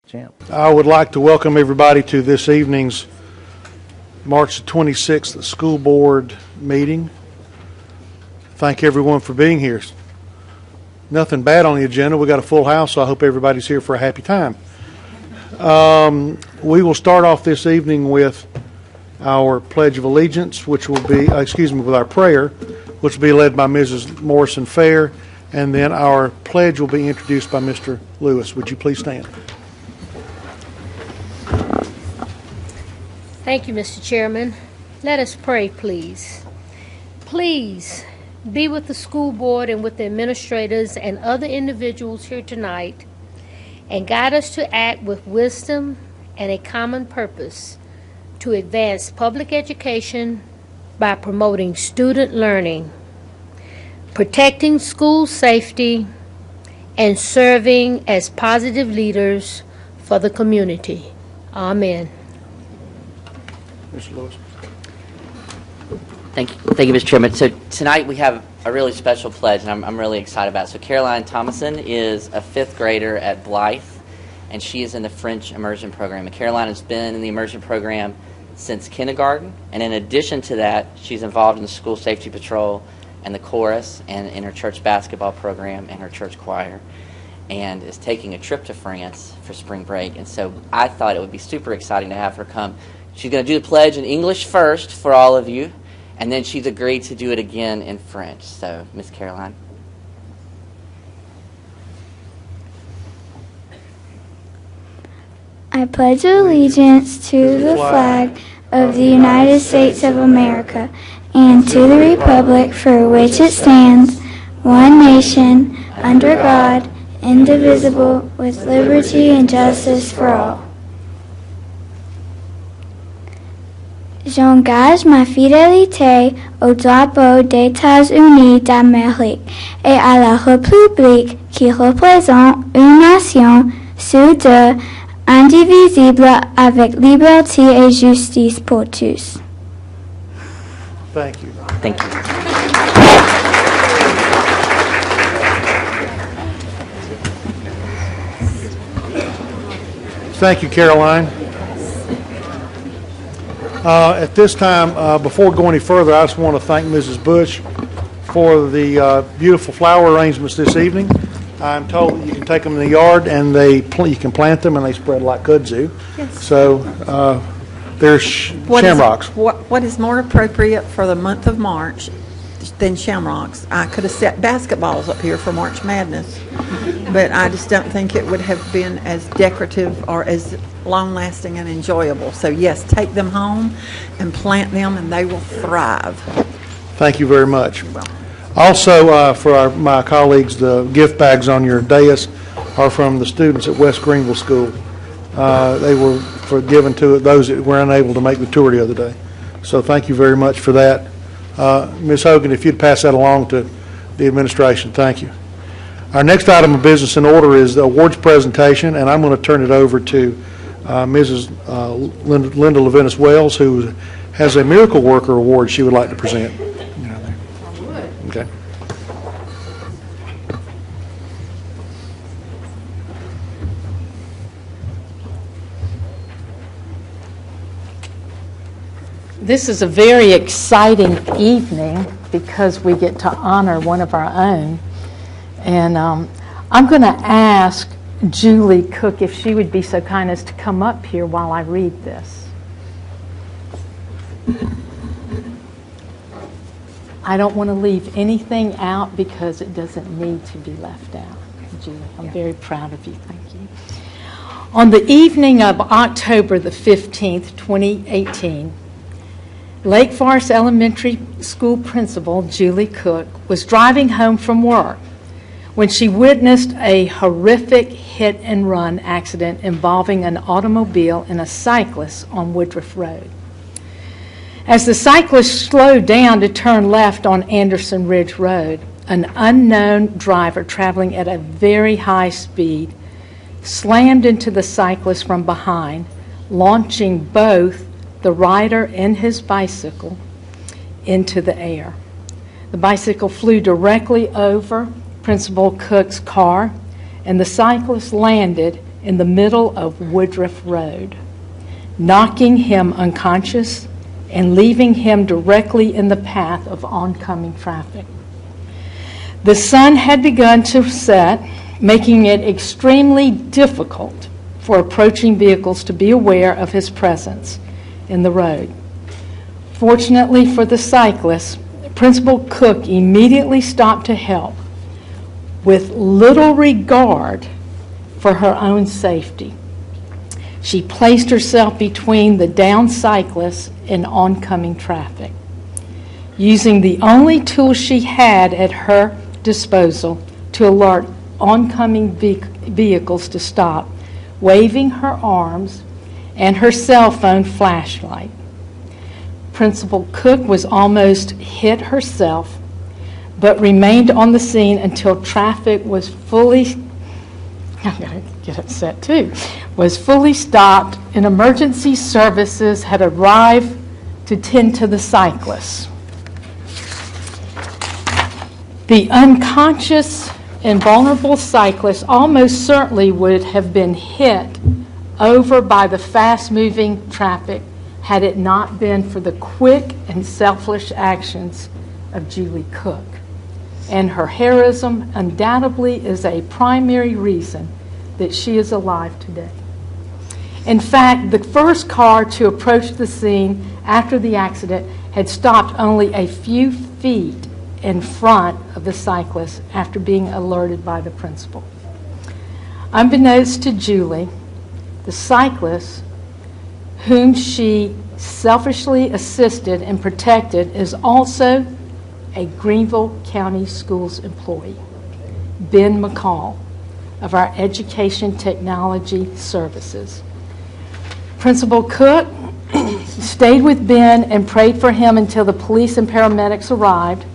Champ. I would like to welcome everybody to this evening's March 26th school board meeting. Thank everyone for being here. Nothing bad on the agenda. We got a full house, so I hope everybody's here for a happy time. We will start off this evening with our Pledge of Allegiance, which will be, with our prayer, which will be led by Mrs. Morrison Fair, and then our pledge will be introduced by Mr. Lewis. Would you please stand? Thank you, Mr. Chairman. Let us pray, please. Please be with the school board and with the administrators and other individuals here tonight, and guide us to act with wisdom and a common purpose to advance public education by promoting student learning, protecting school safety, and serving as positive leaders for the community. Amen. Mr. Lewis. Thank you, Mr. Chairman. So tonight we have a really special pledge, and I'm really excited about it. So Caroline Thomason is a fifth grader at Blythe, and she is in the French immersion program. And Caroline has been in the immersion program since kindergarten, and in addition to that, she's involved in the school safety patrol and the chorus and in her church basketball program and her church choir, and is taking a trip to France for spring break. And so I thought it would be super exciting to have her come. She's going to do the pledge in English first for all of you, and then she's agreed to do it again in French. So, Miss Caroline. I pledge allegiance to the flag of the United States of America and to the republic for which it stands, one nation, under God, indivisible, with liberty and justice for all. J'engage ma fidélité au drapeau des États-Unis d'Amérique et à la République qui représente une nation soudée, indivisible, avec liberté et justice pour tous. Thank you. Thank you. Thank you, Caroline. At this time, before going any further, I just want to thank Mrs. Bush for the beautiful flower arrangements this evening. I'm told that you can take them in the yard and you can plant them and they spread like kudzu. Yes. So there's shamrocks. What is more appropriate for the month of March than shamrocks? I could have set basketballs up here for March Madness, but I just don't think it would have been as decorative or as long-lasting and enjoyable. So yes, take them home and plant them and they will thrive. Thank you very much. Well, Also, for my colleagues, the gift bags on your dais are from the students at West Greenville School. They were given to those that were unable to make the tour the other day. So thank you very much for that. Ms. Hogan, if you'd pass that along to the administration, thank you. Our next item of business in order is the awards presentation, and I'm going to turn it over to Mrs. Linda Levinas Wells, who has a Miracle Worker Award she would like to present. Okay. This is a very exciting evening because we get to honor one of our own. And I'm going to ask Julie Cook if she would be so kind as to come up here while I read this. I don't want to leave anything out because it doesn't need to be left out. Julie, I'm very proud of you. Thank you. On the evening of October the 15th, 2018, Lake Forest Elementary School Principal Julie Cook was driving home from work when she witnessed a horrific hit-and-run accident involving an automobile and a cyclist on Woodruff Road. As the cyclist slowed down to turn left on Anderson Ridge Road, an unknown driver traveling at a very high speed slammed into the cyclist from behind, launching both the rider and his bicycle into the air. The bicycle flew directly over Principal Cook's car, and the cyclist landed in the middle of Woodruff Road, knocking him unconscious and leaving him directly in the path of oncoming traffic. The sun had begun to set, making it extremely difficult for approaching vehicles to be aware of his presence in the road. Fortunately for the cyclist, Principal Cook immediately stopped to help, with little regard for her own safety. She placed herself between the downed cyclist and oncoming traffic, using the only tool she had at her disposal to alert oncoming vehicles to stop, waving her arms and her cell phone flashlight. Principal Cook was almost hit herself, but remained on the scene until traffic was fully, I'm going to get upset too, was fully stopped and emergency services had arrived to tend to the cyclists. The unconscious and vulnerable cyclist almost certainly would have been hit over by the fast-moving traffic had it not been for the quick and selfless actions of Julie Cook. And her heroism undoubtedly is a primary reason that she is alive today. In fact, the first car to approach the scene after the accident had stopped only a few feet in front of the cyclist after being alerted by the principal. Unbeknownst to Julie, the cyclist, whom she selfishly assisted and protected, is also a Greenville County Schools employee, Ben McCall, of our Education Technology Services. Principal Cook stayed with Ben and prayed for him until the police and paramedics arrived,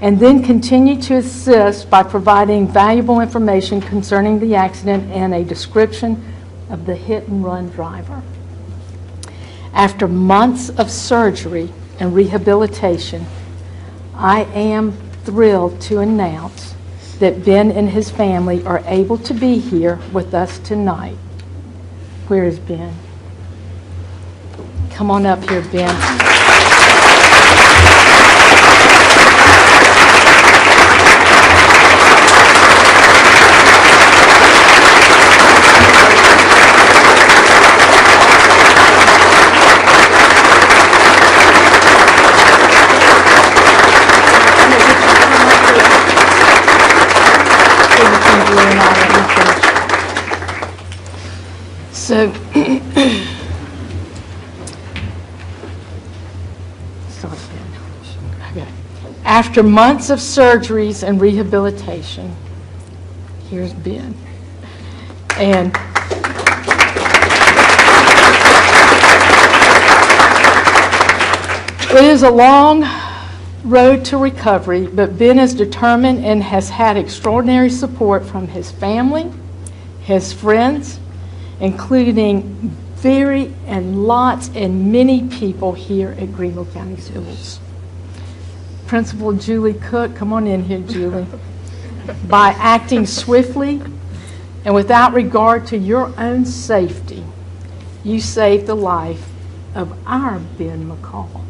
and then continued to assist by providing valuable information concerning the accident and a description of the hit-and-run driver. After months of surgery and rehabilitation, I am thrilled to announce that Ben and his family are able to be here with us tonight. Where is Ben? Come on up here, Ben. So, after months of surgeries and rehabilitation, here's Ben. And it is a long road to recovery, but Ben is determined and has had extraordinary support from his family, his friends, including lots and many people here at Greenville County Schools. Principal Julie Cook, come on in here, Julie. By acting swiftly and without regard to your own safety, you saved the life of our Ben McCall.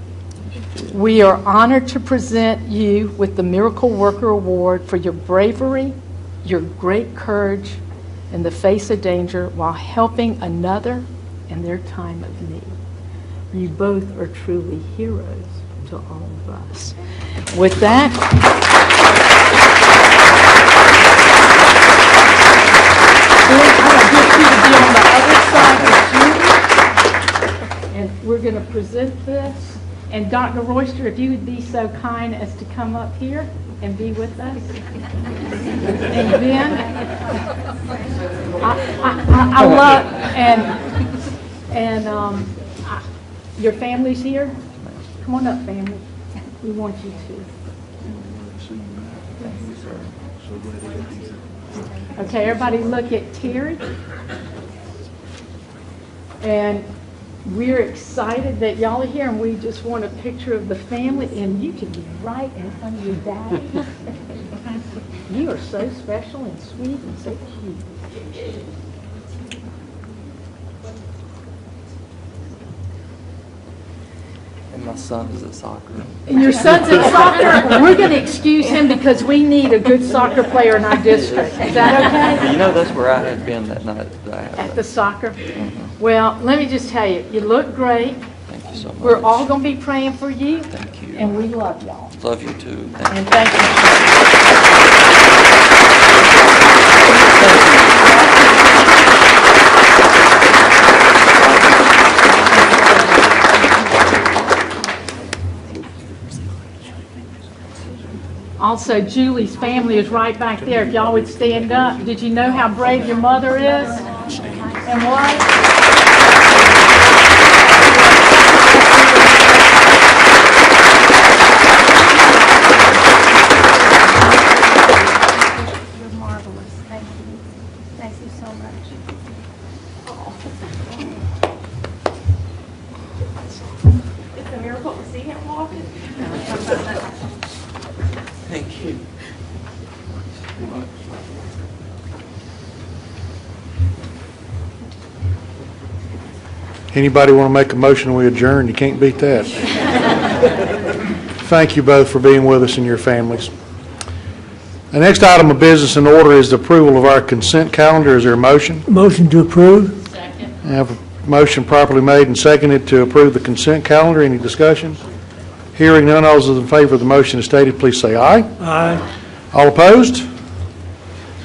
We are honored to present you with the Miracle Worker Award for your bravery, your great courage in the face of danger while helping another in their time of need. You both are truly heroes to all of us. With that, I'm going to get you to be on the other side of Julie, and we're going to present this. And Dr. Royster, if you would be so kind as to come up here and be with us. And Ben, I love, and your family's here. Come on up, family. We want you to. Okay, everybody look at Terry. And we're excited that y'all are here, and we just want a picture of the family, and you can be right in front of your daddy. You are so special and sweet and so cute. My son is at soccer. And your son's in soccer? We're going to excuse him because we need a good soccer player in our district. Is that okay? But you know, that's where I had been that night that I had At the soccer? Well, let me just tell you, you look great. Thank you so much. We're all going to be praying for you. Thank you. And we love y'all. Love you too. Thank you. And thank you. Also, Julie's family is right back there. If y'all would stand up. Did you know how brave your mother is? And what? You're marvelous. Thank you. Thank you so much. It's a miracle to see him walking. Thank you. Anybody want to make a motion we adjourn? You can't beat that. Thank you both for being with us and your families. The next item of business in order is the approval of our consent calendar. Is there a motion? Motion to approve. I have a motion properly made and seconded to approve the consent calendar. Any discussion? Hearing none, all those in favor of the motion as stated, please say aye. Aye. All opposed?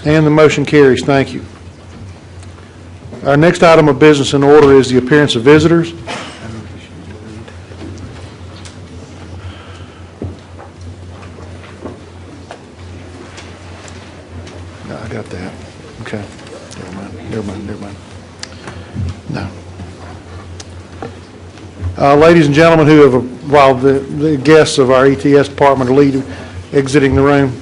And the motion carries. Thank you. Our next item of business in order is the appearance of visitors. No, I got that. Okay. Never mind. No. Ladies and gentlemen who have, while the guests of our ETS department are exiting the room,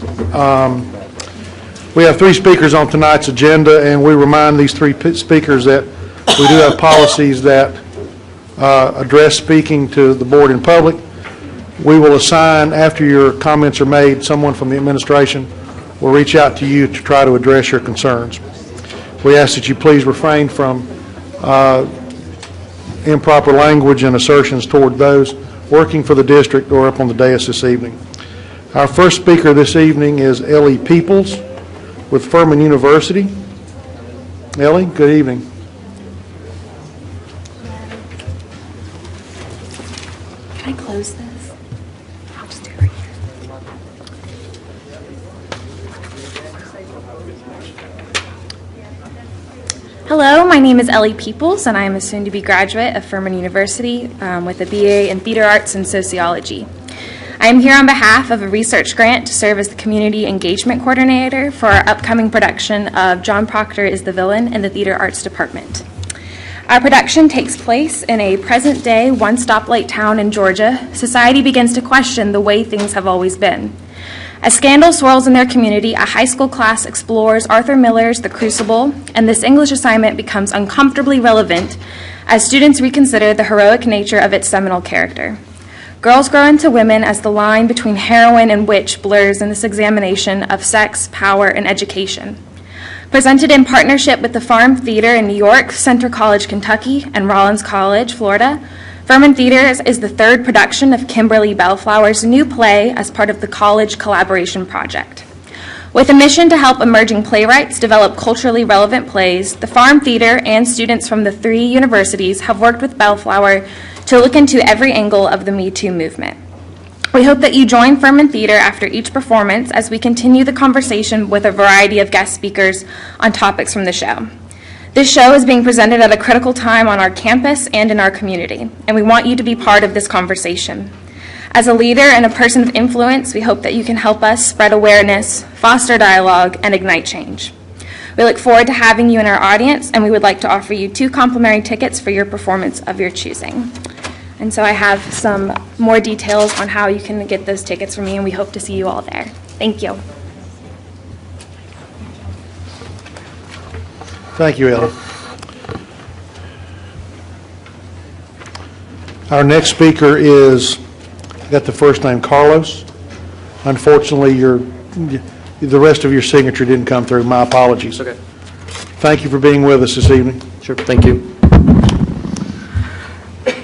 we have three speakers on tonight's agenda, and we remind these three speakers that we do have policies that address speaking to the board in public. We will assign, after your comments are made, someone from the administration will reach out to you to try to address your concerns. We ask that you please refrain from improper language and assertions toward those working for the district or up on the dais this evening. Our first speaker this evening is Ellie Peoples with Furman University. Ellie, good evening. Can I close this? I'll just do it right here. Hello, my name is Ellie Peoples, and I am a soon-to-be graduate of Furman University with a BA in Theater Arts and Sociology. I am here on behalf of a research grant to serve as the Community Engagement Coordinator for our upcoming production of John Proctor is the Villain in the Theater Arts Department. Our production takes place in a present-day one-stoplight town in Georgia. Society begins to question the way things have always been. As scandal swirls in their community, a high school class explores Arthur Miller's The Crucible, and this English assignment becomes uncomfortably relevant as students reconsider the heroic nature of its seminal character. Girls grow into women as the line between heroine and witch blurs in this examination of sex, power, and education. Presented in partnership with the Farm Theater in New York, Centre College, Kentucky, and Rollins College, Florida, Furman Theater is the third production of Kimberly Bellflower's new play as part of the College Collaboration Project. With a mission to help emerging playwrights develop culturally relevant plays, the Farm Theater and students from the three universities have worked with Bellflower to look into every angle of the Me Too movement. We hope that you join Furman Theater after each performance as we continue the conversation with a variety of guest speakers on topics from the show. This show is being presented at a critical time on our campus and in our community, and we want you to be part of this conversation. As a leader and a person of influence, we hope that you can help us spread awareness, foster dialogue, and ignite change. We look forward to having you in our audience, and we would like to offer you 2 complimentary tickets for your performance of your choosing. And so I have some more details on how you can get those tickets from me, and we hope to see you all there. Thank you. Thank you, Ellie. Our next speaker is, I got the first name, Carlos. Unfortunately, the rest of your signature didn't come through. My apologies. Okay. Thank you for being with us this evening. Sure. Thank you.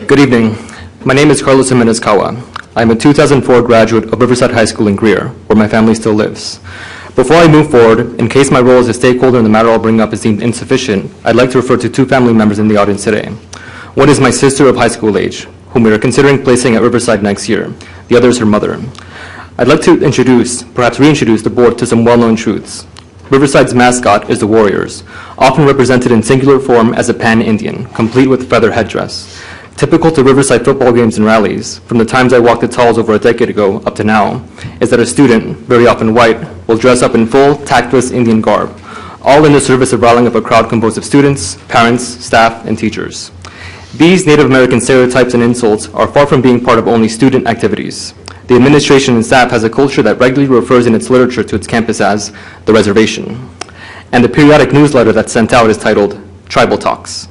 Good evening. My name is Carlos Jimenez Kawa. I'm a 2004 graduate of Riverside High School in Greer, where my family still lives. Before I move forward, in case my role as a stakeholder in the matter I'll bring up is deemed insufficient, I'd like to refer to two family members in the audience today. One is my sister of high school age, whom we are considering placing at Riverside next year. The other is her mother. I'd like to perhaps reintroduce the board to some well-known truths. Riverside's mascot is the Warriors, often represented in singular form as a pan-Indian, complete with feather headdress. Typical to Riverside football games and rallies, from the times I walked the halls over a decade ago up to now, is that a student, very often white, will dress up in full, tactless Indian garb, all in the service of riling up a crowd composed of students, parents, staff, and teachers. These Native American stereotypes and insults are far from being part of only student activities. The administration and staff has a culture that regularly refers in its literature to its campus as the reservation. And the periodic newsletter that's sent out is titled Tribal Talks.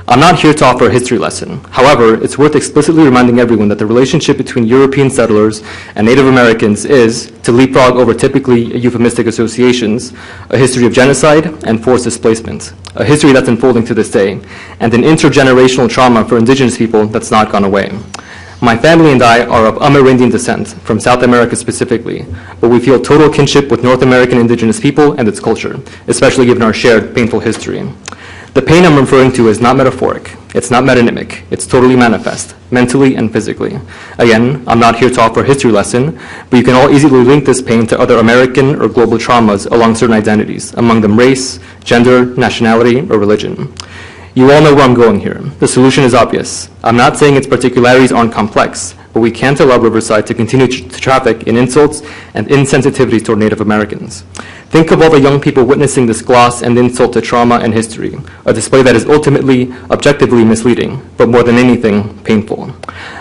I'm not here to offer a history lesson. However, it's worth explicitly reminding everyone that the relationship between European settlers and Native Americans is, to leapfrog over typically euphemistic associations, a history of genocide and forced displacement, a history that's unfolding to this day, and an intergenerational trauma for indigenous people that's not gone away. My family and I are of Amerindian descent, from South America specifically, but we feel total kinship with North American indigenous people and its culture, especially given our shared painful history. The pain I'm referring to is not metaphoric, it's not metonymic, it's totally manifest, mentally and physically. Again, I'm not here to offer a history lesson, but you can all easily link this pain to other American or global traumas along certain identities, among them race, gender, nationality, or religion. You all know where I'm going here. The solution is obvious. I'm not saying its particularities aren't complex, but we can't allow Riverside to continue to traffic in insults and insensitivity toward Native Americans. Think of all the young people witnessing this gloss and insult to trauma and history, a display that is ultimately, objectively misleading, but more than anything, painful.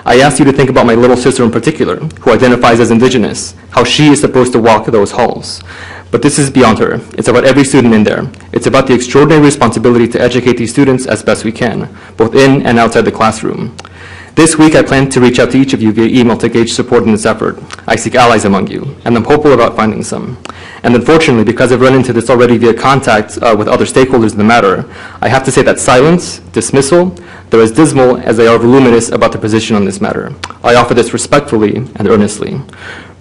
I asked you to think about my little sister in particular, who identifies as indigenous, how she is supposed to walk those halls. But this is beyond her. It's about every student in there. It's about the extraordinary responsibility to educate these students as best we can, both in and outside the classroom. This week, I plan to reach out to each of you via email to gauge support in this effort. I seek allies among you, and I'm hopeful about finding some. And unfortunately, because I've run into this already via contact with other stakeholders in the matter, I have to say that silence, dismissal, they're as dismal as they are voluminous about their position on this matter. I offer this respectfully and earnestly.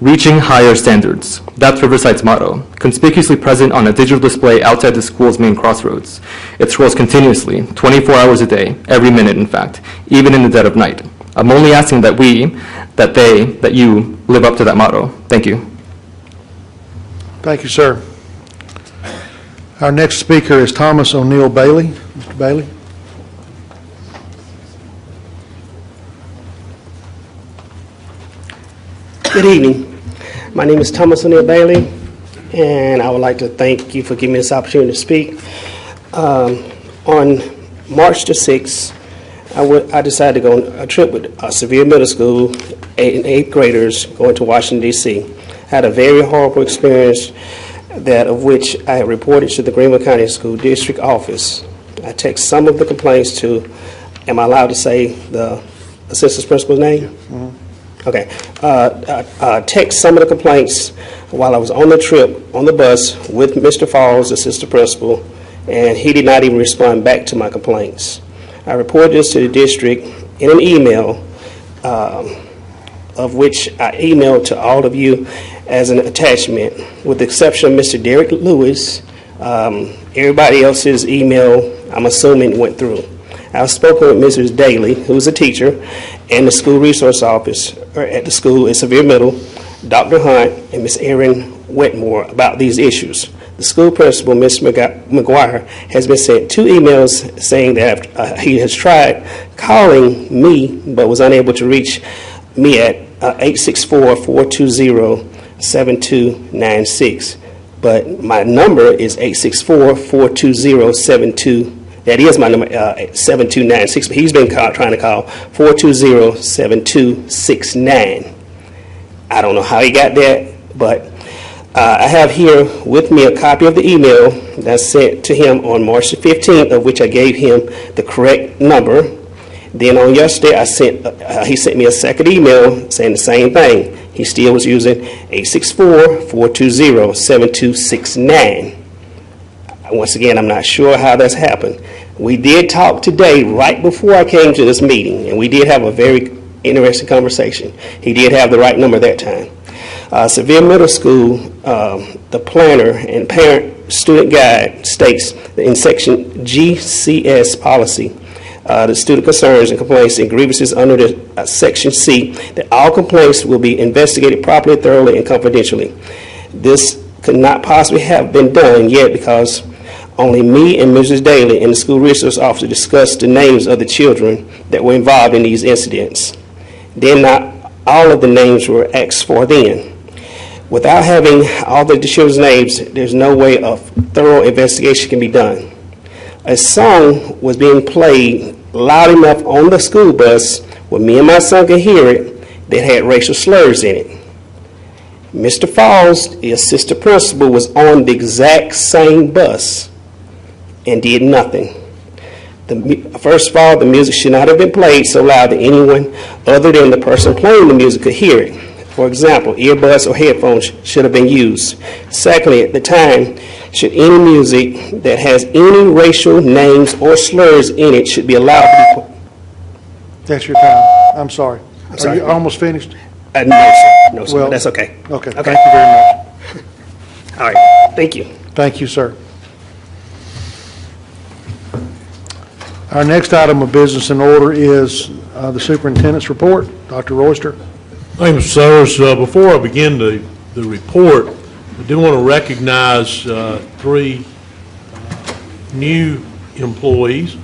Reaching higher standards. That's Riverside's motto, conspicuously present on a digital display outside the school's main crossroads. It scrolls continuously, 24 hours a day, every minute in fact, even in the dead of night. I'm only asking that we, that you live up to that motto. Thank you. Thank you, sir. Our next speaker is Thomas O'Neill Bailey. Mr. Bailey. Good evening. My name is Thomas O'Neill Bailey, and I would like to thank you for giving me this opportunity to speak. On March the 6th, I decided to go on a trip with Sevier Middle School, 8th and 8th graders going to Washington, D.C. I had a very horrible experience, that of which I reported to the Greenville County School District Office. I text some of the complaints to, am I allowed to say the assistant principal's name? Mm-hmm. Okay. Text some of the complaints while I was on the trip on the bus with Mr. Falls, the assistant principal, and he did not even respond back to my complaints. I reported this to the district in an email, of which I emailed to all of you as an attachment, with the exception of Mr. Derek Lewis. Everybody else's email, I'm assuming, went through. I've spoken with Mrs. Daly, who's a teacher, and the school resource officer at the school at Sevier Middle, Dr. Hunt, and Ms. Erin Wetmore about these issues. The school principal, Ms. McGuire, has been sent 2 emails saying that he has tried calling me but was unable to reach me at 864-420-7296. But my number is 864-420-7296. That is my number, 7296, but he's been trying to call 420-7269. I don't know how he got that, but I have here with me a copy of the email that's sent to him on March the 15th, of which I gave him the correct number. Then on yesterday, he sent me a second email saying the same thing. He still was using 864-420-7269. Once again, I'm not sure how that's happened. We did talk today, right before I came to this meeting, and we did have a very interesting conversation. He did have the right number that time. Severe Middle School, the planner and parent-student guide states that in section GCS policy, the student concerns and complaints and grievances under the section C, that all complaints will be investigated properly, thoroughly, and confidentially. This could not possibly have been done yet because only me and Mrs. Daly and the school resource officer discussed the names of the children that were involved in these incidents. Then not all of the names were asked for then. Without having all the children's names, there's no way a thorough investigation can be done. A song was being played loud enough on the school bus where me and my son could hear it that had racial slurs in it. Mr. Falls, the assistant principal, was on the exact same bus and did nothing. First of all, the music should not have been played so loud that anyone other than the person playing the music could hear it. For example, earbuds or headphones should have been used. Secondly, at the time, should any music that has any racial names or slurs in it should be allowed to be played. That's your time. I'm sorry. I'm sorry. Are you almost finished? No, sir. No, sir. Well, That's okay. Okay. Thank you very much. All right. Thank you. Thank you, sir. Our next item of business in order is the superintendent's report. Dr. Royster. Thank you, sirs. Before I begin the report, I do want to recognize three new employees,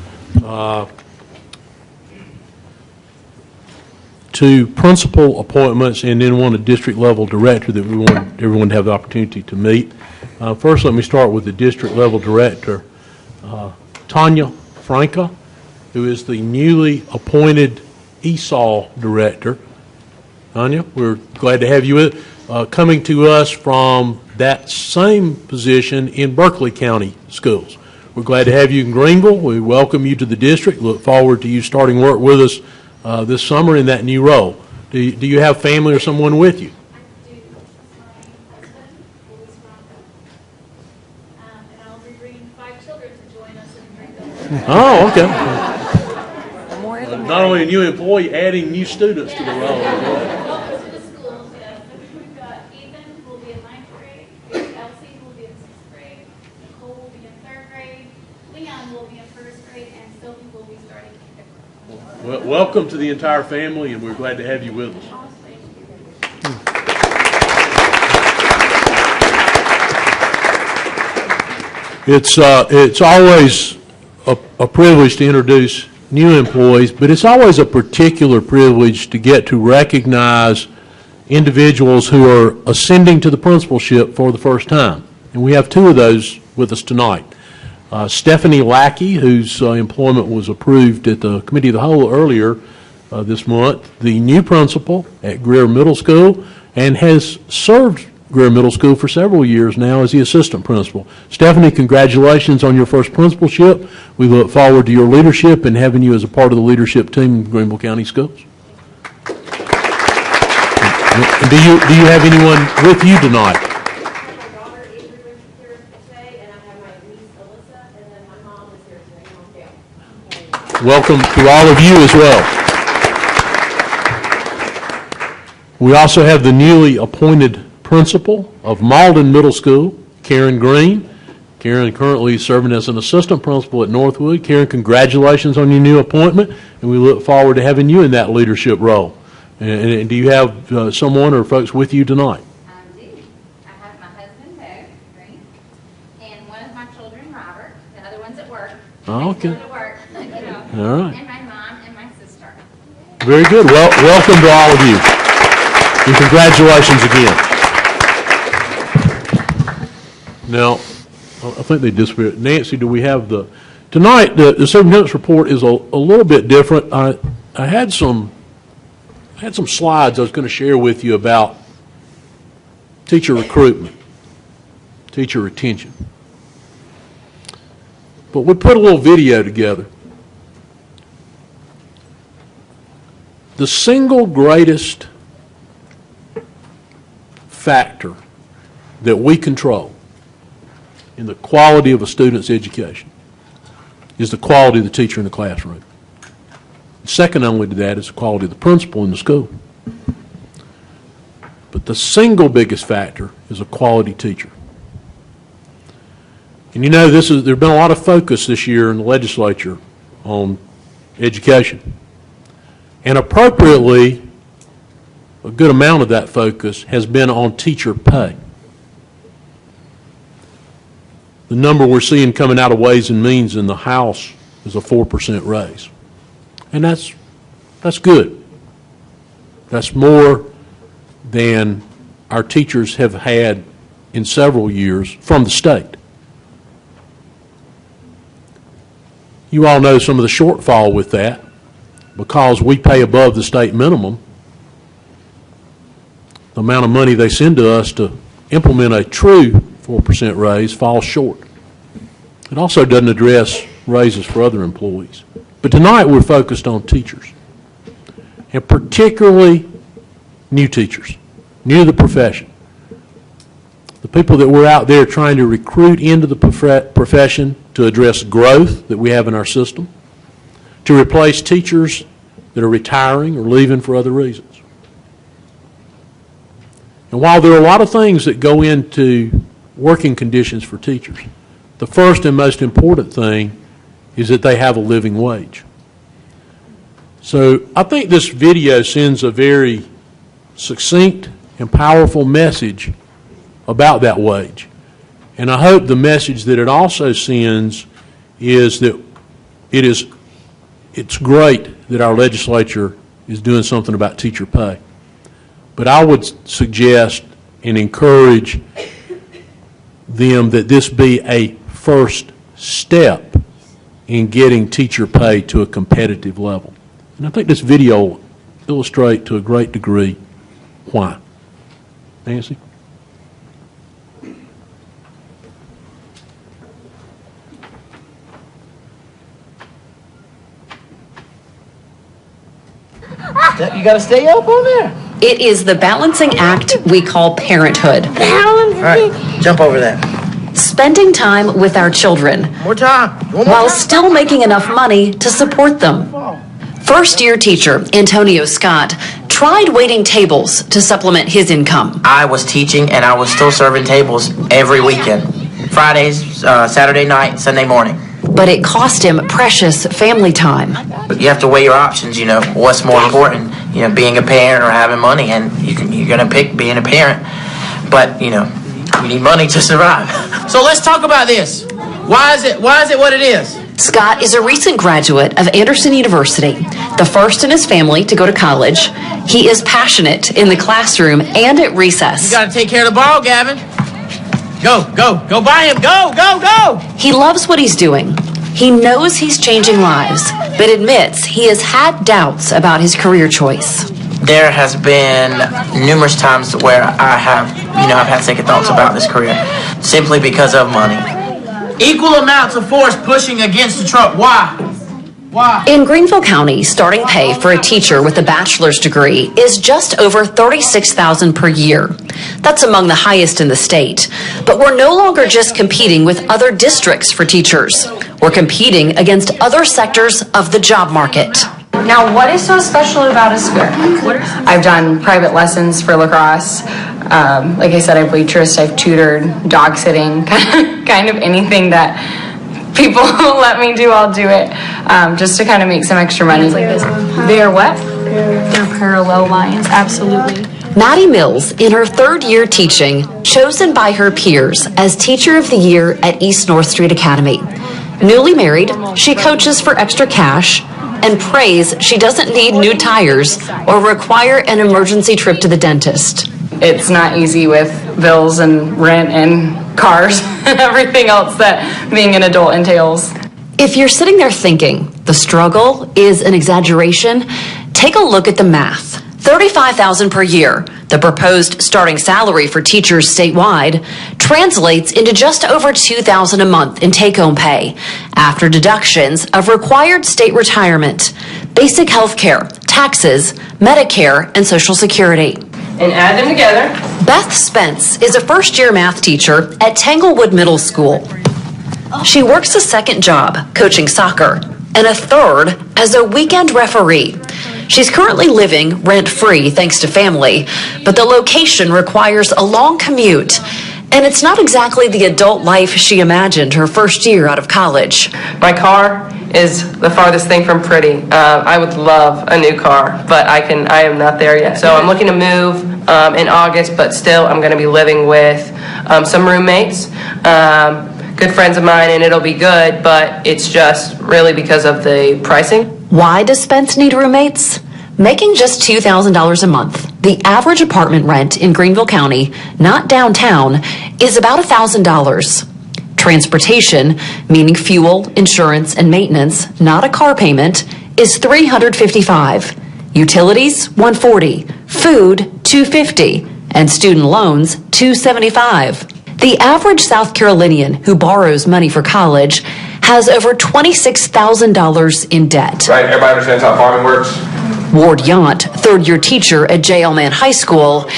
two principal appointments, and then one a district level director that we want everyone to have the opportunity to meet. First, let me start with the district level director, Tanya Franca, who is the newly appointed ESOL director. Tanya, we're glad to have you coming to us from that same position in Berkeley County Schools. We're glad to have you in Greenville. We welcome you to the district. Look forward to you starting work with us this summer in that new role. Do you have family or someone with you? I do. My husband, Louis Franco, and I'll be bringing 5 children to join us in Greenville. Oh, okay. Not only a new employee, adding new students to the role. Welcome to the schools. We've got Ethan, who will be in 9th grade. Elsie, who will be in 6th grade. Nicole will be in 3rd grade. Leon will be in 1st grade, and Sophie will be starting kindergarten. Well, welcome to the entire family, and we're glad to have you with us. It's always a privilege to introduce new employees, but it's always a particular privilege to get to recognize individuals who are ascending to the principalship for the first time. And we have 2 of those with us tonight. Stephanie Lackey, whose employment was approved at the Committee of the Whole earlier this month, the new principal at Greer Middle School, and has served Greer Middle School for several years now as the assistant principal. Stephanie, congratulations on your first principalship. We look forward to your leadership and having you as a part of the leadership team in Greenville County Schools. Do you have anyone with you tonight? I have my daughter Avery here today, and I have my niece Alyssa, and then my mom is here today, Mom Gail. Welcome to all of you as well. We also have the newly appointed principal of Malden Middle School, Karen Green. Karen currently serving as an assistant principal at Northwood. Karen, congratulations on your new appointment, and we look forward to having you in that leadership role. And do you have someone or folks with you tonight? I do. I have my husband, Bo Green, and one of my children, Robert. The other one's at work. Oh, okay. At work, you know. All right. And my mom and my sister. Very good. Well, welcome to all of you. And congratulations again. Now, I think they disappeared. Nancy, do we have tonight, the superintendent's report is a little bit different. I had some slides I was going to share with you about teacher recruitment, teacher retention. But we put a little video together. The single greatest factor that we control in the quality of a student's education is the quality of the teacher in the classroom. Second only to that is the quality of the principal in the school. But the single biggest factor is a quality teacher. And you know, there's been a lot of focus this year in the legislature on education. And appropriately, a good amount of that focus has been on teacher pay. The number we're seeing coming out of Ways and Means in the House is a 4% raise. And that's good. That's more than our teachers have had in several years from the state. You all know some of the shortfall with that because we pay above the state minimum. The amount of money they send to us to implement a true 4% raise falls short. It also doesn't address raises for other employees. But tonight we're focused on teachers, and particularly new teachers, new to the profession. The people that we're out there trying to recruit into the profession to address growth that we have in our system, to replace teachers that are retiring or leaving for other reasons. And while there are a lot of things that go into working conditions for teachers, the first and most important thing is that they have a living wage. So I think this video sends a very succinct and powerful message about that wage. And I hope the message that it also sends is that it's great that our legislature is doing something about teacher pay. But I would suggest and encourage them that this be a first step in getting teacher pay to a competitive level. And I think this video will illustrate to a great degree why. Nancy? You got to stay up on there. It is the balancing act we call parenthood. All right, jump over that. Spending time with our children. More time. One more while time. still making enough money to support them. First-year teacher Antonio Scott tried waiting tables to supplement his income. I was teaching and I was still serving tables every weekend. Fridays, Saturday night, Sunday morning. But it cost him precious family time. But you have to weigh your options, you know, what's more important, you know, being a parent or having money, and you're going to pick being a parent. But, you know, you need money to survive. So let's talk about this. Why is it what it is? Scott is a recent graduate of Anderson University, the first in his family to go to college. He is passionate in the classroom and at recess. You got to take care of the ball, Gavin. Go by him, go! He loves what he's doing. He knows he's changing lives, but admits he has had doubts about his career choice. There has been numerous times where I've had second thoughts about this career, simply because of money. Equal amounts of force pushing against the truck. Why? In Greenville County, starting pay for a teacher with a bachelor's degree is just over $36,000 per year. That's among the highest in the state. But we're no longer just competing with other districts for teachers. We're competing against other sectors of the job market. Now, what is so special about a school? I've done private lessons for lacrosse. Like I said, I've waitressed, I've tutored, dog sitting, kind of anything that people let me do, I'll do it, just to kind of make some extra money. They're what? They're parallel lines, absolutely. Maddie Mills, in her third year teaching, chosen by her peers as Teacher of the Year at East North Street Academy. Newly married, she coaches for extra cash and prays she doesn't need new tires or require an emergency trip to the dentist. It's not easy with bills and rent and cars and everything else that being an adult entails. If you're sitting there thinking the struggle is an exaggeration, take a look at the math. $35,000 per year, the proposed starting salary for teachers statewide, translates into just over $2,000 a month in take-home pay after deductions of required state retirement, basic health care, taxes, Medicare, and Social Security. And add them together. Beth Spence is a first-year math teacher at Tanglewood Middle School. She works a second job, coaching soccer, and a third as a weekend referee. She's currently living rent-free thanks to family, but the location requires a long commute, and it's not exactly the adult life she imagined her first year out of college. My car is the farthest thing from pretty. I would love a new car, but I am not there yet. So I'm looking to move in August, but still I'm going to be living with some roommates, good friends of mine, and it'll be good, but it's just really because of the pricing. Why does Spence need roommates? Making just $2,000 a month, the average apartment rent in Greenville County, not downtown, is about $1,000. Transportation, meaning fuel, insurance, and maintenance, not a car payment, is $355. Utilities, $140. Food, $250. And student loans, $275. The average South Carolinian who borrows money for college has over $26,000 in debt. Right, everybody understands how farming works? Ward Yount, third-year teacher at J.L. Mann High School,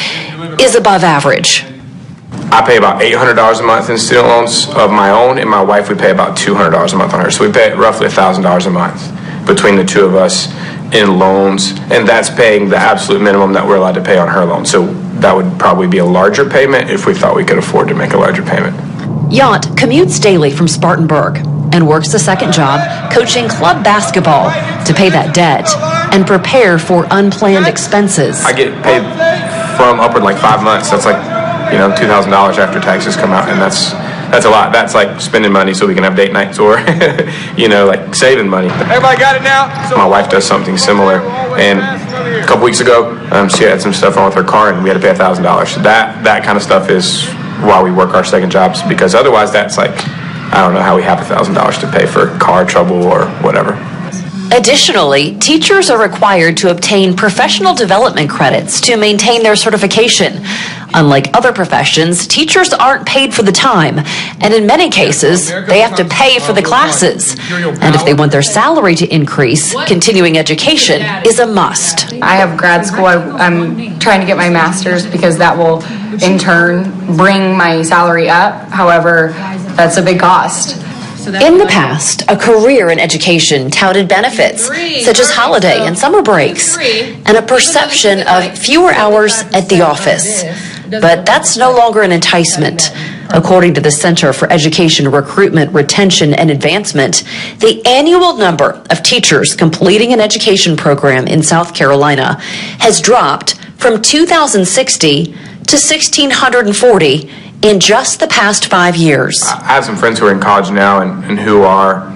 is above average. I pay about $800 a month in student loans of my own, and my wife, we pay about $200 a month on her. So we pay roughly $1,000 a month between the two of us in loans, and that's paying the absolute minimum that we're allowed to pay on her loan. So that would probably be a larger payment if we thought we could afford to make a larger payment. Yount commutes daily from Spartanburg and works a second job coaching club basketball to pay that debt and prepare for unplanned expenses. I get paid from upward like 5 months. That's like, $2,000 after taxes come out, and that's a lot. That's like spending money so we can have date nights, or like saving money. Everybody got it now? My wife does something similar, and a couple weeks ago, she had some stuff wrong with her car, and we had to pay $1,000. That kind of stuff is why we work our second jobs, because otherwise that's like, I don't know how we have $1,000 to pay for car trouble or whatever. Additionally, teachers are required to obtain professional development credits to maintain their certification. Unlike other professions, teachers aren't paid for the time, and in many cases, they have to pay for the classes. And if they want their salary to increase, continuing education is a must. I have grad school. I'm trying to get my master's because that will, in turn, bring my salary up. However, that's a big cost. In the past, a career in education touted benefits such as holiday and summer breaks and a perception of fewer hours at the office. But that's no longer an enticement. According to the Center for Education Recruitment, Retention, and Advancement, the annual number of teachers completing an education program in South Carolina has dropped from 2,060 to 1,640 in just the past 5 years. I have some friends who are in college now and who are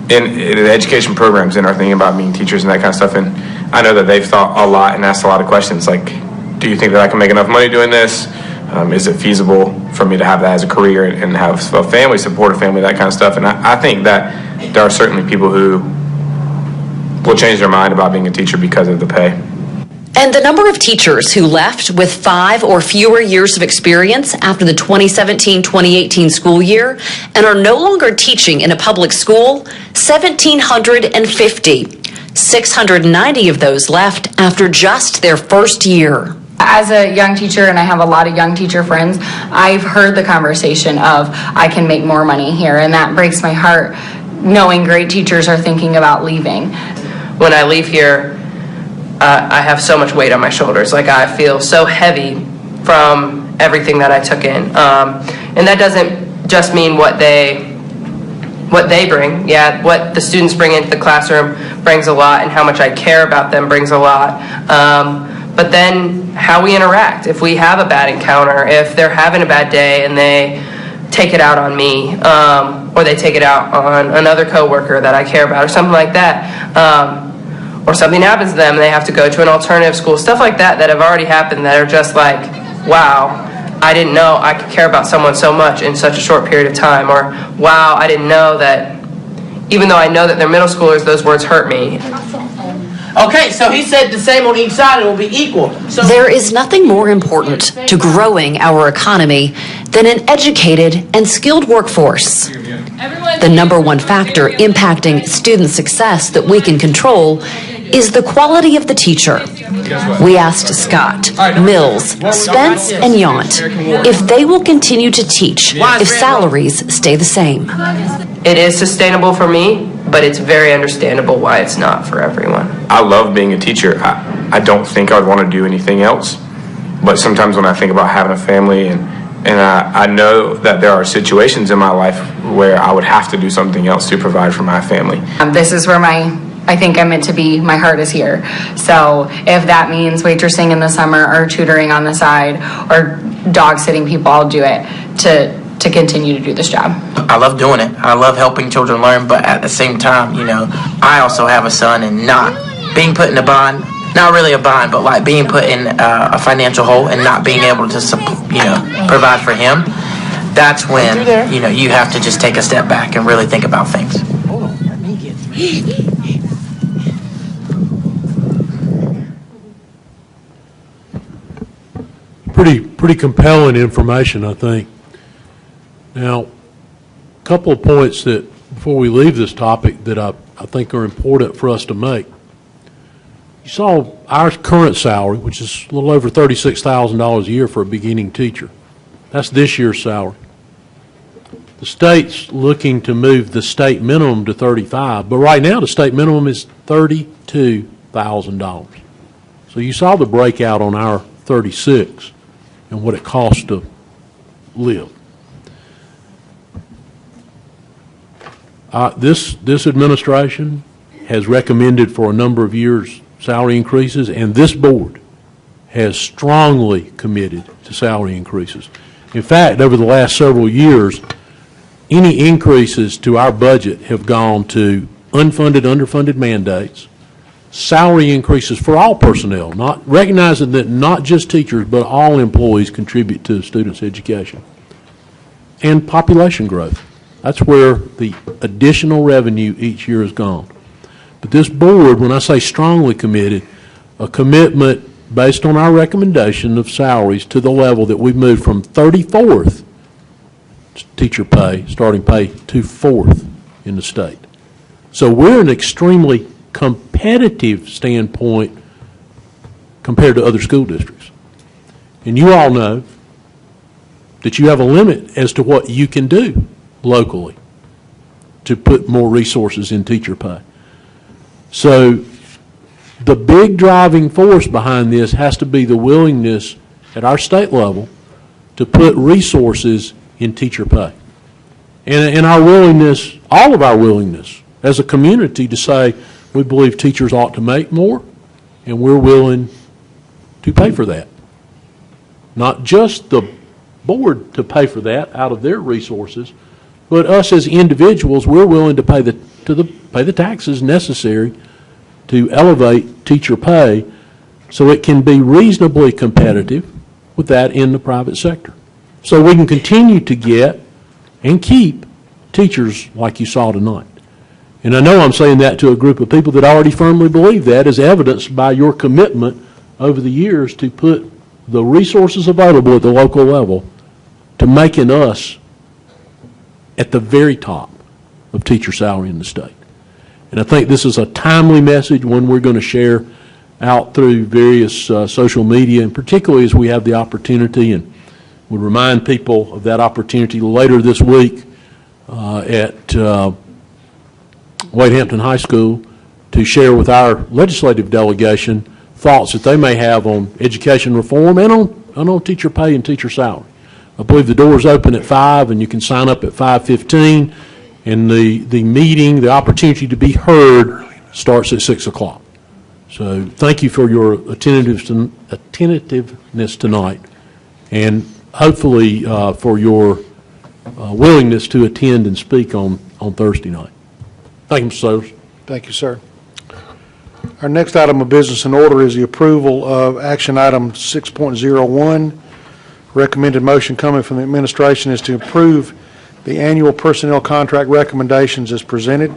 in the education programs and are thinking about being teachers and that kind of stuff. And I know that they've thought a lot and asked a lot of questions like, do you think that I can make enough money doing this? Is it feasible for me to have that as a career and have a family, support a family, that kind of stuff? And I think that there are certainly people who will change their mind about being a teacher because of the pay. And the number of teachers who left with 5 or fewer years of experience after the 2017-2018 school year and are no longer teaching in a public school, 1,750. 690 of those left after just their first year. As a young teacher, and I have a lot of young teacher friends, I've heard the conversation of, I can make more money here, and that breaks my heart knowing great teachers are thinking about leaving. When I leave here, I have so much weight on my shoulders. Like, I feel so heavy from everything that I took in. And that doesn't just mean what they bring. Yeah, what the students bring into the classroom brings a lot, and how much I care about them brings a lot. But then how we interact. If we have a bad encounter, if they're having a bad day and they take it out on me, or they take it out on another coworker that I care about, or something like that, or something happens to them and they have to go to an alternative school, stuff like that that have already happened that are just like, wow, I didn't know I could care about someone so much in such a short period of time, or wow, I didn't know that, even though I know that they're middle schoolers, those words hurt me. Okay, so he said the same on each side, it will be equal. So there is nothing more important to growing our economy than an educated and skilled workforce. The number one factor impacting student success that we can control is the quality of the teacher. We asked Scott, Mills, Spence, and Yount if they will continue to teach if salaries stay the same. It is sustainable for me, but it's very understandable why it's not for everyone. I love being a teacher. I don't think I would want to do anything else. But sometimes when I think about having a family and I know that there are situations in my life where I would have to do something else to provide for my family. This is where I think I'm meant to be. My heart is here. So if that means waitressing in the summer or tutoring on the side or dog sitting people, I'll do it to continue to do this job. I love doing it. I love helping children learn, but at the same time, I also have a son, and not being put in a bond, not really a bond, but like being put in a financial hole and not being able to, provide for him, that's when, you have to just take a step back and really think about things. Hold on, let me get Pretty compelling information, I think. Now, a couple of points that, before we leave this topic, that I think are important for us to make. You saw our current salary, which is a little over $36,000 a year for a beginning teacher. That's this year's salary. The state's looking to move the state minimum to $35,000, but right now the state minimum is $32,000. So you saw the breakout on our 36 and what it costs to live. This administration has recommended for a number of years salary increases, and this board has strongly committed to salary increases. In fact, over the last several years, any increases to our budget have gone to unfunded, underfunded mandates, salary increases for all personnel, not recognizing that not just teachers, but all employees contribute to students' education, and population growth. That's where the additional revenue each year has gone. But this board, when I say strongly committed, a commitment based on our recommendation of salaries to the level that we've moved from 34th teacher pay, starting pay, to 4th in the state. So we're an extremely competitive standpoint compared to other school districts. And you all know that you have a limit as to what you can do locally to put more resources in teacher pay. So the big driving force behind this has to be the willingness at our state level to put resources in teacher pay. And our willingness, all of our willingness as a community to say we believe teachers ought to make more, and we're willing to pay for that. Not just the board to pay for that out of their resources, but us as individuals, we're willing to pay the taxes necessary to elevate teacher pay so it can be reasonably competitive with that in the private sector. So we can continue to get and keep teachers like you saw tonight. And I know I'm saying that to a group of people that already firmly believe that, as evidenced by your commitment over the years to put the resources available at the local level to making us at the very top of teacher salary in the state. And I think this is a timely message, one we're going to share out through various social media, and particularly as we have the opportunity, and would remind people of that opportunity later this week at Wade Hampton High School to share with our legislative delegation thoughts that they may have on education reform and on teacher pay and teacher salary. I believe the doors open at 5, and you can sign up at 5:15, and the meeting, the opportunity to be heard, starts at 6 o'clock. So thank you for your attentiveness tonight, and hopefully for your willingness to attend and speak on Thursday night. Thank you, Mr. Sailors. Thank you, sir. Our next item of business in order is the approval of action item 6.01. Recommended motion coming from the administration is to approve the annual personnel contract recommendations as presented.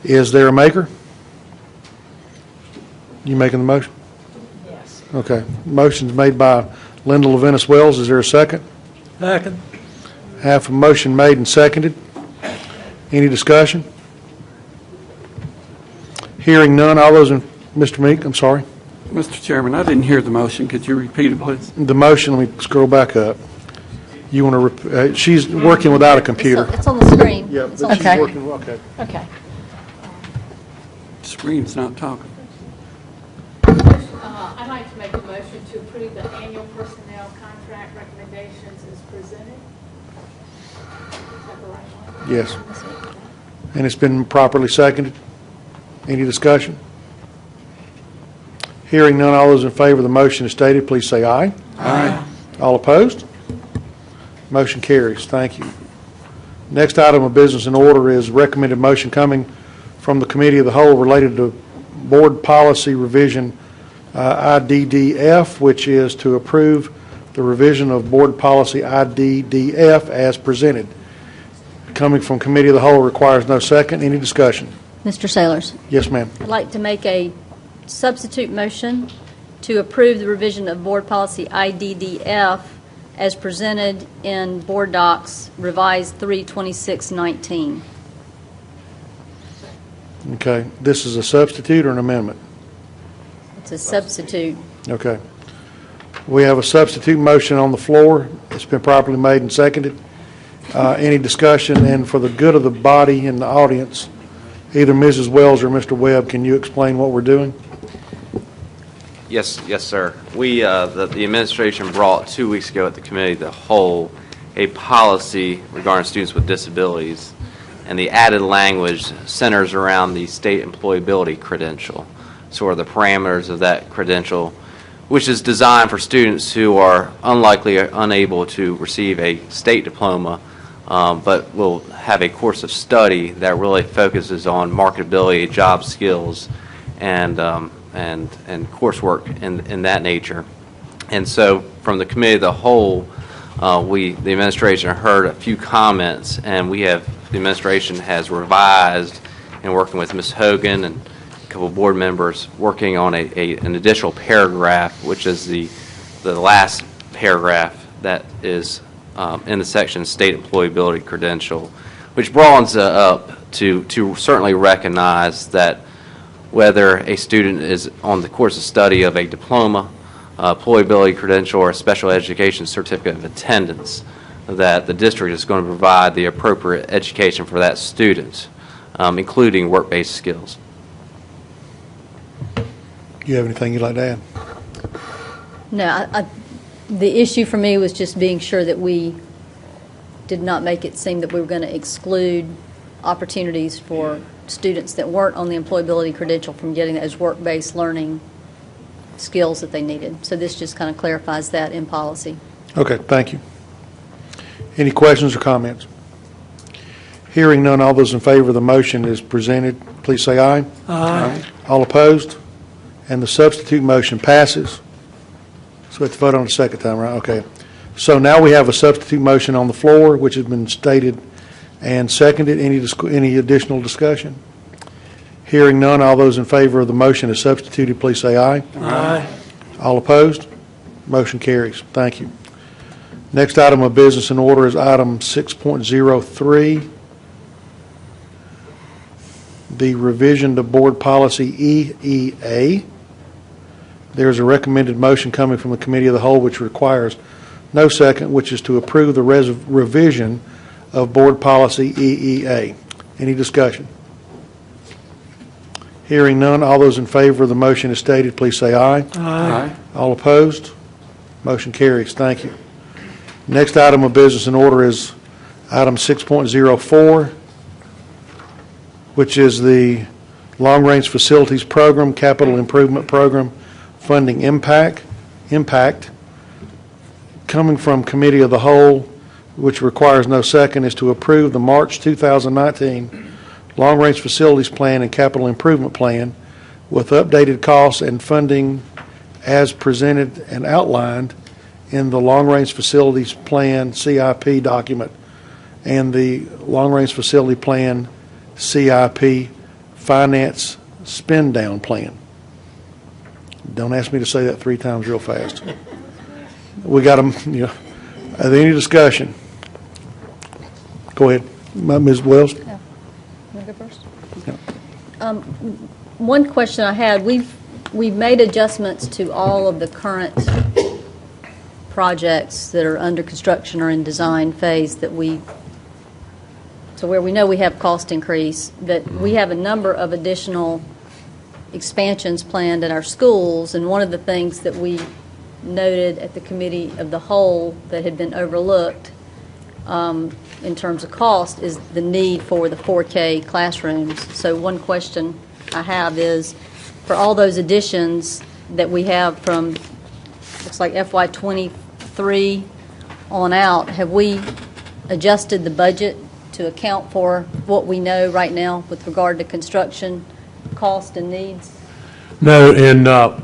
Is there a maker? You making the motion? Yes. Okay. Motion's made by Linda Levinas Wells. Is there a second? Second. Half a motion made and seconded. Any discussion? Hearing none, all those in Mr. Meek, I'm sorry. Mr. Chairman, I didn't hear the motion. Could you repeat it, please? The motion, let me scroll back up. You want to, she's working without a computer. It's on the screen. Yeah, It's but on she's the working, okay. Okay. The screen's not talking. I'd like to make a motion to approve the annual personnel contract recommendations as presented. Is that the right one? Yes. And it's been properly seconded. Any discussion? Hearing none, all those in favor of the motion as stated, please say aye. Aye. All opposed? Motion carries. Thank you. Next item of business in order is recommended motion coming from the Committee of the Whole related to Board Policy Revision IDDF, which is to approve the revision of Board Policy IDDF as presented. Coming from Committee of the Whole requires no second. Any discussion? Mr. Sailors. Yes, ma'am. I'd like to make a substitute motion to approve the revision of Board Policy IDDF as presented in Board Docs Revised 3/26/19. Okay. This is a substitute or an amendment? It's a substitute. Okay. We have a substitute motion on the floor. It's been properly made and seconded. Any discussion? And for the good of the body and the audience, either Mrs. Wells or Mr. Webb, can you explain what we're doing? Yes, sir. We, the administration brought 2 weeks ago at the Committee of the Whole a policy regarding students with disabilities, and the added language centers around the state employability credential, sort of the parameters of that credential, which is designed for students who are unlikely or unable to receive a state diploma, but will have a course of study that really focuses on marketability, job skills, and coursework in that nature. And so from the Committee of the Whole, the administration heard a few comments, and the administration has revised and working with Ms. Hogan and a couple of board members working on an additional paragraph, which is the last paragraph that is in the section State Employability Credential, which broadens it up to certainly recognize that whether a student is on the course of study of a diploma, employability credential, or a special education certificate of attendance, that the district is going to provide the appropriate education for that student, including work-based skills. Do you have anything you'd like to add? No, the issue for me was just being sure that we did not make it seem that we were going to exclude opportunities for students that weren't on the employability credential from getting those work-based learning skills that they needed. So this just kind of clarifies that in policy. Okay, thank you. Any questions or comments? Hearing none, all those in favor of the motion as presented, please say aye. Aye. All opposed? And the substitute motion passes. So we have to vote on it a second time, right? Okay. So now we have a substitute motion on the floor, which has been stated and seconded. Any additional discussion? Hearing none, all those in favor of the motion as substituted, please say aye. Aye. All opposed? Motion carries. Thank you. Next item of business in order is item 6.03, the revision to Board Policy EEA. There's a recommended motion coming from the Committee of the Whole which requires no second, which is to approve the revision of Board Policy EEA. Any discussion? Hearing none, all those in favor of the motion as stated, please say aye. Aye. All opposed? Motion carries. Thank you. Next item of business in order is item 6.04, which is the Long Range Facilities Program, Capital Improvement Program, Funding Impact. Coming from Committee of the Whole, which requires no second, is to approve the March 2019 Long Range Facilities Plan and Capital Improvement Plan with updated costs and funding as presented and outlined in the Long Range Facilities Plan CIP document and the Long Range Facility Plan CIP Finance Spend Down Plan. Don't ask me to say that 3 times real fast. We got them, you know. Are there any discussion? Go ahead. Ms. Wells? Yeah. You want to go first? Yeah. One question I had, we've we've made adjustments to all of the current projects that are under construction or in design phase so where we know we have cost increase, but we have a number of additional expansions planned at our schools, and one of the things that we noted at the committee of the whole that had been overlooked in terms of cost is the need for the 4K classrooms. So one question I have is, for all those additions that we have from, looks like FY23 on out, have we adjusted the budget to account for what we know right now with regard to construction cost and needs? No, and I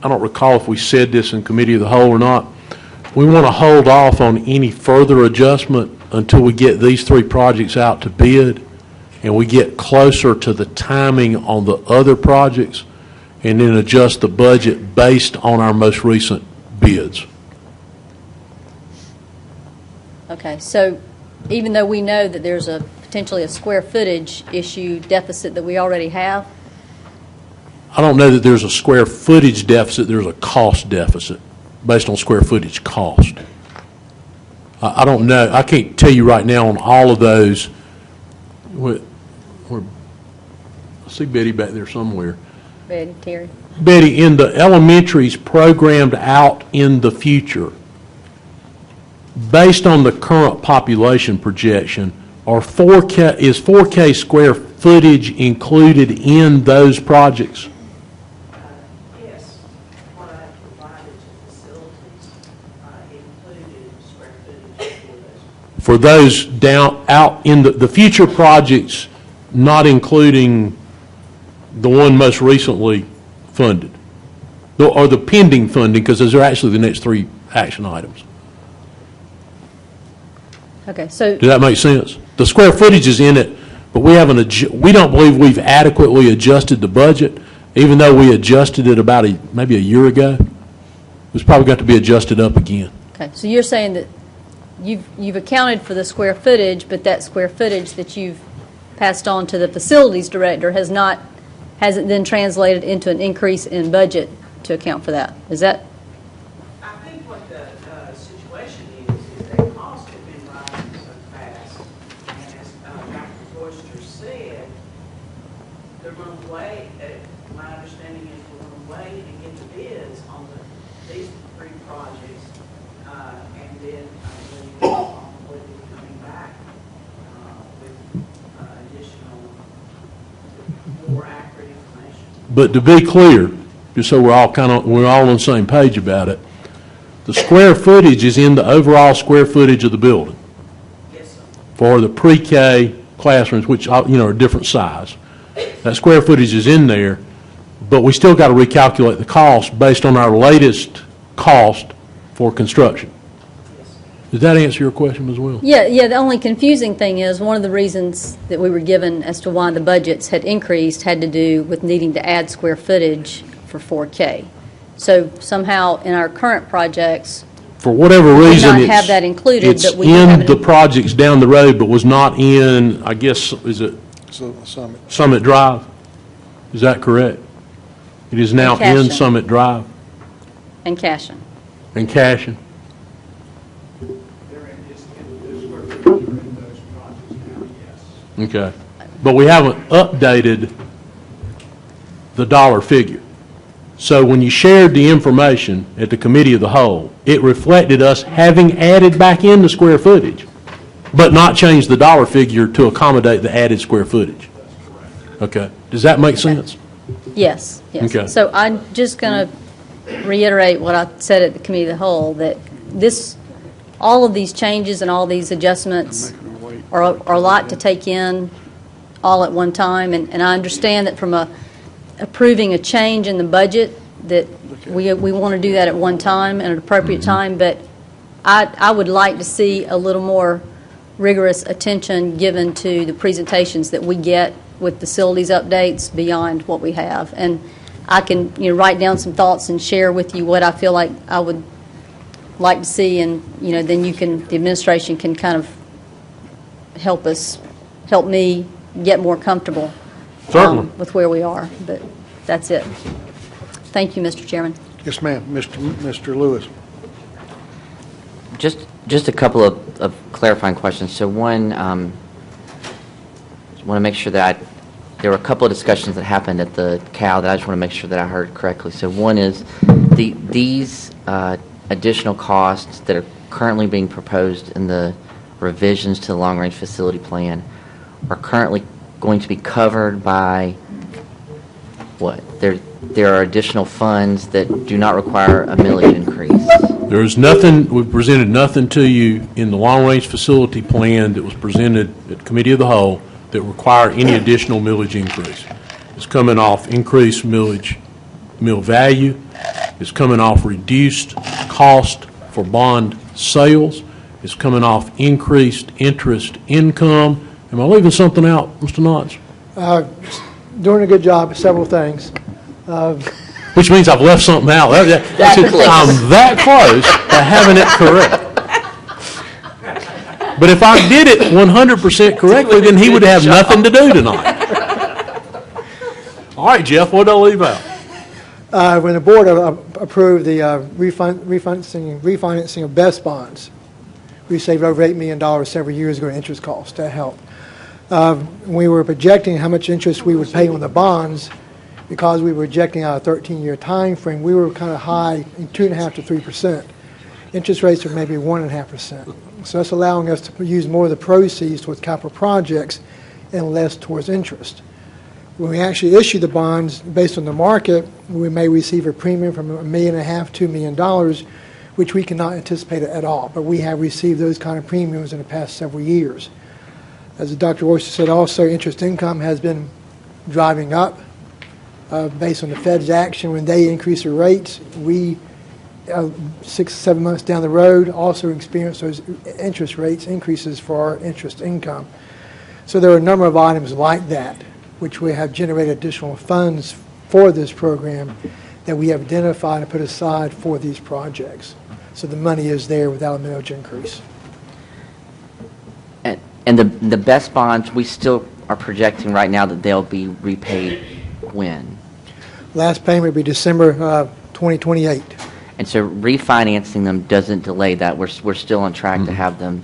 don't recall if we said this in committee of the whole or not. We want to hold off on any further adjustment until we get these 3 projects out to bid and we get closer to the timing on the other projects, and then adjust the budget based on our most recent bids. Okay, so even though we know that there's potentially a square footage issue deficit that we already have? I don't know that there's a square footage deficit, there's a cost deficit based on square footage cost. I don't know, I can't tell you right now on all of those. I see Betty back there somewhere. Betty, Terry. Betty, in the elementaries programmed out in the future, based on the current population projection, is 4K square footage included in those projects? Yes. What I provided to facilities included square footage For those down out in the future projects, not including the one most recently funded, or the pending funding, because those are actually the next 3 action items. Okay, so Does that make sense? The square footage is in it, but we don't believe we've adequately adjusted the budget, even though we adjusted it about maybe a year ago. It's probably got to be adjusted up again. okay, so you're saying that you've accounted for the square footage, but that square footage that you've passed on to the facilities director hasn't then translated into an increase in budget to account for that. Is that? I think what the situation is that costs have been rising so fast, and as Dr. Forster said, they're going to wait. My understanding is we're going to wait and get the bids on these 3 projects, and then we'll be coming back with additional, more accurate information. But to be clear, just so we're all on the same page about it, the square footage is in the overall square footage of the building. Yes, sir. For the pre-K classrooms, which are a different size. That square footage is in there, but we still got to recalculate the cost based on our latest cost for construction. Does that answer your question as well? Yeah, the only confusing thing is one of the reasons that we were given as to why the budgets had increased had to do with needing to add square footage for 4K. So somehow in our current projects, For whatever we reason, not have that included, it's but we do have in it the projects down the road, but was not in, I guess, is it Summit Drive? Is that correct? It is now in Cashin. Summit Drive and Cashin. and Cashin. Okay. But we haven't updated the dollar figure. So when you shared the information at the committee of the whole, it reflected us having added back in the square footage, but not changed the dollar figure to accommodate the added square footage. Okay. Does that make sense? Yes. Okay. So I'm just going to reiterate what I said at the committee of the whole, that all of these changes and all these adjustments are a lot to take in all at one time, and I understand that from approving a change in the budget that we want to do that at one time at an appropriate time, but I would like to see a little more rigorous attention given to the presentations that we get with facilities updates beyond what we have. And I can write down some thoughts and share with you what I feel like I would like to see, and then the administration can kind of help me get more comfortable Certainly. with where we are. But that's it. Thank you, Mr. Chairman. Yes, ma'am. Mr. Lewis. Just a couple of clarifying questions. So one, want to make sure that there were a couple of discussions that happened at the CAL that I just want to make sure that I heard correctly. So one is these additional costs that are currently being proposed in the revisions to the long-range facility plan are currently going to be covered by what? There are additional funds that do not require a millage increase. There's nothing, we've presented nothing to you in the long-range facility plan that was presented at Committee of the Whole that require any additional millage increase. It's coming off increased mill value. It's coming off reduced cost for bond sales. It's coming off increased interest income. Am I leaving something out, Mr. Knotts? Doing a good job at several things. Which means I've left something out. I'm that close to having it correct. But if I did it 100% correctly, then he would have nothing to do tonight. All right, Jeff, what did I leave out? When the board approved the refinancing of BEST bonds, we saved over $8 million several years ago in interest costs. That helped. We were projecting how much interest we would pay on the bonds because we were projecting out a 13-year time frame. We were kind of high in 2.5% to 3%. Interest rates are maybe 1.5%. So that's allowing us to use more of the proceeds towards capital projects and less towards interest. When we actually issue the bonds based on the market, we may receive a premium from $1.5 million to $2 million, which we cannot anticipate at all. But we have received those kind of premiums in the past several years. As Dr. Oyster said also, interest income has been driving up based on the Fed's action. When they increase their rates, we 6 7 months down the road also experience those interest rates increases for our interest income. So there are a number of items like that which we have generated additional funds for this program that we have identified and put aside for these projects. So the money is there without a millage increase. And the BEST bonds, we still are projecting right now that they'll be repaid when? Last payment will be December 2028. And so refinancing them doesn't delay that. We're still on track to have them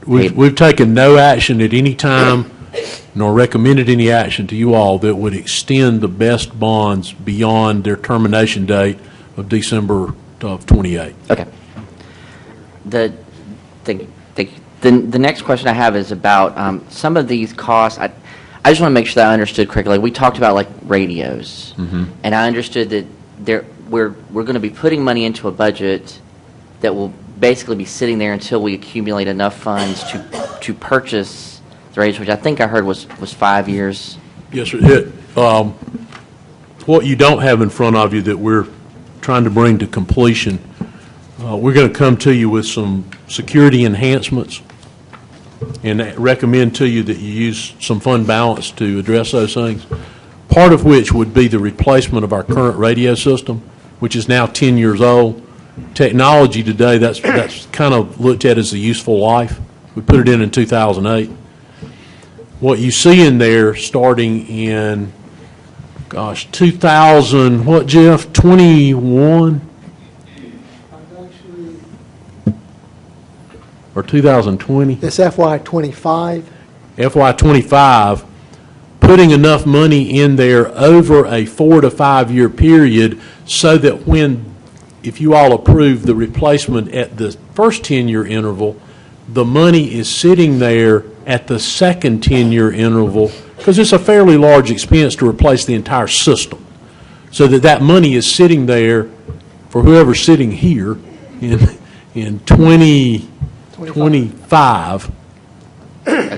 We've taken no action at any time, nor recommended any action to you all that would extend the BEST bonds beyond their termination date of December of 28. Okay. The next question I have is about some of these costs. I just want to make sure that I understood correctly. Like we talked about like radios, and I understood that we're going to be putting money into a budget that will basically be sitting there until we accumulate enough funds to purchase the radios, which I think I heard was 5 years. Yes, sir. What you don't have in front of you that we're trying to bring to completion, we're going to come to you with some security enhancements and recommend to you that you use some fund balance to address those things, part of which would be the replacement of our current radio system, which is now 10 years old. Technology today, that's kind of looked at as a useful life. We put it in 2008. What you see in there starting in, 2000, what, Jeff, 21? Or 2020? It's FY25. FY25, putting enough money in there over a 4 to 5 year period so that if you all approve the replacement at the first 10-year interval, the money is sitting there at the second 10-year interval, because it's a fairly large expense to replace the entire system. So that money is sitting there for whoever's sitting here in 2025,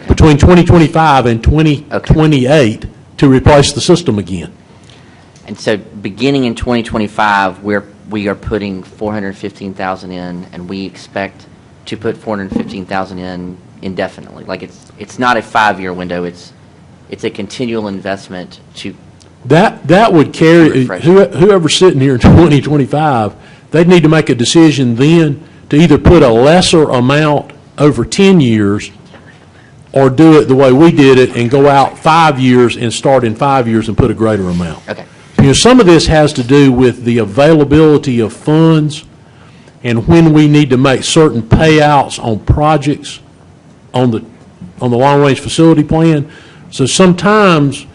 between 2025 and 2028 to replace the system again. And so beginning in 2025, we are putting $415,000 in, and we expect to put $415,000 in indefinitely. Like it's not a 5-year window. It's a continual investment to. That would carry whoever's sitting here in 2025. They'd need to make a decision then to either put a lesser amount over 10 years, or do it the way we did it and go out 5 years and start in 5 years and put a greater amount. Okay. some of this has to do with the availability of funds and when we need to make certain payouts on projects on the long-range facility plan. So sometimes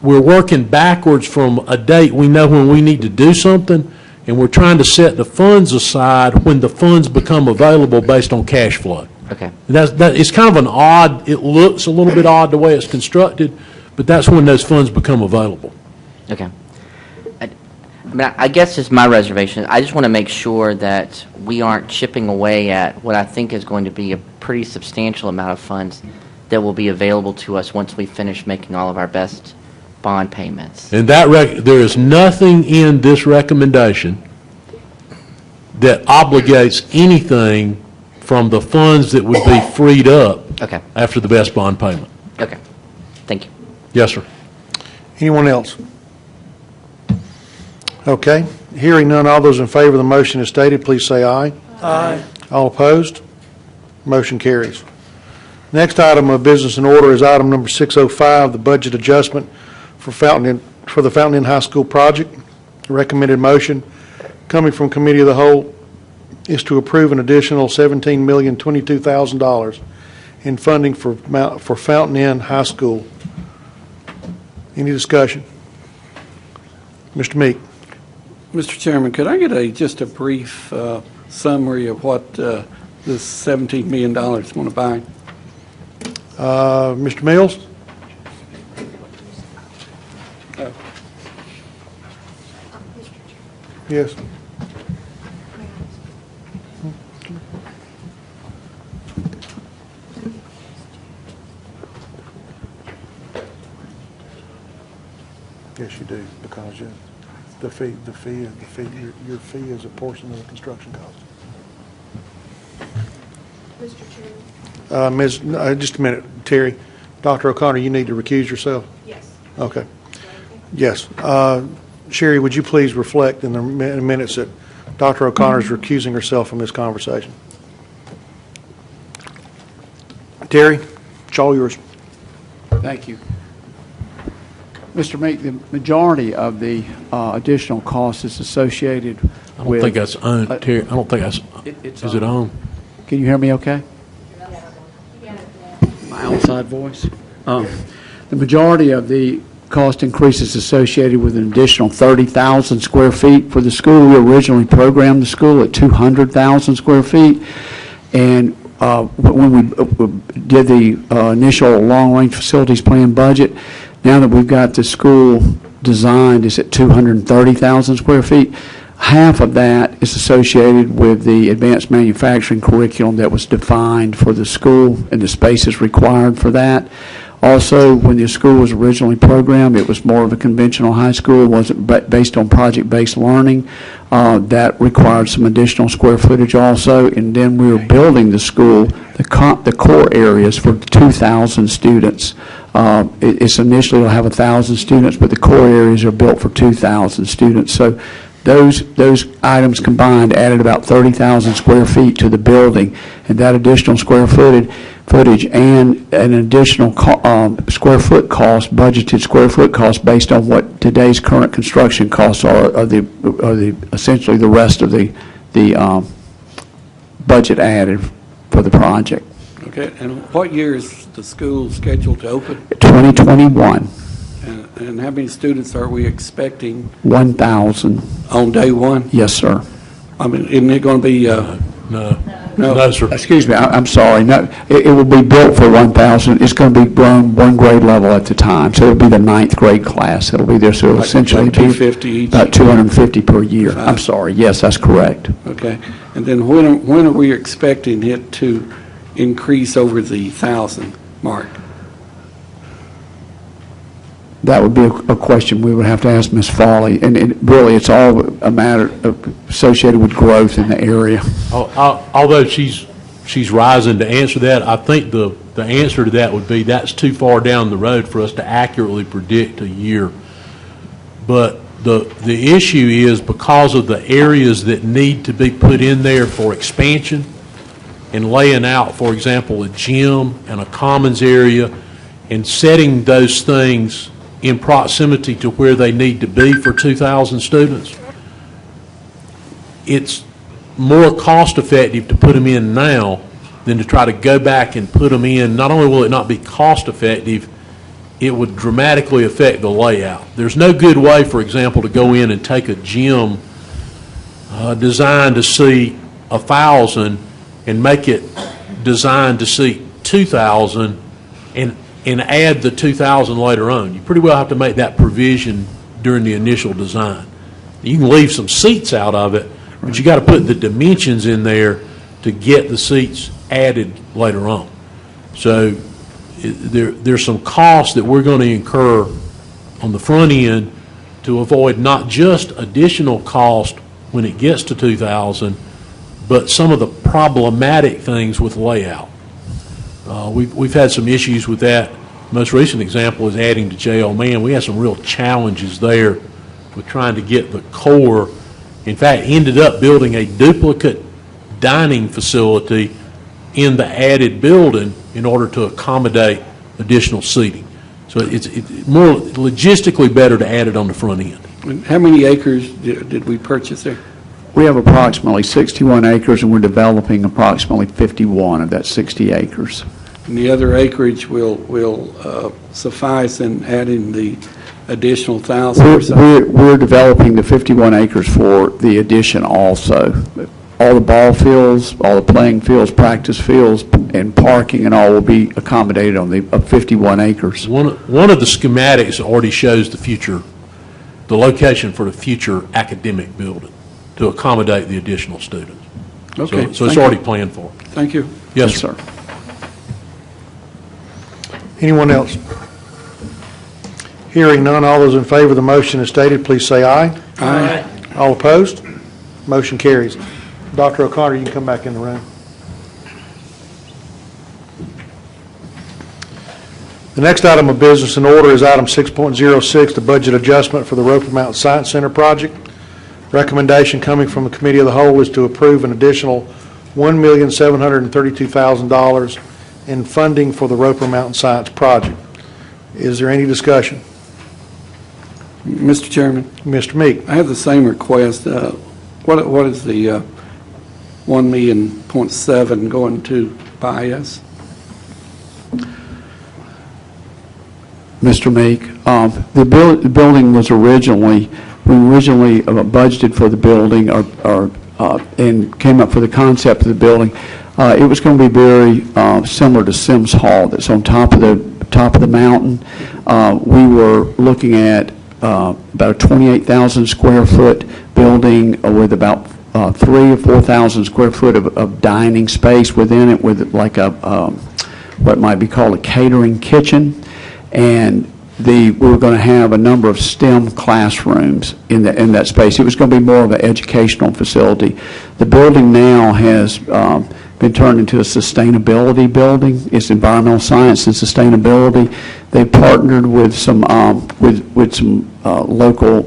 we're working backwards from a date we know when we need to do something, and we're trying to set the funds aside when the funds become available based on cash flow. Okay. It's kind of an odd, it looks a little bit odd the way it's constructed, but that's when those funds become available. Okay. I guess it's my reservation. I just want to make sure that we aren't chipping away at what I think is going to be a pretty substantial amount of funds that will be available to us once we finish making all of our best bond payments. And there is nothing in this recommendation that obligates anything from the funds that would be freed up after the best bond payment. Okay. Thank you. Yes, sir. Anyone else? Okay. Hearing none, all those in favor of the motion as stated, please say aye. Aye. All opposed? Motion carries. Next item of business in order is item number 605, the budget adjustment for the Fountain Inn High School project. The recommended motion coming from Committee of the Whole is to approve an additional $17,022,000 in funding for Fountain Inn High School. Any discussion? Mr. Meek. Mr. Chairman, could I get just a brief summary of what this $17 million is going to buy? Mr. Mills? Yes. Yes, you do, because your fee is a portion of the construction cost. Mr. Chairman. Just a minute, Terry. Dr. O'Connor, you need to recuse yourself? Yes. Okay. Yes. Sherry, would you please reflect in the minutes that Dr. O'Connor is recusing herself from this conversation? Terry, it's all yours. Thank you. Mr. Meek, the majority of the additional cost is associated with... I don't think that's on, Terry. I don't think that's... Is it on? Can you hear me okay? My outside voice? The majority of the cost increase is associated with an additional 30,000 square feet for the school. We originally programmed the school at 200,000 square feet. And when we did the initial long-range facilities plan budget, now that we've got the school designed, it's at 230,000 square feet. Half of that is associated with the advanced manufacturing curriculum that was defined for the school and the spaces required for that. Also, when the school was originally programmed, it was more of a conventional high school. It wasn't based on project-based learning. That required some additional square footage also. And then we were building the school, the core areas for 2,000 students. It's initially will have 1,000 students, but the core areas are built for 2,000 students. So those items combined added about 30,000 square feet to the building, and that additional square footage and an additional square foot cost, budgeted square foot cost based on what today's current construction costs are essentially the rest of the budget added for the project. Okay, and what year is the school scheduled to open? 2021. And how many students are we expecting? 1,000. On day one? Yes, sir. I mean, isn't it going to be... No, sir. Excuse me, I'm sorry. No, it will be built for 1,000. It's going to be grown one grade level at a time. So it'll be the 9th grade class. It'll be there. So it'll essentially like 250 each? About 250 per year. I'm sorry. Yes, that's correct. Okay. And then when are we expecting it to increase over the 1,000 mark? That would be a question we would have to ask Ms. Farley, and really it's all a matter associated with growth in the area. Although she's rising to answer that, I think the answer to that would be that's too far down the road for us to accurately predict a year. But the issue is because of the areas that need to be put in there for expansion and laying out, for example, a gym and a commons area and setting those things in proximity to where they need to be for 2,000 students, it's more cost-effective to put them in now than to try to go back and put them in. Not only will it not be cost-effective, it would dramatically affect the layout. There's no good way, for example, to go in and take a gym designed to seat 1,000 and make it designed to seat 2,000 and add the 2,000 later on. You pretty well have to make that provision during the initial design. You can leave some seats out of it, but you got to put the dimensions in there to get the seats added later on. So there's some costs that we're going to incur on the front end to avoid not just additional cost when it gets to 2,000, but some of the problematic things with layout. We've had some issues with that. Most recent example is adding to J.L. Mann. We had some real challenges there with trying to get the core. In fact, ended up building a duplicate dining facility in the added building in order to accommodate additional seating. So it's more logistically better to add it on the front end. And how many acres did we purchase there? We have approximately 61 acres, and we're developing approximately 51 of that 60 acres. And the other acreage will suffice in adding the additional 1,000 or so? We're developing the 51 acres for the addition also. All the ball fields, all the playing fields, practice fields, and parking and all will be accommodated on the 51 acres. One of the schematics already shows the location for the future academic building to accommodate the additional students. Okay. So it's already planned for. Thank you. Yes, sir. Anyone else? Hearing none, all those in favor of the motion as stated, please say aye. Aye. All opposed? Motion carries. Dr. O'Connor, you can come back in the room. The next item of business in order is item 6.06, the budget adjustment for the Roper Mountain Science Center project. Recommendation coming from the Committee of the Whole is to approve an additional $1,732,000 in funding for the Roper Mountain Science project. Is there any discussion? Mr. Chairman. Mr. Meek. I have the same request. What is the $1.7 million going to buy us? Mr. Meek, the building was originally budgeted for the building and came up for the concept of the building. It was going to be very similar to Sims Hall that's on top of the mountain. We were looking at about a 28,000 square foot building with about 3,000 or 4,000 square foot of dining space within it, with like a what might be called a catering kitchen, and we were going to have a number of STEM classrooms in that space. It was going to be more of an educational facility. The building now has been turned into a sustainability building. It's environmental science and sustainability. They partnered with some local,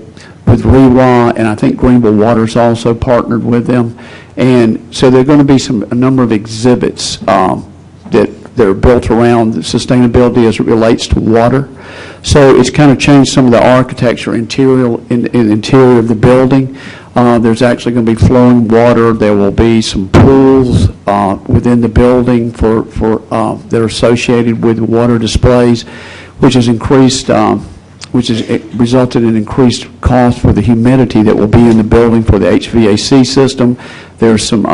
with REWA, and I think Greenville Water's also partnered with them. And so there are going to be a number of exhibits that are built around sustainability as it relates to water. So it's kind of changed some of the architecture in the interior of the building. There's actually going to be flowing water. There will be some pools within the building that are associated with water displays, which has resulted in increased cost for the humidity that will be in the building for the HVAC system. There's some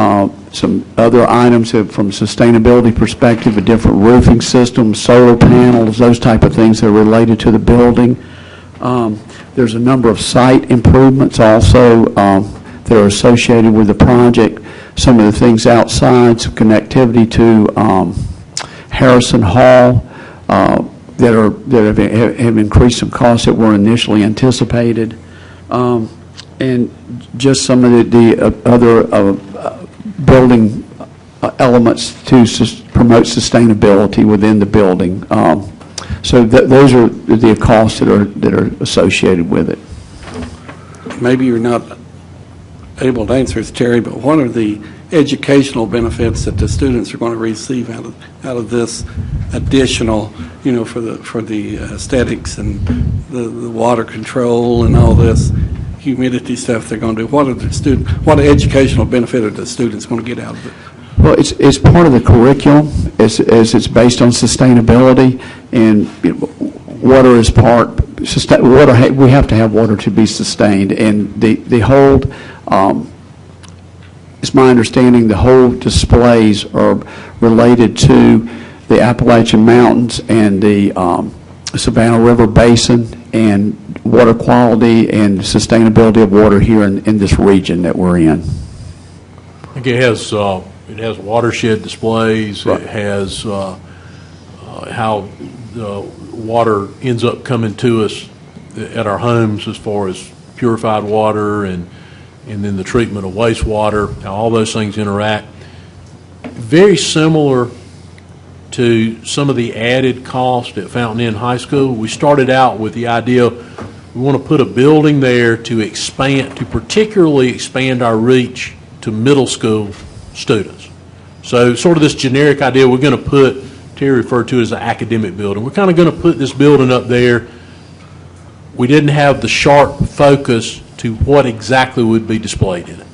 other items from a sustainability perspective, a different roofing system, solar panels, those type of things that are related to the building. There's a number of site improvements also that are associated with the project. Some of the things outside, some connectivity to Harrison Hall that have increased some costs that were initially anticipated, and just some of the other building elements to promote sustainability within the building. So those are the costs that are associated with it. Maybe you're not able to answer this, Terry, but what are the educational benefits that the students are going to receive out of this additional, for the aesthetics and the water control and all this humidity stuff they're going to do? What educational benefit are the students going to get out of it? Well, it's part of the curriculum, as it's based on sustainability, and water is part. Water, we have to have water to be sustained, and the whole. It's my understanding the whole displays are related to the Appalachian Mountains and the Savannah River Basin and water quality and sustainability of water here in this region that we're in. I think it has watershed displays. Right. It has how the water ends up coming to us at our homes as far as purified water and then the treatment of wastewater, how all those things interact. Very similar to some of the added cost at Fountain Inn High School. We started out with the idea we want to put a building there to particularly expand our reach to middle school students. So sort of this generic idea we're going to put, Terry referred to it as an academic building. We're kind of going to put this building up there. We didn't have the sharp focus to what exactly would be displayed in it.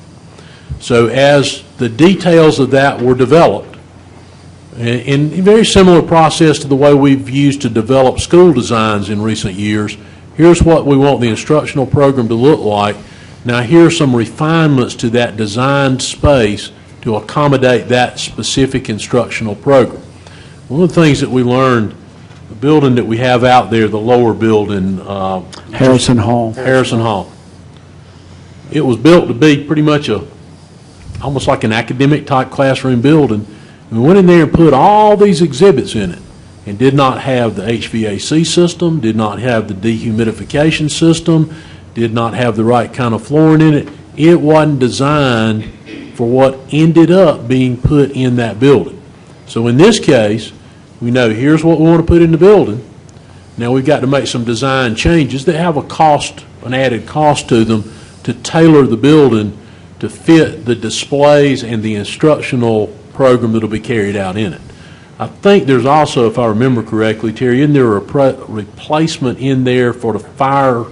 So as the details of that were developed, in a very similar process to the way we've used to develop school designs in recent years, here's what we want the instructional program to look like. Now here are some refinements to that designed space to accommodate that specific instructional program. One of the things that we learned, the building that we have out there, the lower building, Harrison Hall. Harrison Hall. It was built to be pretty much almost like an academic type classroom building. And we went in there and put all these exhibits in it and did not have the HVAC system, did not have the dehumidification system, did not have the right kind of flooring in it. It wasn't designed for what ended up being put in that building. So in this case, we know here's what we want to put in the building. Now we've got to make some design changes that have an added cost to them, to tailor the building to fit the displays and the instructional program that will be carried out in it. I think there's also, if I remember correctly, Terry, isn't there a replacement in there for the fire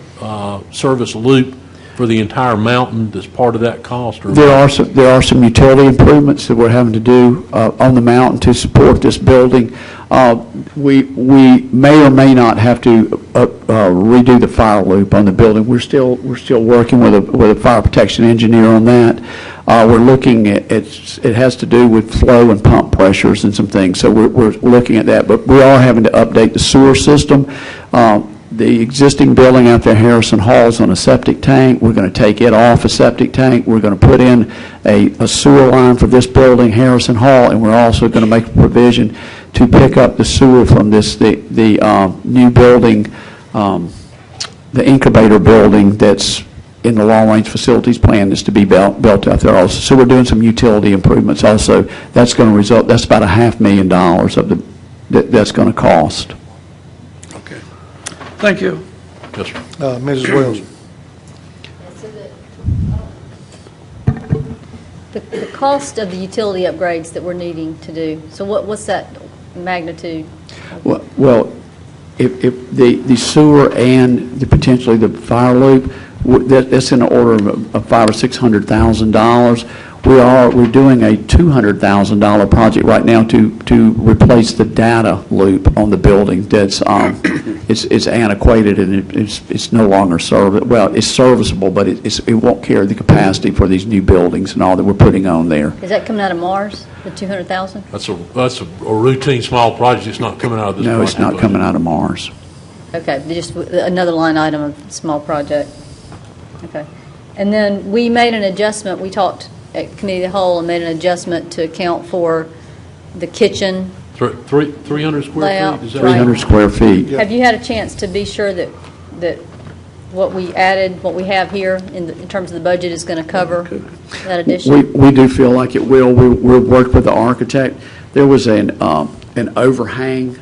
service loop for the entire mountain that's part of that cost? Or there are some utility improvements that we're having to do on the mountain to support this building. We may or may not have to redo the fire loop on the building. We're still working with a fire protection engineer on that. We're looking at it has to do with flow and pump pressures and some things. So we're looking at that, but we are having to update the sewer system. The existing building out there, Harrison Hall, is on a septic tank. We're going to take it off a septic tank. We're going to put in a sewer line for this building, Harrison Hall, and we're also going to make a provision to pick up the sewer from the new building, the incubator building that's in the long-range facilities plan is to be built out there also. So we're doing some utility improvements also. That's going to result, that's about $500,000 of that's going to cost. Okay. Thank you. Yes, sir. Mrs. Wells. The cost of the utility upgrades that we're needing to do, so what's that magnitude? Well, if the sewer and potentially the fire loop, that's in the order of $500,000 or $600,000. We're doing a $200,000 project right now to replace the data loop on the building. That's it's antiquated and it's no longer well, it's serviceable, but it won't carry the capacity for these new buildings and all that we're putting on there. Is that coming out of Mars, the $200,000? That's a routine small project. It's not coming out of this. No, it's not coming out of Mars. Okay, just another line item of small project. Okay, and then we made an adjustment. We talked at Committee of the Whole and made an adjustment to account for the kitchen 300 square layout. feet? Is that 300 square feet. Have you had a chance to be sure that what we added, what we have here in terms of the budget is going to cover that addition? We do feel like it will. We'll work with the architect. There was an overhang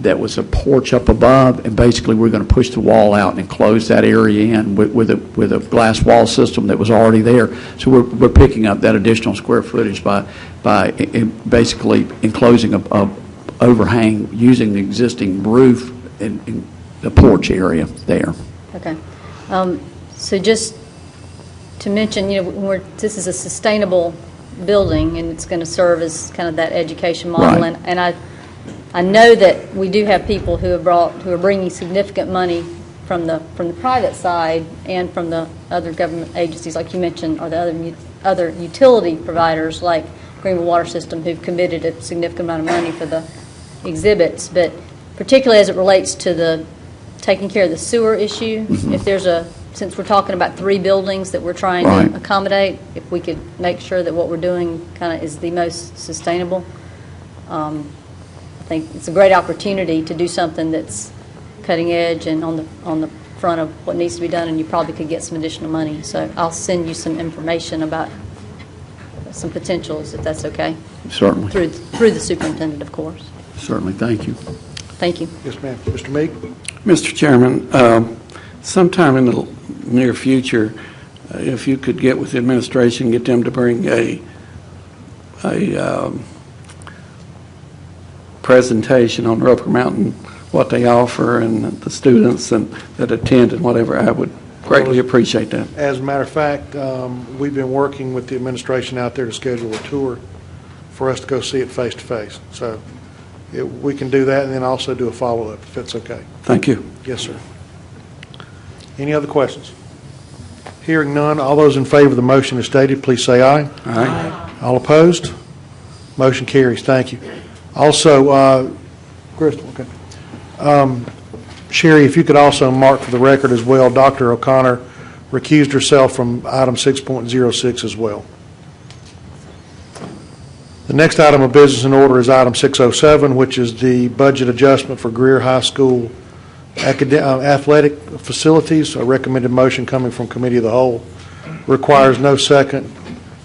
that was a porch up above, and basically we're going to push the wall out and enclose that area in with a glass wall system that was already there. So we're picking up that additional square footage by basically enclosing a overhang using the existing roof in the porch area there. Okay. So just to mention, this is a sustainable building, and it's going to serve as kind of that education model. Right. And I know that we do have people who are bringing significant money from the private side and from the other government agencies, like you mentioned, or the other utility providers like Greenville Water System, who've committed a significant amount of money for the exhibits. But particularly as it relates to the taking care of the sewer issue, if there's since we're talking about 3 buildings that we're trying to accommodate, if we could make sure that what we're doing kind of is the most sustainable, I think it's a great opportunity to do something that's cutting edge and on the front of what needs to be done, and you probably could get some additional money. So I'll send you some information about some potentials, if that's okay. Certainly. Through the superintendent, of course. Certainly. Thank you. Thank you. Yes, ma'am. Mr. Meek? Mr. Chairman, sometime in the near future, if you could get with the administration, get them to bring a presentation on Roper Mountain, what they offer and the students that attend and whatever, I would greatly appreciate that. As a matter of fact, we've been working with the administration out there to schedule a tour for us to go see it face to face. So we can do that and then also do a follow-up, if that's okay. Thank you. Yes, sir. Any other questions? Hearing none, all those in favor of the motion as stated, please say aye. Aye. All opposed? Motion carries. Thank you. Also, Crystal, okay. Sherry, if you could also mark for the record as well, Dr. O'Connor recused herself from item 6.06 as well. The next item of business in order is item 607, which is the budget adjustment for Greer High School athletic facilities. A recommended motion coming from Committee of the Whole requires no second,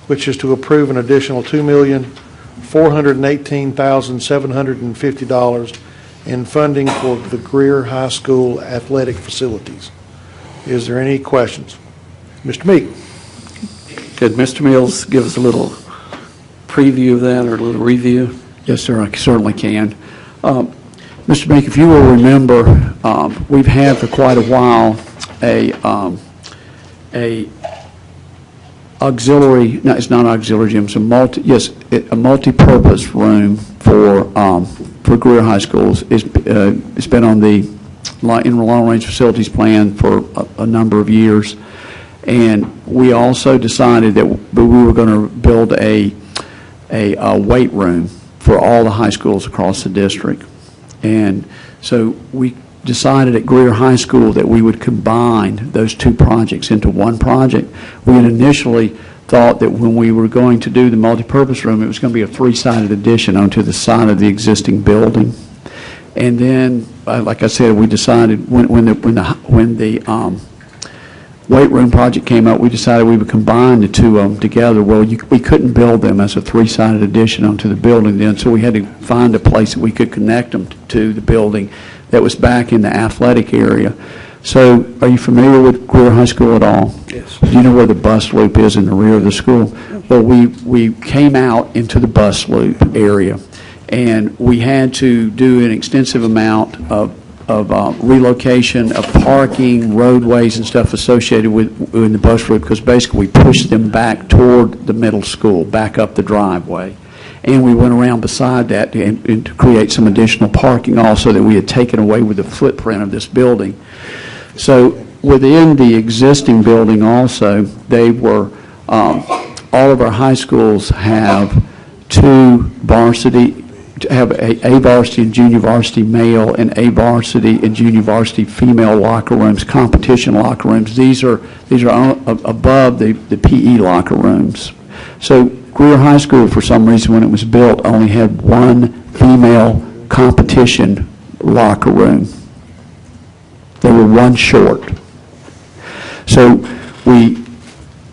which is to approve an additional $2,418,750 in funding for the Greer High School athletic facilities. Is there any questions? Mr. Meek. Could Mr. Mills give us a little preview of that or a little review? Yes, sir, I certainly can. Mr. Meek, if you will remember, we've had for quite a while a auxiliary, no, it's not auxiliary gym, it's a multi-purpose room for Greer High Schools. It's been on the long-range facilities plan for a number of years, and we also decided that we were going to build a weight room for all the high schools across the district. And so we decided at Greer High School that we would combine those 2 projects into one project. We had initially thought that when we were going to do the multipurpose room, it was going to be a 3-sided addition onto the side of the existing building. And then, like I said, we decided when the weight room project came up, we decided we would combine the 2 of them together. Well, we couldn't build them as a 3-sided addition onto the building then, so we had to find a place that we could connect them to the building that was back in the athletic area. So, are you familiar with Greer High School at all? Yes. Do you know where the bus loop is in the rear of the school? Well, we came out into the bus loop area, and we had to do an extensive amount of relocation of parking, roadways, and stuff associated with the bus route, because basically we pushed them back toward the middle school, back up the driveway. And we went around beside that and to create some additional parking also that we had taken away with the footprint of this building. So within the existing building also, they were, all of our high schools have 2 varsity, have a varsity and junior varsity male and a varsity and junior varsity female locker rooms, competition locker rooms. These are above the PE locker rooms. So Greer High School, for some reason, when it was built, only had 1 female competition locker room. They were 1 short. So we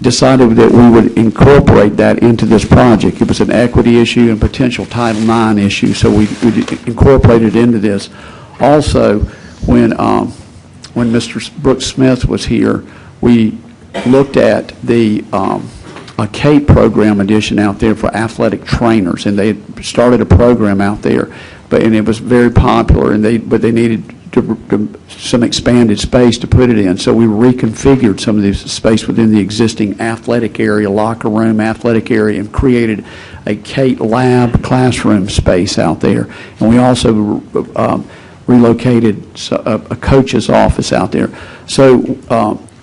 decided that we would incorporate that into this project. It was an equity issue and potential Title IX issue, so we incorporated it into this. Also, when Mr. Brooks Smith was here, we looked at the a CAPE program addition out there for athletic trainers, and they had started a program out there, and it was very popular, but they needed some expanded space to put it in. So we reconfigured some of this space within the existing athletic area, locker room, athletic area, and created a CAPE lab classroom space out there. And we also relocated a coach's office out there. So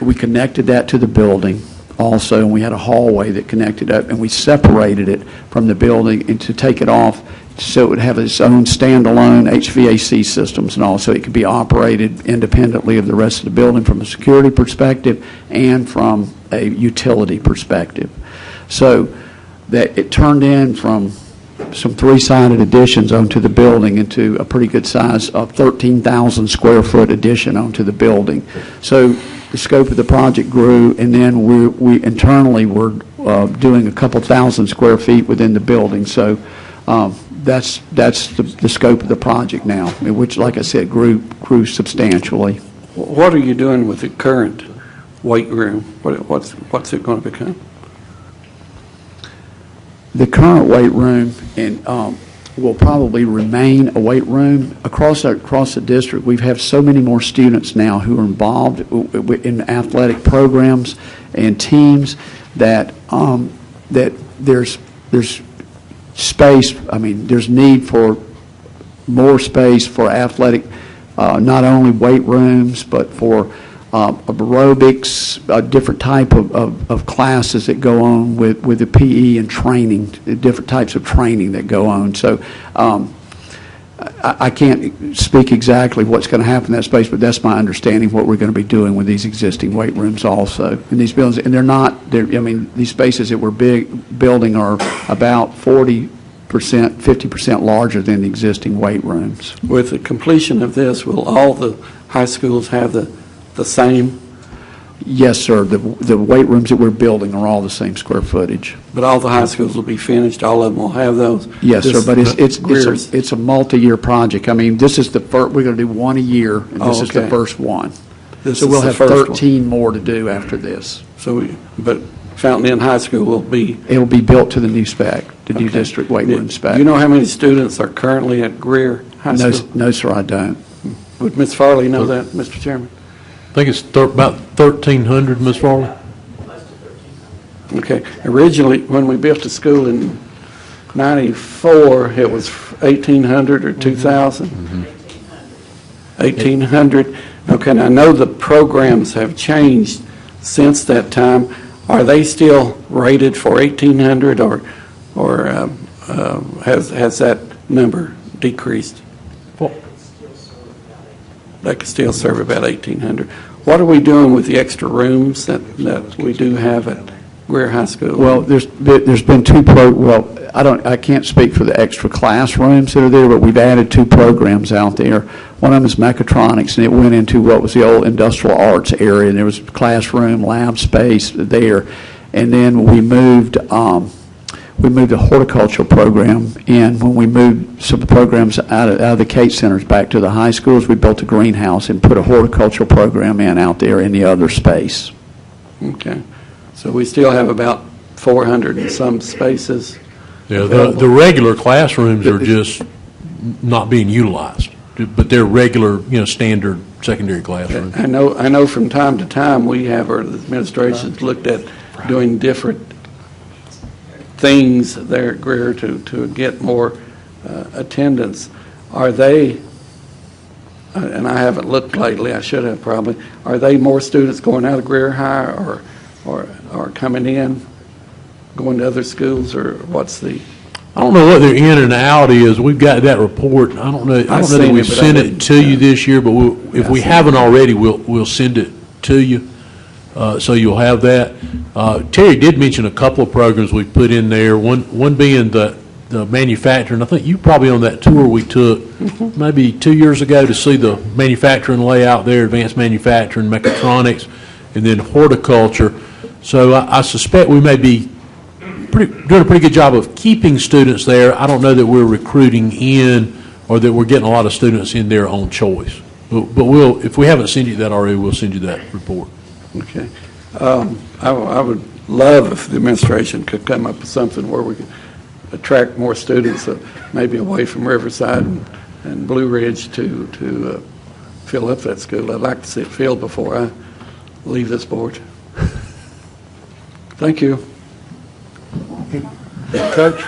we connected that to the building also, and we had a hallway that connected up, and we separated it from the building and to take it off so it would have its own standalone HVAC systems and all, so it could be operated independently of the rest of the building from a security perspective and from a utility perspective. So that it turned in from some three-sided additions onto the building into a pretty good size of 13,000 square foot addition onto the building. So the scope of the project grew, and then we internally were doing a couple thousand square feet within the building. So that's the scope of the project now, which, like I said, grew substantially. What are you doing with the current weight room? What's it going to become? The current weight room will probably remain a weight room. Across the district, we have so many more students now who are involved in athletic programs and teams that there's space. I mean, there's need for more space for athletic, not only weight rooms, but for aerobics, different type of classes that go on with the PE and training, different types of training that go on. So I can't speak exactly what's going to happen in that space, but that's my understanding of what we're going to be doing with these existing weight rooms also in these buildings. And these spaces that we're building are about 40%, 50% larger than the existing weight rooms. With the completion of this, will all the high schools have the same? Yes, sir. The weight rooms that we're building are all the same square footage. But all the high schools will be finished. All of them will have those. Yes, sir. But it's a multi-year project. I mean, this is the first. We're going to do one a year, and this is the first one. So we'll have 13 more to do after this. But Fountain Inn High School will be. It will be built to the new spec, the new district weight room spec. Do you know how many students are currently at Greer High School? No, sir, I don't. Would Ms. Farley know that, Mr. Chairman? I think it's about 1,300, Ms. Farley. Okay. Originally, when we built the school in '94, it was 1,800 or 2,000. 1,800. Okay, and I know the programs have changed since that time. Are they still rated for 1,800, or has that number decreased? They can still serve about 1,800. What are we doing with the extra rooms that we do have at Greer High School? Well, there's been I can't speak for the extra classrooms that are there, but we've added 2 programs out there. One of them is mechatronics, and it went into what was the old industrial arts area, and there was classroom, lab space there. And then we moved a horticultural program in. When we moved some programs out of the Cape Centers back to the high schools, we built a greenhouse and put a horticultural program in out there in the other space. Okay. So we still have about 400 and some spaces. Yeah, the regular classrooms are just not being utilized, but they're regular, standard secondary classrooms. I know from time to time the administration's looked at doing different things there at Greer to get more attendance. Are they, and I haven't looked lately, I should have probably, are they more students going out of Greer High or coming in, going to other schools, or what's the? I don't know what their in and out is. We've got that report. I don't know that we've sent it to you this year, but if we haven't already, we'll send it to you. So you'll have that. Terry did mention a couple of programs we put in there, one being the manufacturing. I think you probably on that tour we took maybe 2 years ago to see the manufacturing layout there, advanced manufacturing, mechatronics, and then horticulture. So I suspect we may be doing a pretty good job of keeping students there. I don't know that we're recruiting in or that we're getting a lot of students in their own choice. But we'll, if we haven't sent you that already, we'll send you that report. Okay. I would love if the administration could come up with something where we could attract more students, maybe away from Riverside and Blue Ridge to fill up that school. I'd like to see it filled before I leave this board. Thank you. Coach?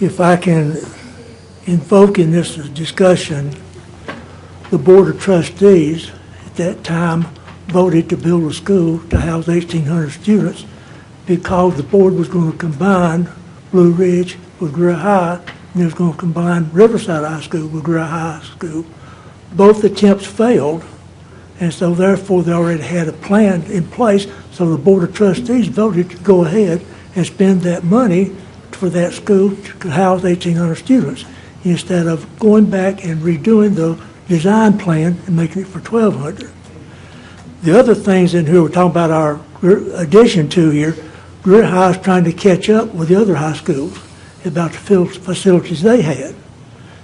If I can invoke in this discussion, the Board of Trustees at that time voted to build a school to house 1,800 students because the board was going to combine Blue Ridge with Greer High, and it was going to combine Riverside High School with Greer High School. Both attempts failed, and so therefore they already had a plan in place, so the Board of Trustees voted to go ahead and spend that money for that school to house 1,800 students, instead of going back and redoing the design plan and making it for 1,200. The other things in here, we're talking about our addition to here, Greer High is trying to catch up with the other high schools about the facilities they had.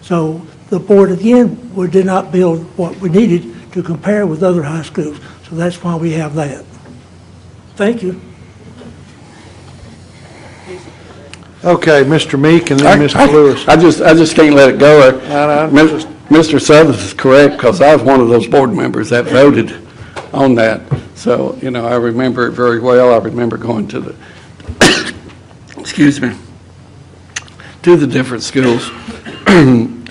So the board, again, did not build what we needed to compare with other high schools. So that's why we have that. Thank you. Okay, Mr. Meek and then Mr. Lewis. I just can't let it go. Mr. Southers is correct, because I was one of those board members that voted on that. So, you know, I remember it very well. I remember going to the, excuse me, to the different schools. I'm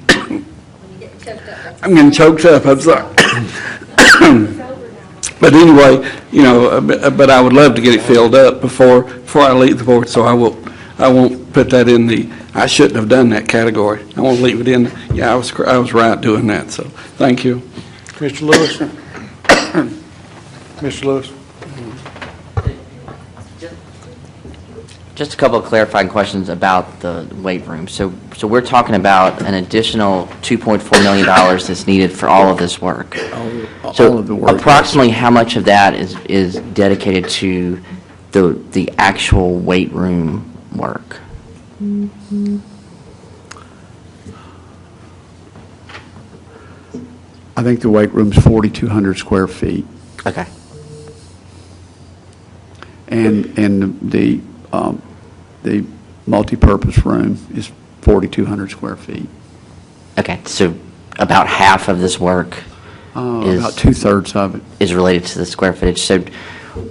getting choked up, I'm sorry. But anyway, you know, but I would love to get it filled up before I leave the board, so I won't put that in the, I shouldn't have done that category. I won't leave it in. Yeah, I was right doing that, so thank you. Mr. Lewis? Mr. Lewis? Just a couple of clarifying questions about the weight room. So we're talking about an additional $2.4 million that's needed for all of this work. So approximately how much of that is dedicated to the actual weight room work? I think the weight room's 4,200 square feet. Okay. And the multi-purpose room is 4,200 square feet. Okay, so about half of this work is about 2/3 of it is related to the square footage. So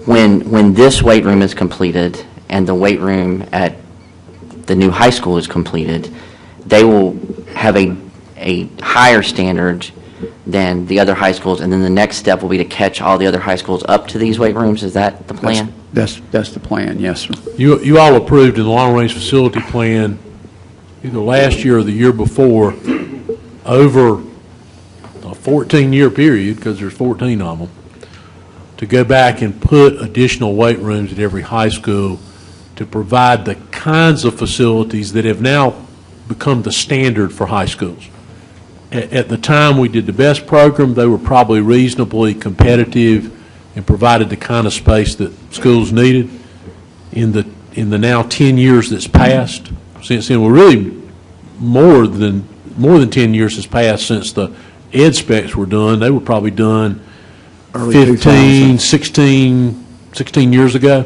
when this weight room is completed and the weight room at the new high school is completed, they will have a higher standard than the other high schools, and then the next step will be to catch all the other high schools up to these weight rooms. Is that the plan? That's the plan, yes, sir. You all approved in the long-range facility plan either last year or the year before, over a 14-year period, because there's 14 of them, to go back and put additional weight rooms at every high school to provide the kinds of facilities that have now become the standard for high schools. At the time we did the BEST program, they were probably reasonably competitive and provided the kind of space that schools needed. In the now 10 years that's passed, since then, we're really more than 10 years has passed since the ed specs were done. They were probably done Early 15, 16 years ago.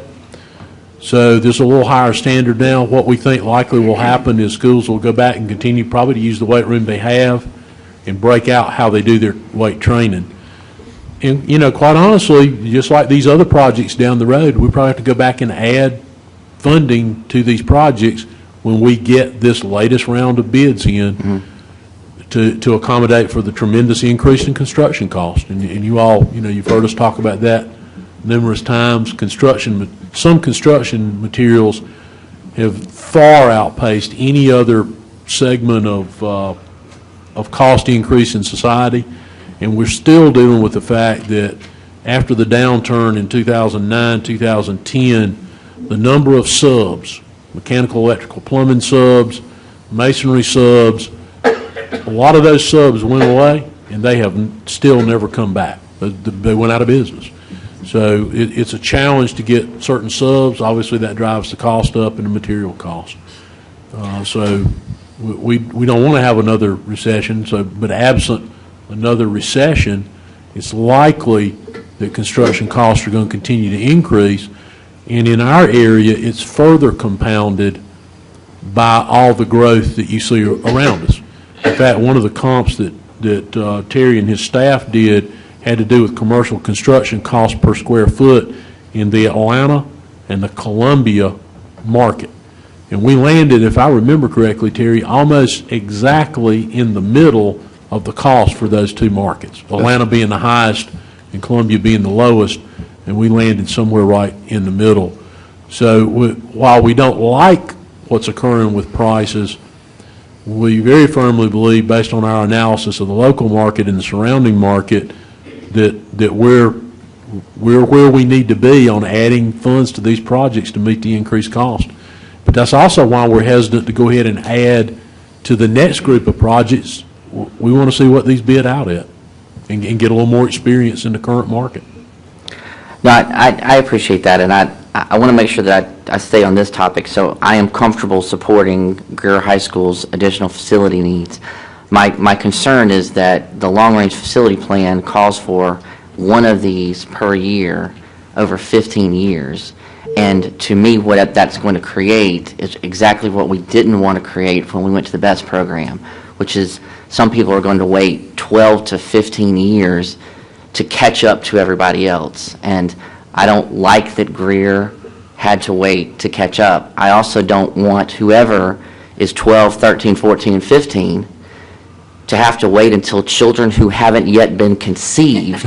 So there's a little higher standard now. What we think likely will happen is schools will go back and continue probably to use the weight room they have and break out how they do their weight training. And, you know, quite honestly, just like these other projects down the road, we probably have to go back and add funding to these projects when we get this latest round of bids in to accommodate for the tremendous increase in construction cost. And you all, you know, you've heard us talk about that numerous times. Some construction materials have far outpaced any other segment of cost increase in society, and we're still dealing with the fact that after the downturn in 2009, 2010, the number of subs, mechanical, electrical, plumbing subs, masonry subs, a lot of those subs went away, and they have still never come back. They went out of business. So it's a challenge to get certain subs. Obviously, that drives the cost up and the material cost. So we don't want to have another recession. So, but absent another recession, it's likely that construction costs are going to continue to increase. And in our area, it's further compounded by all the growth that you see around us. In fact, one of the comps that Terry and his staff did had to do with commercial construction cost per square foot in the Atlanta and the Columbia market. And we landed, if I remember correctly, Terry, almost exactly in the middle of the cost for those two markets, Atlanta being the highest and Columbia being the lowest, and we landed somewhere right in the middle. So while we don't like what's occurring with prices, we very firmly believe, based on our analysis of the local market and the surrounding market, that we're where we need to be on adding funds to these projects to meet the increased cost. But that's also why we're hesitant to go ahead and add to the next group of projects. We want to see what these bid out at and get a little more experience in the current market. No, I appreciate that, and I want to make sure that I stay on this topic. So I am comfortable supporting Greer High School's additional facility needs. My concern is that the long-range facility plan calls for one of these per year over 15 years. And to me, what that's going to create is exactly what we didn't want to create when we went to the BEST program, which is some people are going to wait 12 to 15 years to catch up to everybody else. And I don't like that Greer had to wait to catch up. I also don't want whoever is 12, 13, 14, and 15 to have to wait until children who haven't yet been conceived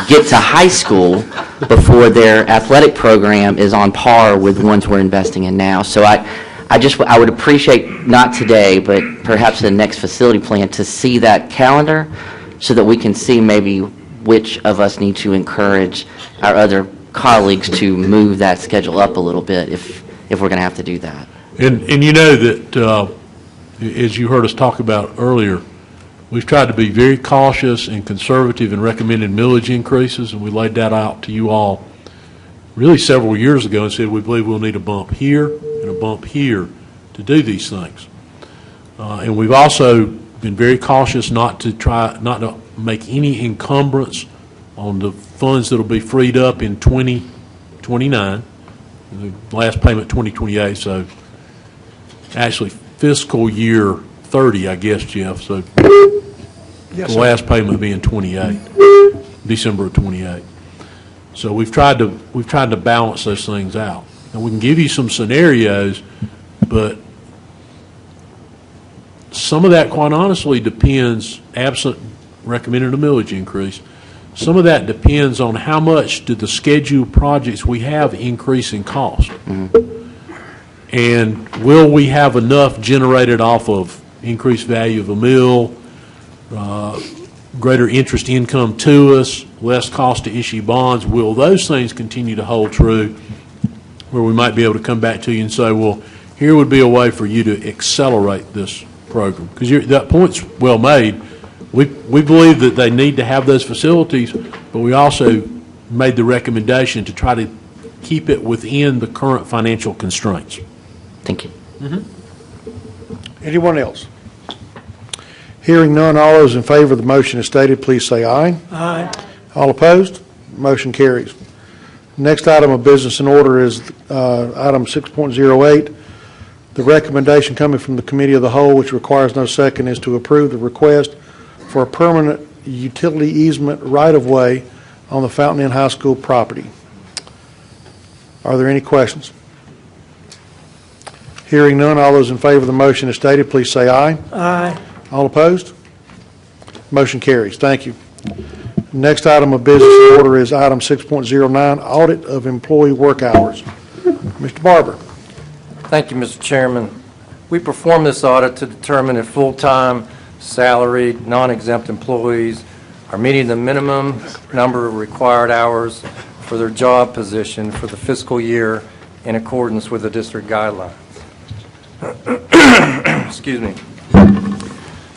get to high school before their athletic program is on par with ones we're investing in now. So I would appreciate, not today, but perhaps the next facility plan, to see that calendar so that we can see maybe which of us need to encourage our other colleagues to move that schedule up a little bit if we're going to have to do that. And you know that, as you heard us talk about earlier, we've tried to be very cautious and conservative in recommending millage increases, and we laid that out to you all really several years ago and said we believe we'll need a bump here and a bump here to do these things. And we've also been very cautious not to make any encumbrance on the funds that will be freed up in 2029, the last payment 2028, so actually fiscal year 30, I guess, Jeff. So yes, the last payment being 28, December of 28. So we've tried to balance those things out. And we can give you some scenarios, but some of that, quite honestly, depends, absent recommending a millage increase, some of that depends on how much do the scheduled projects we have increase in cost. Mm-hmm. And will we have enough generated off of increased value of a mill, greater interest income to us, less cost to issue bonds? Will those things continue to hold true where we might be able to come back to you and say, well, here would be a way for you to accelerate this program? Because that point's well made. We believe that they need to have those facilities, but we also made the recommendation to try to keep it within the current financial constraints. Thank you. Mm-hmm. Anyone else? Hearing none, all those in favor of the motion as stated, please say aye. Aye. All opposed? Motion carries. Next item of business in order is item 6.08. The recommendation coming from the Committee of the Whole, which requires no second, is to approve the request for a permanent utility easement right-of-way on the Fountain Inn High School property. Are there any questions? Hearing none, all those in favor of the motion as stated, please say aye. Aye. All opposed? Motion carries. Thank you. Next item of business in order is item 6.09, audit of employee work hours. Mr. Barber. Thank you, Mr. Chairman. We perform this audit to determine if full-time, salaried, non-exempt employees are meeting the minimum number of required hours for their job position for the fiscal year in accordance with the district guidelines. Excuse me.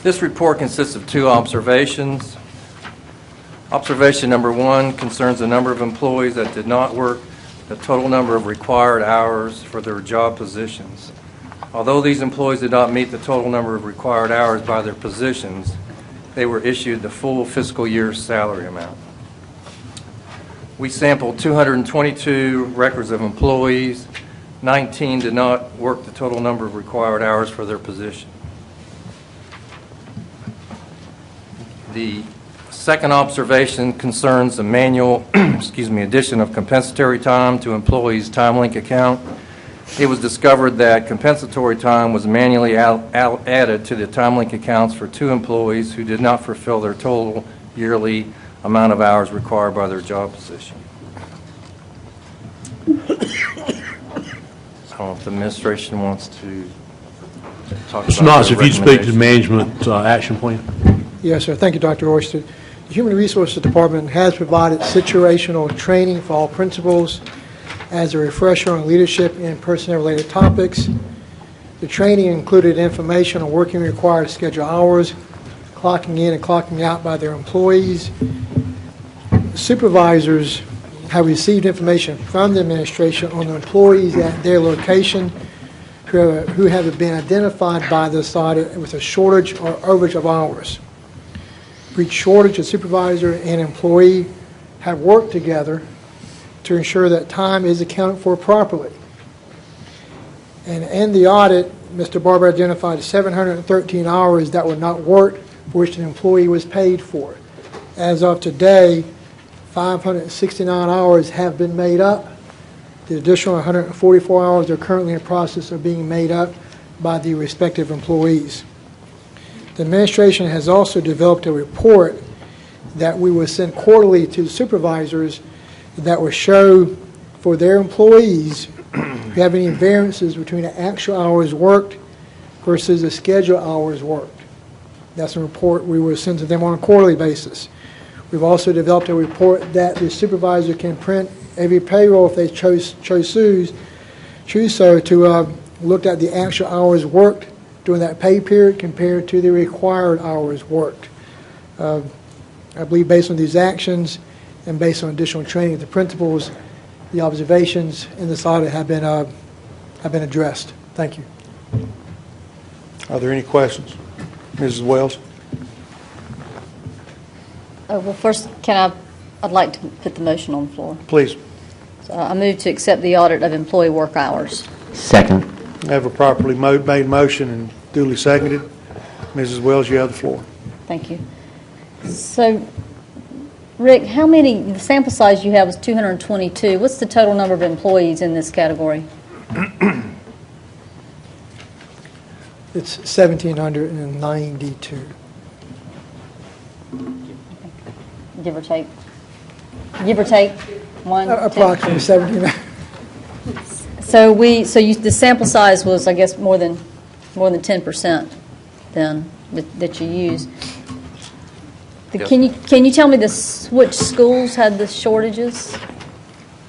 This report consists of two observations. Observation number 1 concerns the number of employees that did not work the total number of required hours for their job positions. Although these employees did not meet the total number of required hours by their positions, they were issued the full fiscal year's salary amount. We sampled 222 records of employees. 19 did not work the total number of required hours for their position. The second observation concerns the manual addition of compensatory time to employees' TimeLink account. It was discovered that compensatory time was manually added to the TimeLink accounts for 2 employees who did not fulfill their total yearly amount of hours required by their job position. I don't know if the administration wants to talk about Mr. Knox, their if you'd speak to the recommendations. management action plan. Yes, sir. Thank you, Dr. Oyster. The Human Resources Department has provided situational training for all principals as a refresher on leadership and personnel-related topics. The training included information on working required schedule hours, clocking in and clocking out by their employees. Supervisors have received information from the administration on the employees at their location who have been identified by this audit with a shortage or overage of hours. For each shortage, a supervisor and employee have worked together to ensure that time is accounted for properly. And in the audit, Mr. Barber identified 713 hours that were not worked for which an employee was paid for. As of today, 569 hours have been made up. The additional 144 hours are currently in the process of being made up by the respective employees. The administration has also developed a report that we will send quarterly to supervisors that will show for their employees if you have any variances between the actual hours worked versus the scheduled hours worked. That's a report we will send to them on a quarterly basis. We've also developed a report that the supervisor can print every payroll if they choose so to look at the actual hours worked during that pay period compared to the required hours worked. I believe based on these actions and based on additional training of the principals, the observations in this audit have been addressed. Thank you. Are there any questions? Mrs. Wells? Well, first, I'd like to put the motion on the floor. Please. So I move to accept the audit of employee work hours. Second. I have a properly made motion and duly seconded. Mrs. Wells, you have the floor. Thank you. So, Rick, the sample size you have is 222. What's the total number of employees in this category? It's 1,792. Give or take? Give or take? One? Approximately 17. So the sample size was, I guess, more than 10% then that you use. Yes. Can you tell me which schools had the shortages?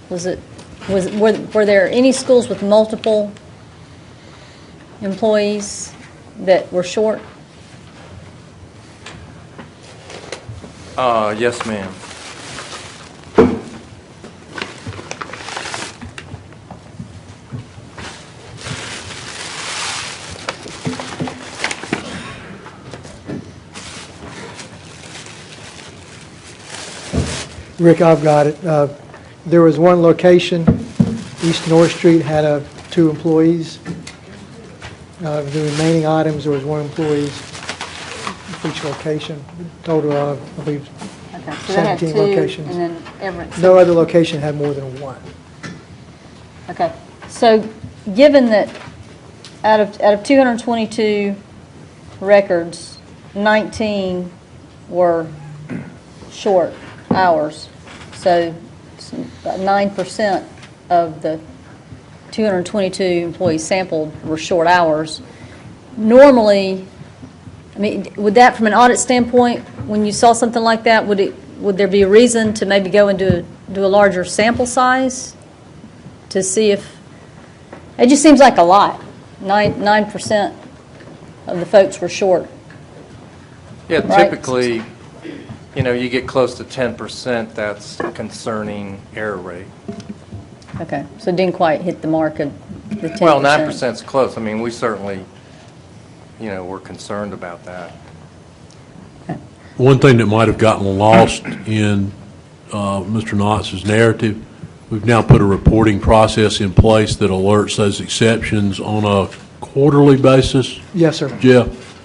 Were there any schools with multiple employees that were short? Yes, ma'am. Rick, I've got it. There was one location, East North Street, had 2 employees. The remaining items, there was 1 employee for each location. Total of, I believe, Okay, so they had 17 2, locations. and then Everett. No other location had more than 1. Okay, so given that out of 222 records, 19 were short hours, so 9% of the 222 employees sampled were short hours. Normally, I mean, would that, from an audit standpoint, when you saw something like that, would there be a reason to maybe go and do a larger sample size to see if it just seems like a lot? 9% of the folks were short. Yeah, right? typically, you get close to 10%, that's concerning error rate. Okay, so it didn't quite hit the mark of the 10%. Well, 9% is close. I mean, we certainly, we're concerned about that. One thing that might have gotten lost in Mr. Knox's narrative, we've now put a reporting process in place that alerts those exceptions on a quarterly basis. Yes, sir. Jeff,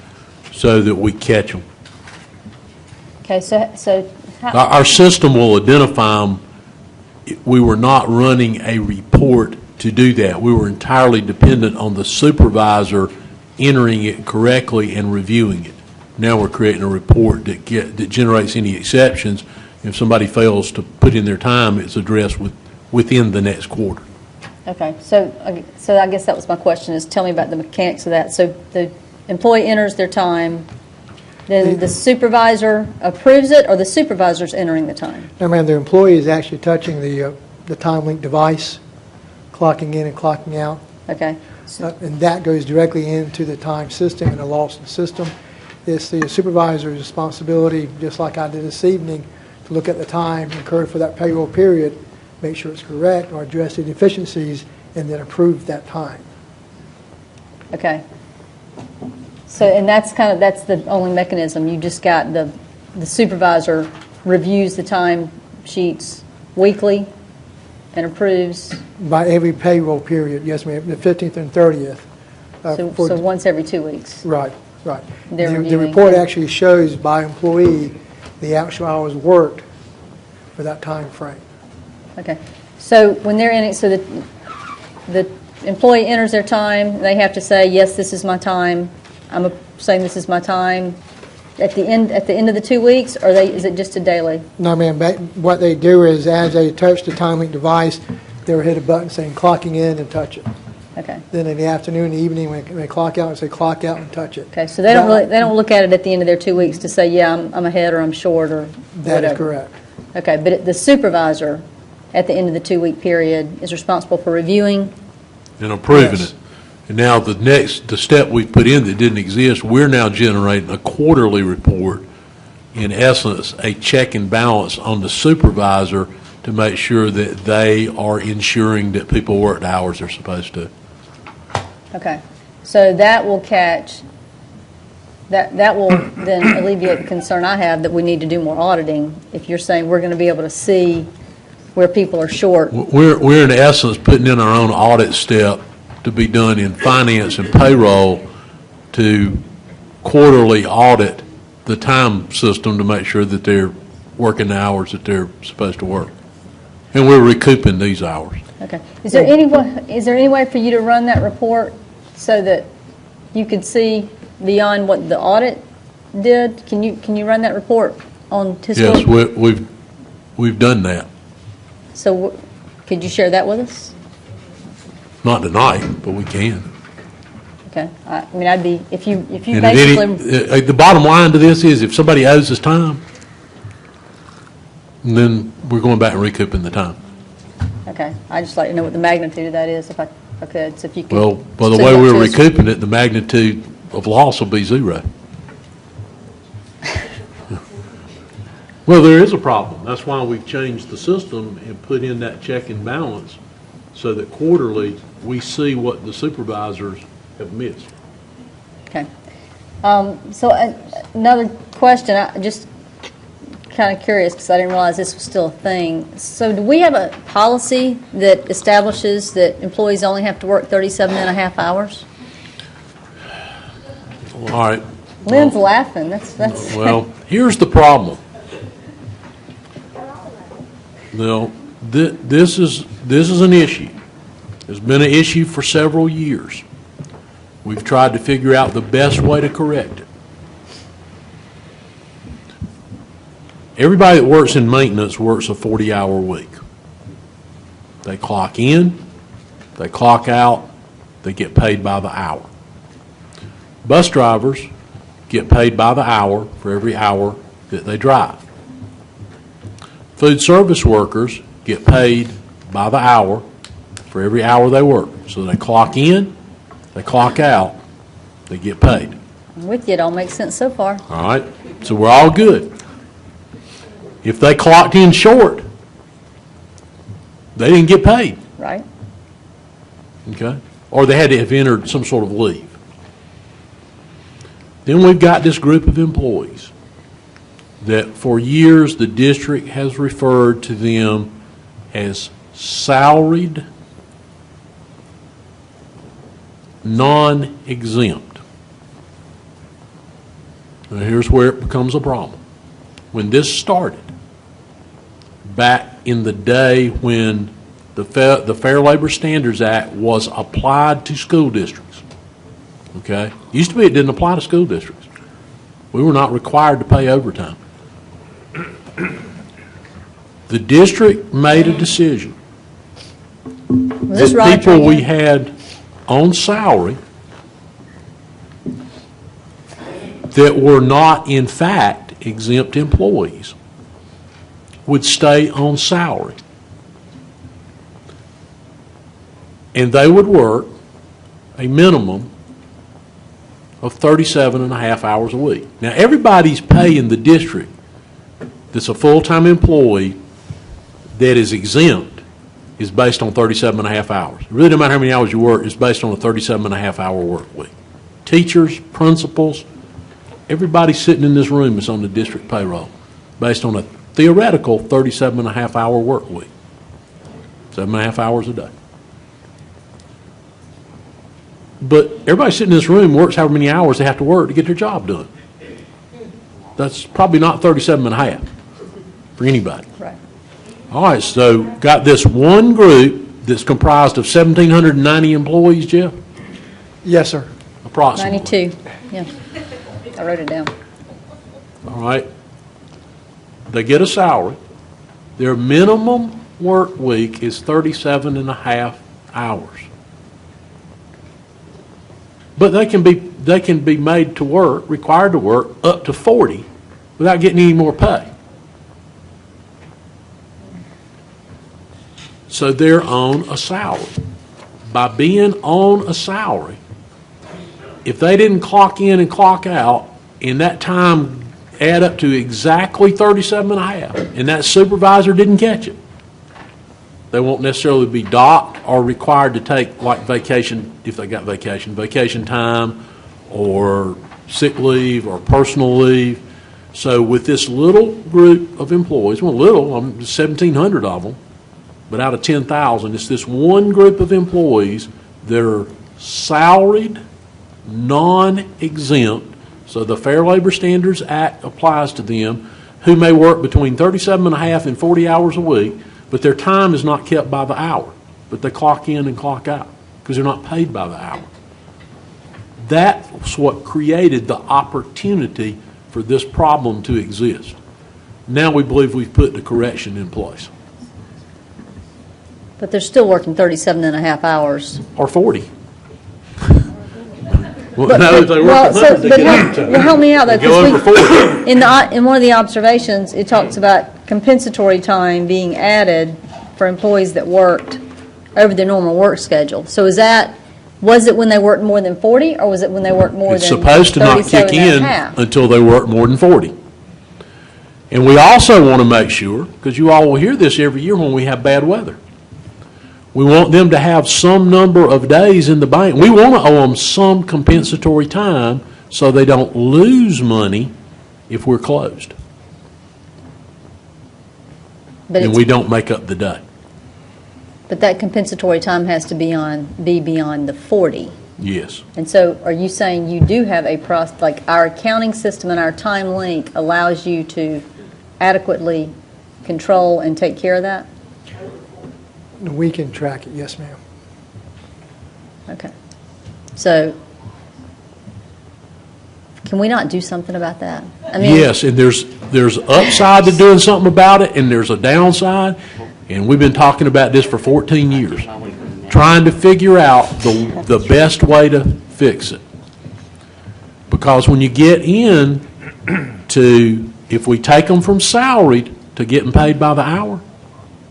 so that we catch them. Okay, so how? Our system will identify them. We were not running a report to do that. We were entirely dependent on the supervisor entering it correctly and reviewing it. Now we're creating a report that generates any exceptions. If somebody fails to put in their time, it's addressed within the next quarter. Okay, so I guess that was my question, is tell me about the mechanics of that. So the employee enters their time, then the supervisor approves it, or the supervisor's entering the time? No, ma'am, the employee is actually touching the time link device, clocking in and clocking out. Okay. And that goes directly into the time system and the Lawson system. It's the supervisor's responsibility, just like I did this evening, to look at the time incurred for that payroll period, make sure it's correct, or address the deficiencies, and then approve that time. Okay. So, and that's the only mechanism. You just got the supervisor reviews the time sheets weekly and approves? By every payroll period, yes, ma'am, the 15th and 30th. So once every 2 weeks? Right, right. They're The reviewing. report actually shows by employee the actual hours worked for that time frame. Okay. So when they're in it, so the employee enters their time, they have to say, yes, this is my time. I'm saying this is my time at the end of the 2 weeks, or is it just a daily? No, ma'am. What they do is, as they touch the time link device, they'll hit a button saying clocking in and touch it. Okay. Then in the afternoon, the evening, when they clock out, say clock out and touch it. Okay. So they don't look at it at the end of their 2 weeks to say, yeah, I'm ahead or I'm short or That whatever. is correct. Okay. But the supervisor at the end of the 2 week period is responsible for reviewing And approving it. And now the step we put in that didn't exist, we're now generating a quarterly report, in essence, a check and balance on the supervisor to make sure that they are ensuring that people work the hours they're supposed to. Okay, so that will catch, that will then alleviate the concern I have that we need to do more auditing. If you're saying we're going to be able to see where people are short. We're in essence putting in our own audit step to be done in finance and payroll to quarterly audit the time system to make sure that they're working the hours that they're supposed to work. And we're recouping these hours. Okay. Is there any way for you to run that report so that you could see beyond what the audit did? Can you run that report on historic? Yes, we've done that. So could you share that with us? Not tonight, but we can. Okay. I mean, I'd be, if you And basically. the bottom line to this is if somebody owes us time, then we're going back and recouping the time. Okay. I'd just like to know what the magnitude of that is if I could. So if you could. Well, by the send way that we're to us. recouping it, the magnitude of loss will be zero. Well, there is a problem. That's why we've changed the system and put in that check and balance so that quarterly we see what the supervisors have missed. Okay. So another question, I just kind of curious because I didn't realize this was still a thing. So do we have a policy that establishes that employees only have to work 37 and a half hours? All right. Lynn's laughing. That's. Well, here's the problem. No, this is an issue. It's been an issue for several years. We've tried to figure out the best way to correct it. Everybody that works in maintenance works a 40-hour week. They clock in, they clock out, they get paid by the hour. Bus drivers get paid by the hour for every hour that they drive. Food service workers get paid by the hour for every hour they work. So they clock in, they clock out, they get paid. I'm with you. It all makes sense so far. All right? So we're all good. If they clocked in short, they didn't get paid, Right? okay? Or they had to have entered some sort of leave. Then we've got this group of employees that for years the district has referred to them as salaried, non-exempt. Now here's where it becomes a problem. When this started, back in the day when the Fair Labor Standards Act was applied to school districts, okay? Used to be it didn't apply to school districts. We were not required to pay overtime. The district made a decision that people we had on salary that were not in fact exempt employees would stay on salary. And they would work a minimum of 37 and a half hours a week. Now, everybody's pay in the district that's a full-time employee that is exempt is based on 37 and a half hours. It really doesn't matter how many hours you work, it's based on a 37 and a half hour work week. Teachers, principals, everybody sitting in this room is on the district payroll based on a theoretical 37 and a half hour work week. 7.5 hours a day. But everybody sitting in this room works however many hours they have to work to get their job done. That's probably not 37 and a half for anybody. Right. All right, so got this one group that's comprised of 1,790 employees, Jeff? Yes, sir. Approximately. 92, yeah. I wrote it down. All right. They get a salary. Their minimum work week is 37 and a half hours. But they can be made to work, required to work up to 40 without getting any more pay. So they're on a salary. By being on a salary, if they didn't clock in and clock out, and that time add up to exactly 37 and a half, and that supervisor didn't catch it, they won't necessarily be docked or required to take like vacation, if they got vacation time or sick leave or personal leave. So with this little group of employees, well, little, 1,700 of them, but out of 10,000, it's this one group of employees that are salaried, non-exempt, so the Fair Labor Standards Act applies to them, who may work between 37 and a half and 40 hours a week, but their time is not kept by the hour, but they clock in and clock out because they're not paid by the hour. That's what created the opportunity for this problem to exist. Now we believe we've put the correction in place. But they're still working 37 and a half hours. Or 40. But help me out though, because in one of the observations, it talks about compensatory time being added for employees that worked over their normal work schedule. So was it when they worked more than 40, or was it when they worked more than 37 and a half? It's supposed to not kick in until they work more than 40. And we also want to make sure, because you all will hear this every year when we have bad weather, we want them to have some number of days in the bank. We want to owe them some compensatory time so they don't lose if we're closed. And we don't make up the day. But that compensatory time has to be beyond the 40. Yes. And so are you saying you do have like our accounting system and our time link allows you to adequately control and take care of that? We can track it, yes, ma'am. Okay. So can we not do something about that? I mean, yes, and there's upside to doing something about it, and there's a downside, and we've been talking about this for 14 years, trying to figure out the best way to fix it. Because when you get in to, if we take them from salaried to getting paid by the hour,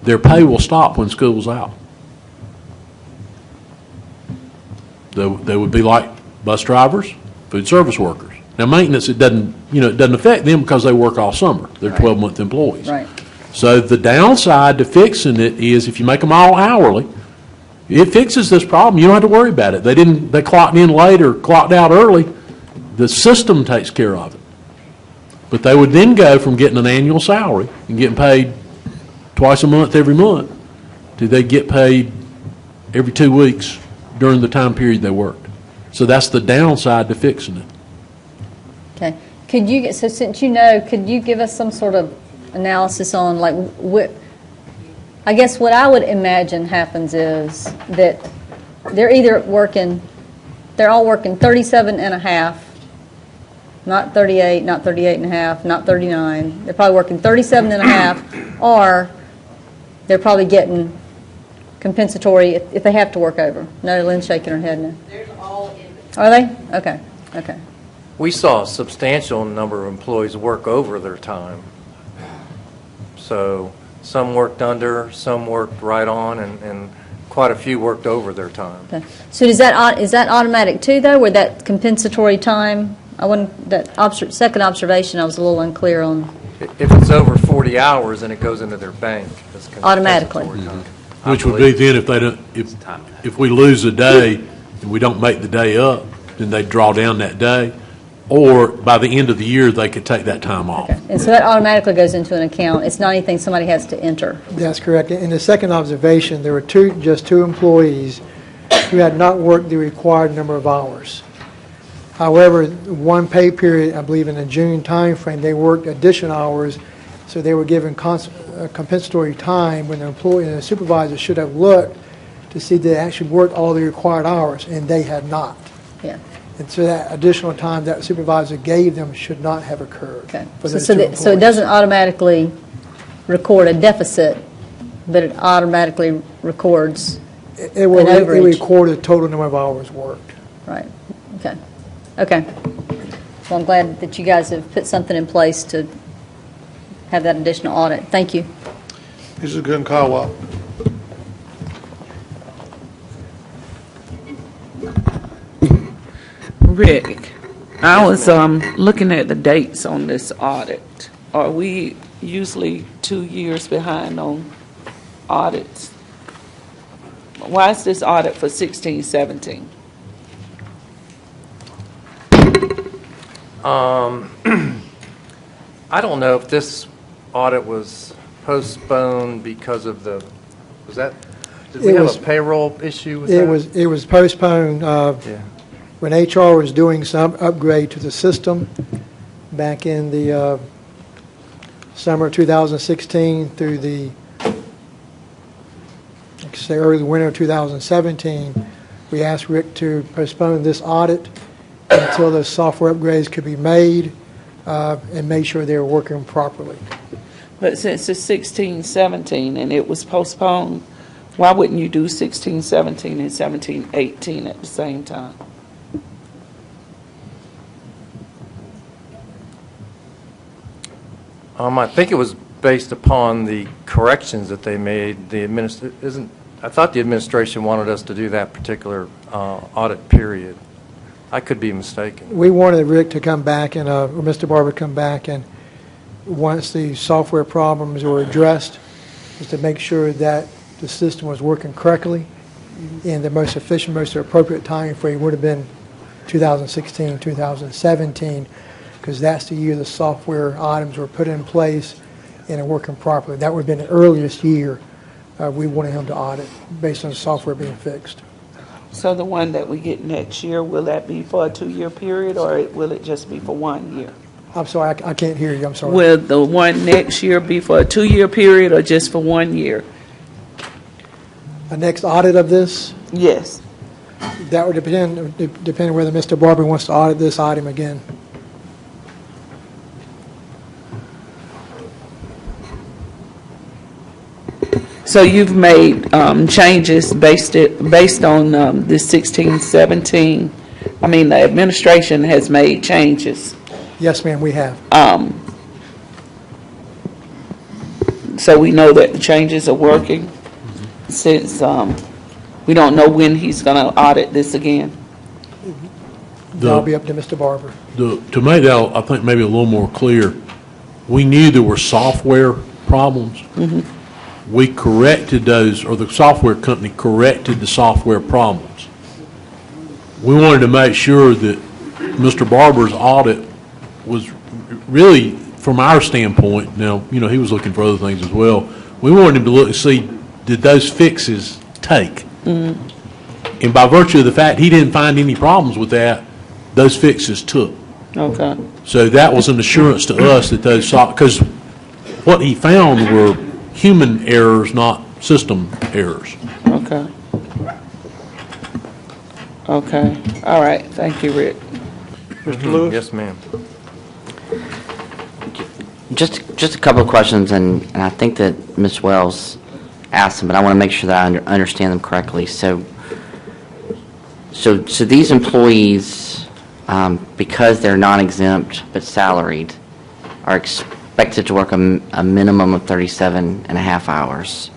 their pay will stop when school's out. They would be like bus drivers, food service workers. Now, maintenance, it doesn't affect them because they work all summer. They're 12-month employees. Right. So the downside to fixing it is if you make them all hourly, it fixes this problem. You don't have to worry about it. They clocked in late or clocked out early. The system takes care of it. But they would then go from getting an annual salary and getting paid twice a month every month to they get paid every 2 weeks during the time period they worked. So that's the downside to fixing it. Okay. So since could you give us some sort of analysis on I guess what I would imagine happens is that they're all working 37 and a half, not 38, not 38 and a half, not 39. They're probably working 37 and a half, or they're probably getting compensatory if they have to work over. No, Lynn's shaking her head now. There's all in between. Are they? Okay. Okay. We saw a substantial number of employees work over their time. So some worked under, some worked right on, and quite a few worked over their time. Okay. So is that automatic too, though, where that compensatory time? Second observation, I was a little unclear on. If it's over 40 hours, then it goes into their bank. As Automatically. Which would be then if we lose a day and we don't make the day up, then they draw down that day. Or by the end of the year, they could take that time off. Okay. And so that automatically goes into an account. It's not anything somebody has to enter. That's correct. In the second observation, there were just two employees who had not worked the required number of hours. However, one pay period, I believe in the June timeframe, they worked additional hours, so they were given compensatory time when the employee and the supervisor should have looked to see they actually worked all the required hours, and they had not. Yeah. And so that additional time that supervisor gave them should not have occurred. Okay. For those So two it employees. doesn't automatically record a deficit, but it automatically records It will an overage. record the total number of hours worked. Right. Okay. Okay. Well, I'm glad that you guys have put something in place to have that additional audit. Thank you. Mrs. Gunn-Caldwell. Rick, I was looking at the dates on this audit. Are we usually 2 years behind on audits? Why is this audit for 16, 17? I don't know if this audit was postponed because of did we have a payroll issue with that? It was postponed when HR was doing some upgrade to the system back in the summer of 2016 through the early winter of 2017. We asked Rick to postpone this audit until the software upgrades could be made and make sure they were working properly. But since it's 16, 17 and it was postponed, why wouldn't you do 16, 17 and 17, 18 at the same time? I think it was based upon the corrections that they made. I thought the administration wanted us to do that particular audit period. I could be mistaken. We wanted Rick to come back and, or Mr. Barber come back, and once the software problems were addressed, is to make sure that the system was working correctly in the most efficient, most appropriate time frame would have been 2016, 2017, because that's the year the software items were put in place and are working properly. That would have been the earliest year we wanted him to audit based on the software being fixed. So the one that we get next year, will that be for a 2-year period or will it just be for 1 year? I'm sorry, I can't hear you. I'm sorry. Will the one next year be for a 2-year period or just for 1 year? A next audit of this? Yes. That would depend on whether Mr. Barber wants to audit this item again. So you've made changes based on this 16, 17. I mean, the administration has made changes. Yes, ma'am, we have. So we know that the changes are working since we don't know when he's going to audit this again. That'll be up to Mr. Barber. To make that, I think, maybe a little more clear, we knew there were software problems. We corrected those, or the software company corrected the software problems. We wanted to make sure that Mr. Barber's audit was really, from our standpoint, now, he was looking for other things as well. We wanted him to look and see, did those fixes take? And by virtue of the fact he didn't find any problems with that, those fixes took. Okay. So that was an assurance to us that those, because what he found were human errors, not system errors. Okay. Okay. All right. Thank you, Rick. Mr. Lewis? Yes, ma'am. Just a couple of questions, and I think that Ms. Wells asked them, but I want to make sure that I understand them correctly. So these employees, because they're non-exempt but salaried, are expected to work a minimum of 37 and a half hours.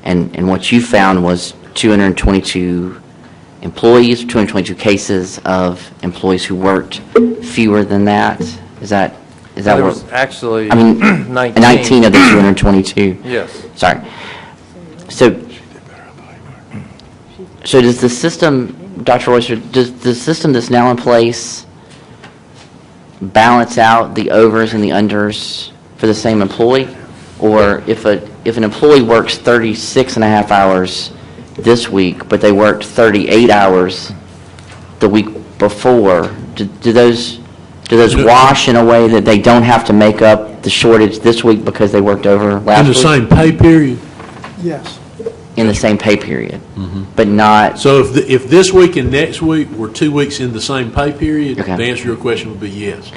And what you found was 222 employees, 222 cases of employees who worked fewer than that. Is that There what? was actually I mean, 19 of the 222. Yes. Sorry. So does the system, Dr. Royster, does the system that's now in place balance out the overs and the unders for the same employee? Or if an employee works 36 and a half hours this week, but they worked 38 hours the week before, do those wash in a way that they don't have to make up the shortage this week because they worked over last week? In the same pay period? Yes. In the same pay period, but not... So if this week and next week were 2 weeks in the same pay period, Okay. the answer to your question would be yes.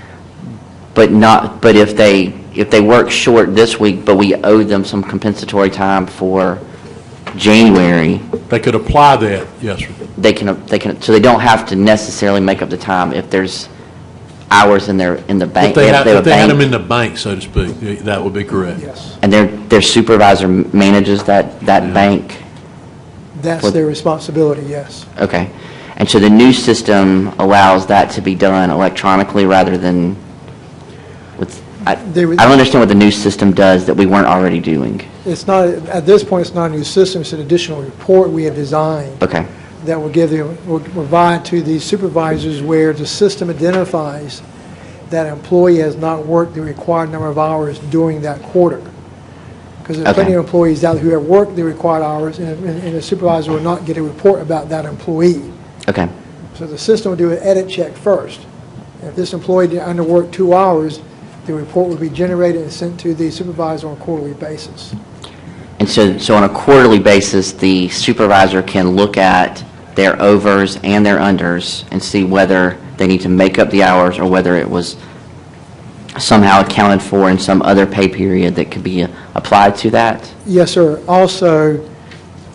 But if they work short this week, but we owe them some compensatory time for January... They could apply that, yes, sir. They can, so they don't have to necessarily make up the time if there's hours in the bank. If they have had a bank, them in the bank, so to speak, that would be correct. Yes. and their supervisor manages that bank? That's their responsibility, yes. Okay. And so the new system allows that to be done electronically rather than with... I don't understand what the new system does that we weren't already doing. It's not, at this point, it's not a new system, it's an additional report we have designed. Okay. That will provide to the supervisors where the system identifies that employee has not worked the required number of hours during that quarter. Because there are plenty of employees out there who have worked the required hours, and the supervisor will not get a report about that employee. Okay. So the system will do an edit check first. If this employee did underwork 2 hours, the report will be generated and sent to the supervisor on a quarterly basis. And so on a quarterly basis, the supervisor can look at their overs and their unders and see whether they need to make up the hours or whether it was somehow accounted for in some other pay period that could be applied to that? Yes, sir. Also,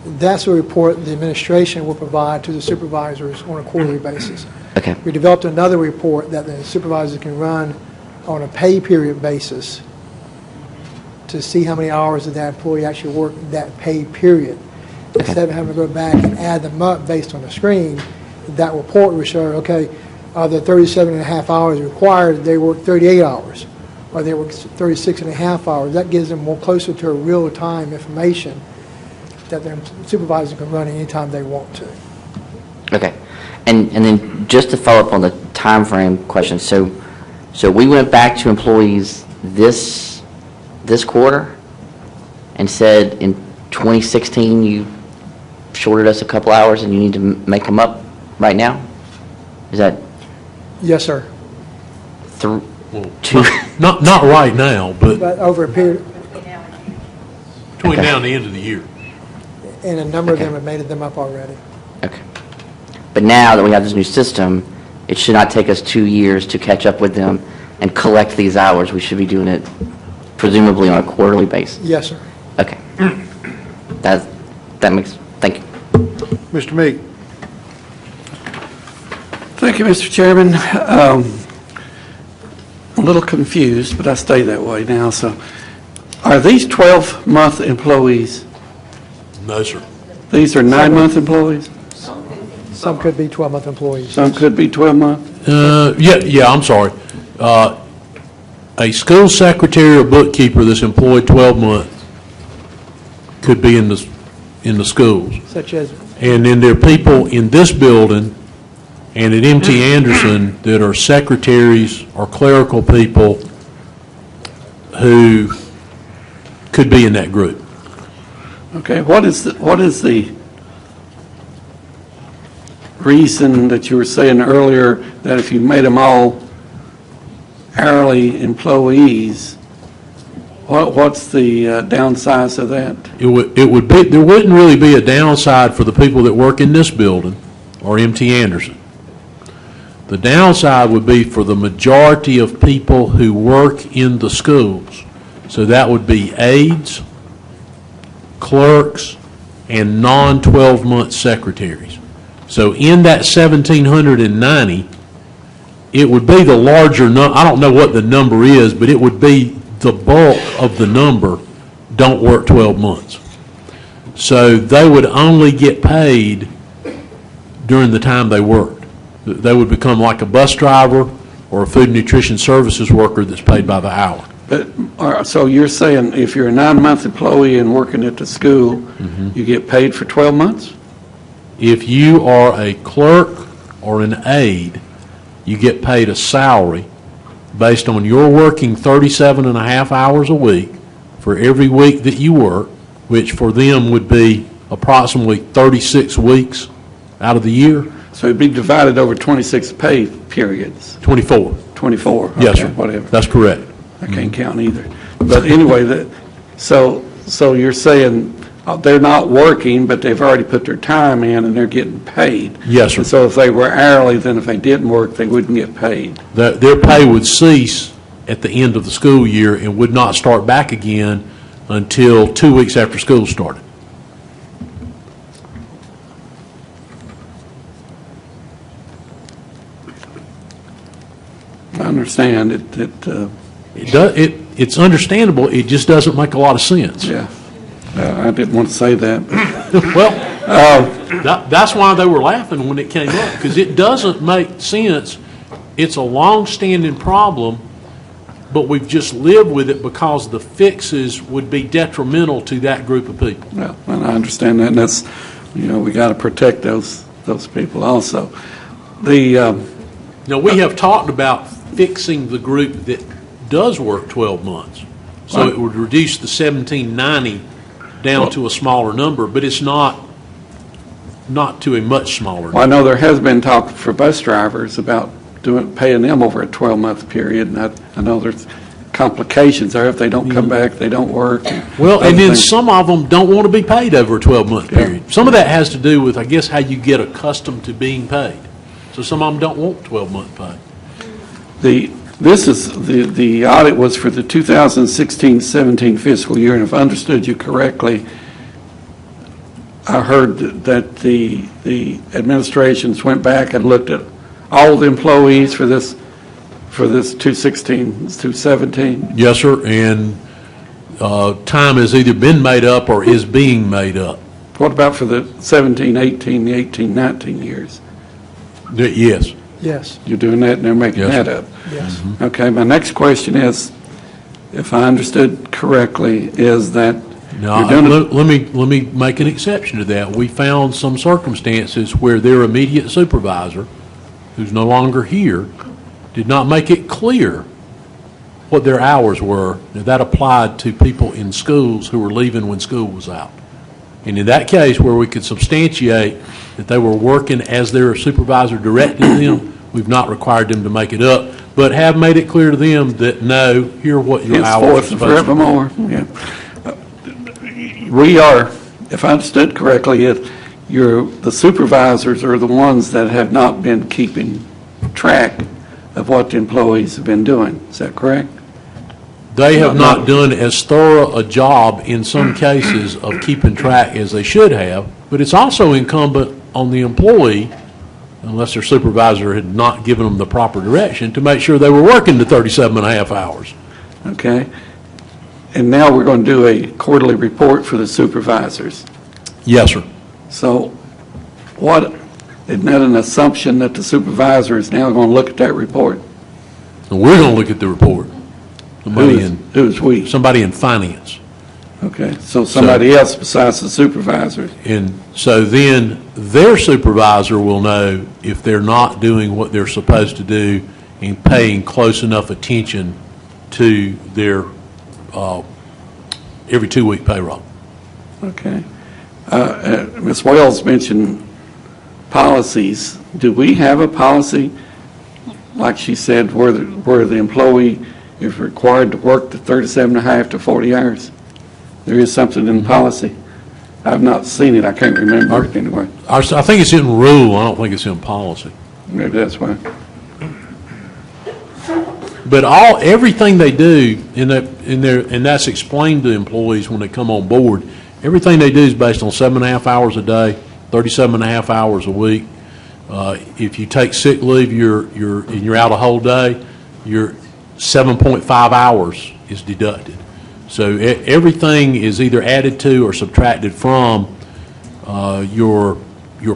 that's a report the administration will provide to the supervisors on a quarterly basis. Okay. We developed another report that the supervisors can run on a pay period basis to see how many hours did that employee actually work that pay period. Instead of having to go back and add them up based on the screen, that report will show, okay, the 37 and a half hours required, they worked 38 hours, or they worked 36 and a half hours. That gives them more closer to a real-time information that their supervisor can run anytime they want to. Okay. And then just to follow up on the time frame question, so we went back to employees this quarter and said in 2016 you shorted us a couple hours and you need to make them up right now? Is that? Yes, sir. Not right now, but over a period. Between now and the end of the year. And a number of them have made them up already. Okay. But now that we have this new system, it should not take us 2 years to catch up with them and collect these hours. We should be doing it presumably on a quarterly basis. Yes, sir. Okay. That makes, thank you. Mr. Meek. Thank you, Mr. Chairman. A little confused, but I stay that way now. So, are these 12-month employees? No, sir. These are 9-month employees? Some could be 12-month employees. Some could be 12-month? Yeah, I'm sorry. A school secretary or bookkeeper that's employed 12 months could be in the schools. Such as? And then there are people in this building and at MT Anderson that are secretaries or clerical people who could be in that group. Okay, what is the reason that you were saying earlier that if you made them all hourly employees, what's the downside of that? It would be, there wouldn't really be a downside for the people that work in this building or MT Anderson. The downside would be for the majority of people who work in the schools. So that would be aides, clerks, and non-12-month secretaries. So in that 1,790, it would be the larger number. I don't know what the number is, but it would be the bulk of the number don't work 12 months. So they would only get paid during the time they worked. They would become like a bus driver or a food and nutrition services worker that's paid by the hour. But, so you're saying if you're a 9-month employee and working at the school, you get paid for 12 months? If you are a clerk or an aide, you get paid a salary based on your working 37 and a half hours a week for every week that you work, which for them would be approximately 36 weeks out of the year. So it'd be divided over 26 pay periods? 24. 24? Okay, Yes, sir. Whatever. That's correct. I can't count either. But anyway, so you're saying they're not working, but they've already put their time in and they're getting paid? Yes, sir. And so if they were hourly, then if they didn't work, they wouldn't get paid? Their pay would cease at the end of the school year and would not start back again until 2 weeks after school started. I understand It's understandable. It just doesn't make a lot of sense. Yeah. I didn't want to say that. Well, that's why they were laughing when it came up, because it doesn't make sense. It's a long-standing problem, but we've just lived with it because the fixes would be detrimental to that group of people. Well, and I understand that, and that's, we got to protect those people also. Now, we have talked about fixing the group that does work 12 months. So it would reduce the 1,790 down to a smaller number, but it's not to a much smaller number. Well, I know there has been talk for bus drivers about paying them over a 12-month period, and I know there's complications there. If they don't come back, they don't work. Well, and then some of them don't want to be paid over a 12-month period. Some of that has to do with, I guess, how you get accustomed to being paid. So some of them don't want 12-month pay. The audit was for the 2016-17 fiscal year, and if I understood you correctly, I heard that the administrations went back and looked at all the employees for this 2016 to 17. Yes, sir, and time has either been made up or is being made up. What about for the 17, 18, the 18, 19 years? Yes. Yes. You're doing that and they're making that up? Yes. Mm-hmm. Okay, my next question is, if I understood correctly, is that now, let me make an exception to that. We found some circumstances where their immediate supervisor, who's no longer here, did not make it clear what their hours were. Now, that applied to people in schools who were leaving when school was out. And in that case, where we could substantiate that they were working as their supervisor directed them, we've not required them to make it up, but have made it clear to them that, no, here are what your hours are supposed to be. Forevermore. Yeah. We are, if I understood correctly, the supervisors are the ones that have not been keeping track of what the employees have been doing. Is that correct? They have not done as thorough a job in some cases of keeping track as they should have, but it's also incumbent on the employee, unless their supervisor had not given them the proper direction, to make sure they were working the 37 and a half hours. Okay. And now we're going to do a quarterly report for the supervisors. Yes, sir. So what isn't that an assumption that the supervisor is now going to look at that report? And we're going to look at the report. Who's we? Somebody in finance. Okay, so somebody else besides the supervisor. And so then their supervisor will know if they're not doing what they're supposed to do and paying close enough attention to their every 2-week payroll. Okay. Ms. Wells mentioned policies. Do we have a policy, like she said, where the employee is required to work the 37.5 to 40 hours? There is something in the policy. I've not seen it. I can't remember it anyway. I think it's in rule. I don't think it's in policy. Maybe that's why. But everything they do and that's explained to employees when they come on board. Everything they do is based on 7.5 hours a day, 37.5 hours a week. If you take sick leave, you're out a whole day. Your 7.5 hours is deducted. So everything is either added to or subtracted from your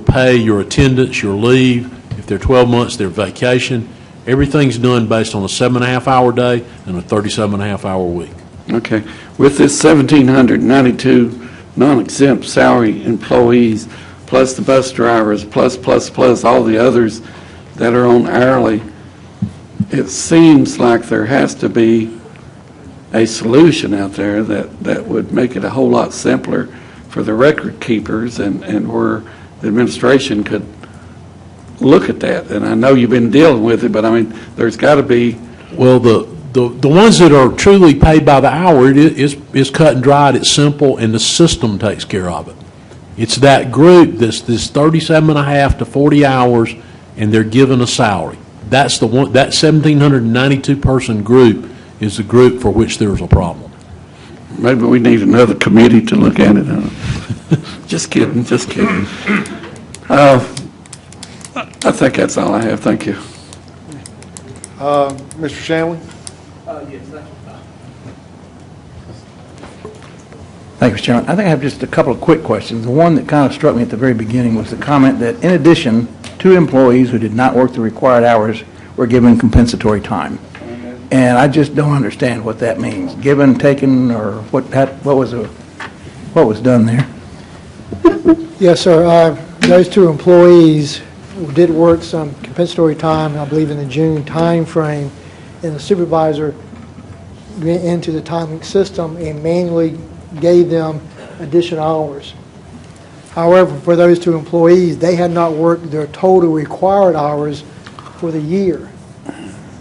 pay, your attendance, your leave. If they're 12 months, their vacation. Everything's done based on a 7.5 hour day and a 37.5 hour week. Okay. With this 1,792 non-exempt salary employees, plus the bus drivers, plus all the others that are on hourly, it seems like there has to be a solution out there that would make it a whole lot simpler for the record keepers and where the administration could look at that. And I know you've been dealing with it, but I mean, there's got to be. Well, the ones that are truly paid by the hour, it is cut and dried, it's simple, and the system takes care of it. It's that group that's this 37.5 to 40 hours, and they're given a salary. That's the one. That 1,792 person group is the group for which there's a problem. Maybe we need another committee to look at it. Just kidding. I think that's all I have. Thank you. Mr. Shanley? Yes, thank you. Thank you, Mr. Chairman. I think I have just a couple of quick questions. The one that kind of struck me at the very beginning was the comment that in addition, 2 employees who did not work the required hours were given compensatory time. And I just don't understand what that means. Given, taken, or what was done there? Yes, sir. Those 2 employees did work some compensatory time, I believe in the June time frame, and the supervisor went into the timing system and manually gave them additional hours. However, for those 2 employees, they had not worked their total required hours for the year.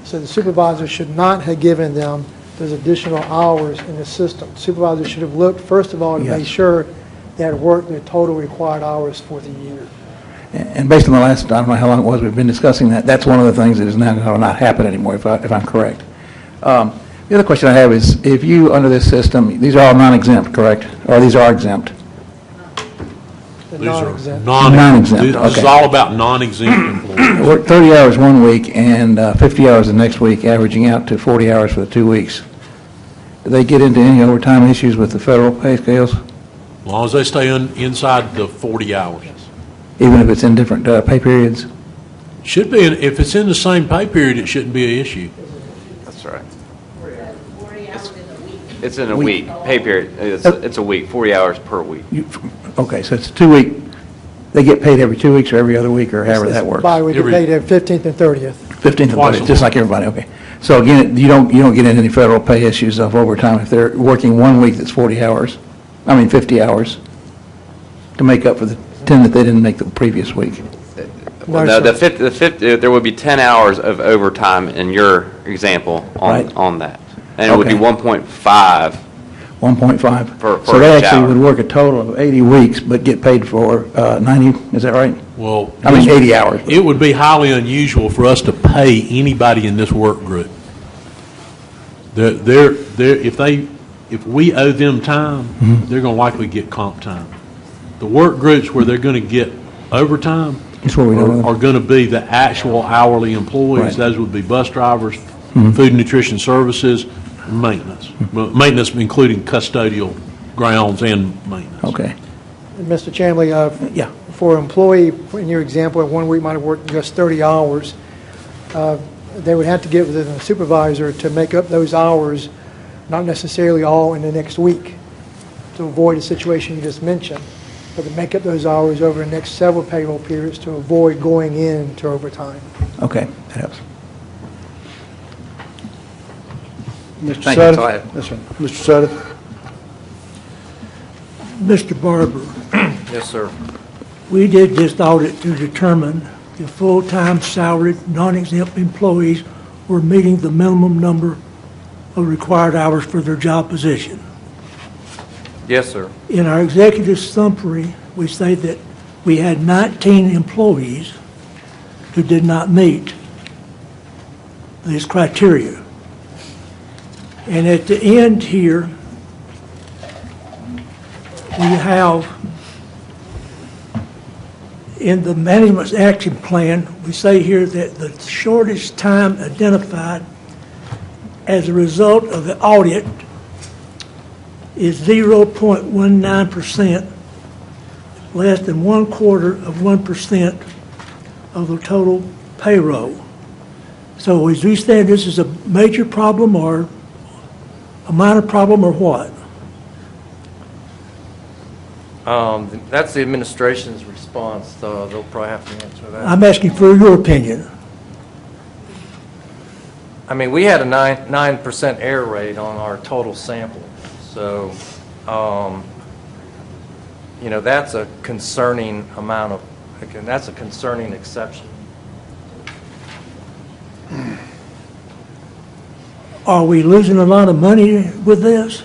So the supervisor should not have given them those additional hours in the system. The supervisor should have looked, first of all, to make sure they had worked their total required hours for the year. And based on the last, I don't know how long it was, we've been discussing that. That's one of the things that is now going to not happen anymore, if I'm correct. The other question I have is, if you, under this system, these are all non-exempt, correct? Or these are exempt? These are non-exempt. Non-exempt, This is okay. all about non-exempt employees. Work 30 hours one week and 50 hours the next week, averaging out to 40 hours for the 2 weeks. Do they get into any overtime issues with the federal pay scales? As long as they stay inside the 40 hours. Even if it's in different pay periods? Should be, if it's in the same pay period, it shouldn't be an issue. That's right. It's in a week, pay period. It's a week, 40 hours per week. Okay, so it's a 2-week, they get paid every 2 weeks or every other week, or however that works? We get paid every 15th and 30th. 15th and 30th, just like everybody, okay. So again, you don't get into any federal pay issues of overtime if they're working 1 week that's 50 hours, to make up for the 10 that they didn't make the previous week. Well, no, there would be 10 hours of overtime in your example on that. And it would be 1.5. 1.5. So they actually would work a total of 80 weeks, but get paid for 90, is that right? Well, 80 hours. It would be highly unusual for us to pay anybody in this work group. If we owe them time, they're going to likely get comp time. The work groups where they're going to get overtime are going to be the actual hourly employees. Right. Those would be bus drivers, food and nutrition services, maintenance. Maintenance including custodial grounds and maintenance. Okay. Mr. Chamley, for an employee, in your example, in 1 week might have worked just 30 hours, they would have to get with the supervisor to make up those hours, not necessarily all in the next week, to avoid the situation you just mentioned, but to make up those hours over the next several payroll periods to avoid going into overtime. Okay, that helps. Mr. Thank you. Sutter? That's all I have. Yes, sir. Mr. Sutter? Mr. Barber, Yes, sir. we did this audit to determine if full-time salaried, non-exempt employees were meeting the minimum number of required hours for their job position. Yes, sir. In our executive summary, we say that we had 19 employees who did not meet this criteria. And at the end here, we have, in the management's action plan, we say here that the shortest time identified as a result of the audit is 0.19%, less than 1/4% of the total payroll. So as we say, this is a major problem or a minor problem or what? That's the administration's response, so they'll probably have to answer that. I'm asking for your opinion. I mean, we had a 9% error rate on our total sample, so, you know, that's a concerning amount of, that's a concerning exception. Are we losing a lot of money with this?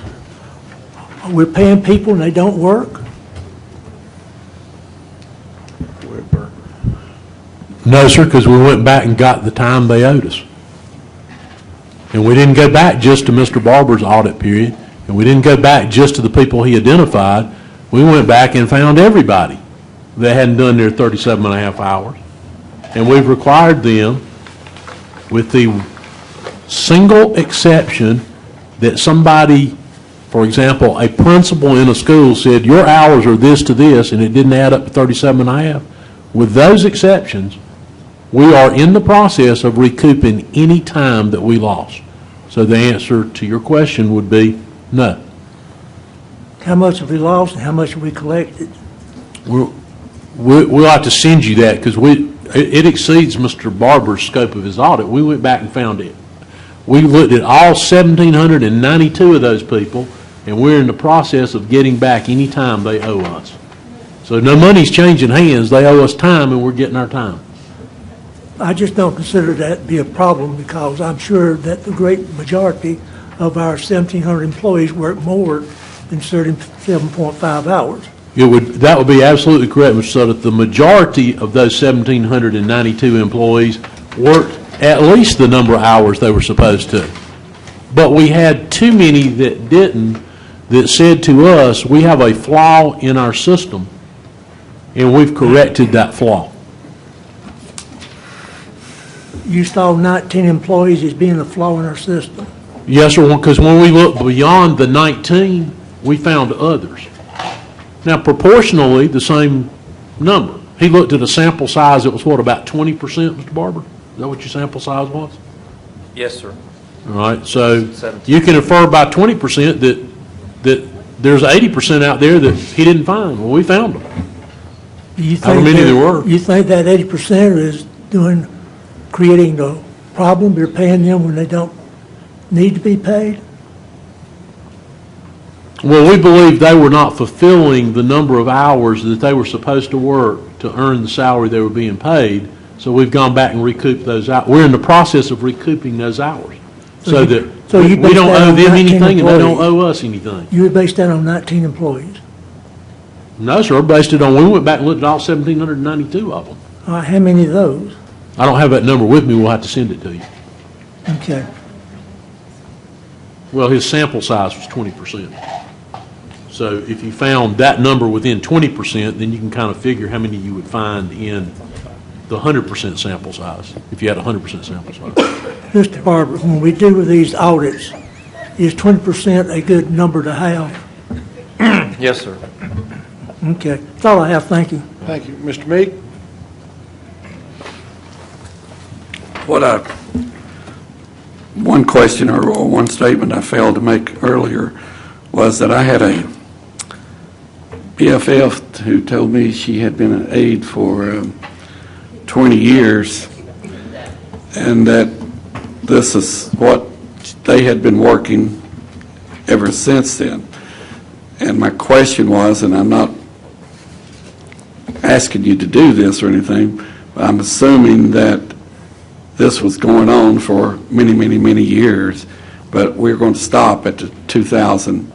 We're paying people and they don't work? No, sir, because we went back and got the time they owed us. And we didn't go back just to Mr. Barber's audit period, and we didn't go back just to the people he identified. We went back and found everybody that hadn't done their 37 and a half hours. And we've required them, with the single exception that somebody, for example, a principal in a school said, your hours are this to this, and it didn't add up to 37 and a half. With those exceptions, we are in the process of recouping any time that we lost. So the answer to your question would be no. How much have we lost and how much have we collected? We'll have to send you that because it exceeds Mr. Barber's scope of his audit. We went back and found it. We looked at all 1,792 of those people, and we're in the process of getting back any time they owe us. So no money's changing hands. They owe us time, and we're getting our time. I just don't consider that to be a problem because I'm sure that the great majority of our 1,700 employees work more than 37.5 hours. That would be absolutely correct, Mr. Sutter. The majority of those 1,792 employees worked at least the number of hours they were supposed to. But we had too many that didn't, that said to us, we have a flaw in our system, and we've corrected that flaw. You saw 19 employees as being a flaw in our system. Yes, sir, because when we looked beyond the 19, we found others. Now, proportionally, the same number. He looked at a sample size that was, what, about 20%, Mr. Barber? Is that what your sample size was? Yes, sir. All right, so you can infer by 20% that there's 80% out there that he didn't find. Well, we found them. However many there were. You think that 80% is creating the problem? You're paying them when they don't need to be paid? Well, we believe they were not fulfilling the number of hours that they were supposed to work to earn the salary they were being paid, so we've gone back and recouped those hours. We're in the process of recouping those hours so that we don't owe them anything and they don't owe us anything. You would base that on 19 employees? No, sir, based it on, we went back and looked at all 1,792 of them. How many of those? I don't have that number with me. We'll have to send it to you. Okay. Well, his sample size was 20%. So if you found that number within 20%, then you can kind of figure how many you would find in the 100% sample size, if you had 100% sample size. Mr. Barber, when we do these audits, is 20% a good number to have? Yes, sir. Okay. That's all I have. Thank you. Thank you. Mr. Meek? One question or one statement I failed to make earlier was that I had a BFF who told me she had been an aide for 20 years and that this is what they had been working ever since then. And my question was, and I'm not asking you to do this or anything, but I'm assuming that this was going on for many, many, many years, but we're going to stop at the 2000,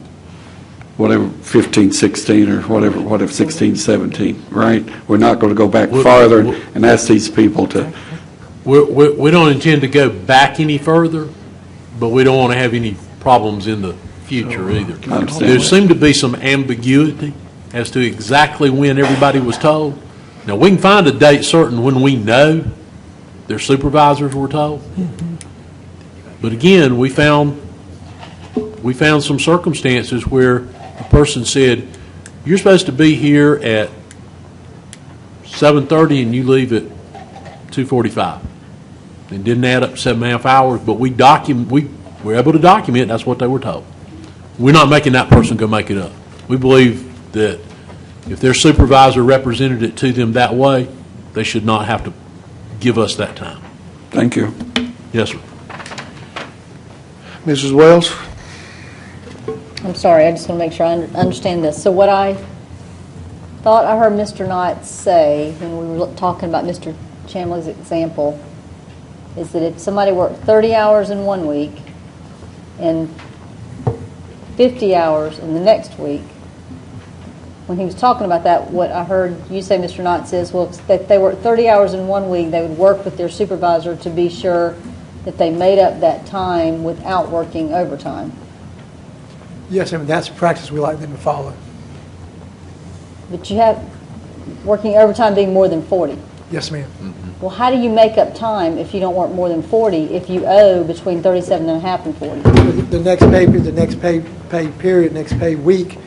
whatever, 15, 16, or whatever, 16, 17, right? We're not going to go back farther and ask these people to. We don't intend to go back any further, but we don't want to have any problems in the future either. There seemed to be some ambiguity as to exactly when everybody was told. Now, we can find a date certain when we know their supervisors were told. But again, we found some circumstances where a person said, you're supposed to be here at 7:30 and you leave at 2:45. It didn't add up to 7.5 hours, but we were able to document that's what they were told. We're not making that person go make it up. We believe that if their supervisor represented it to them that way, they should not have to give us that time. Thank you. Yes, sir. Mrs. Wells? I'm sorry, I just want to make sure I understand this. So what I thought I heard Mr. Knight say when we were talking about Mr. Chamley's example is that if somebody worked 30 hours in one week and 50 hours in the next week, when he was talking about that, what I heard you say, Mr. Knight, says, well, if they work 30 hours in one week, they would work with their supervisor to be sure that they made up that time without working overtime. Yes, I mean, that's a practice we like them to follow. But you have working overtime being more than 40. Yes, ma'am. Well, how do you make up time if you don't work more than 40 if you owe between 37 and a half and 40? The next pay period, next pay week,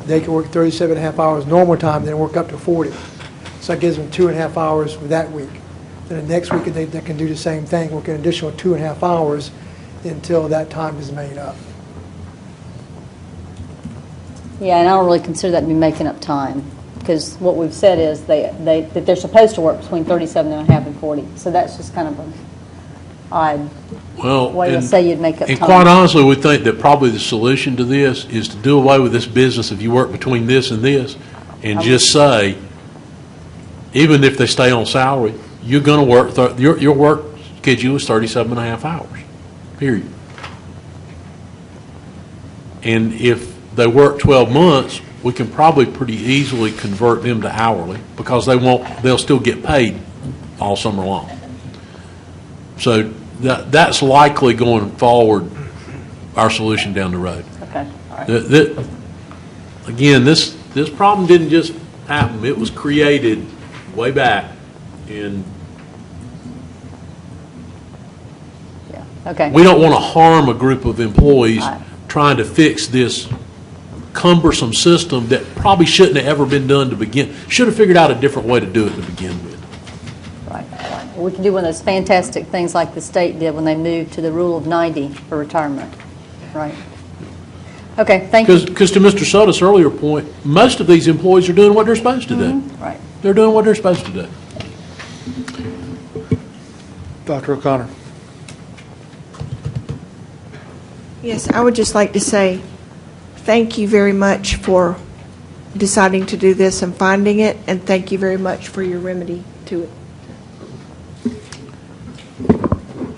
they can work 37 and a half hours normal time, then work up to 40. So that gives them 2.5 hours for that week. Then the next week, they can do the same thing, work an additional 2.5 hours until that time is made up. Yeah, and I don't really consider that to be making up time, because what we've said is that they're supposed to work between 37 and a half and 40. So that's just kind of an odd way to say you'd make up time. And quite honestly, we think that probably the solution to this is to do away with this business if you work between this and this, and just say, even if they stay on salary, you're going to work, your work schedule is 37 and a half hours, period. And if they work 12 months, we can probably pretty easily convert them to hourly because they'll still get paid all summer long. So that's likely going forward our solution down the road. Okay. All right. Again, this problem didn't just happen. It was created way back in. Yeah. Okay. We don't want to harm a group of employees trying to fix this cumbersome system that probably shouldn't have ever been done to begin. Should have figured out a different way to do it to begin with. Right. Well, we can do one of those fantastic things like the state did when they moved to the rule of 90 for retirement. Right. Okay, thank you. Because to Mr. Soda's earlier point, most of these employees are doing what they're supposed to do. Right. They're doing what they're supposed to do. Dr. O'Connor. Yes, I would just like to say thank you very much for deciding to do this and finding it, and thank you very much for your remedy to it.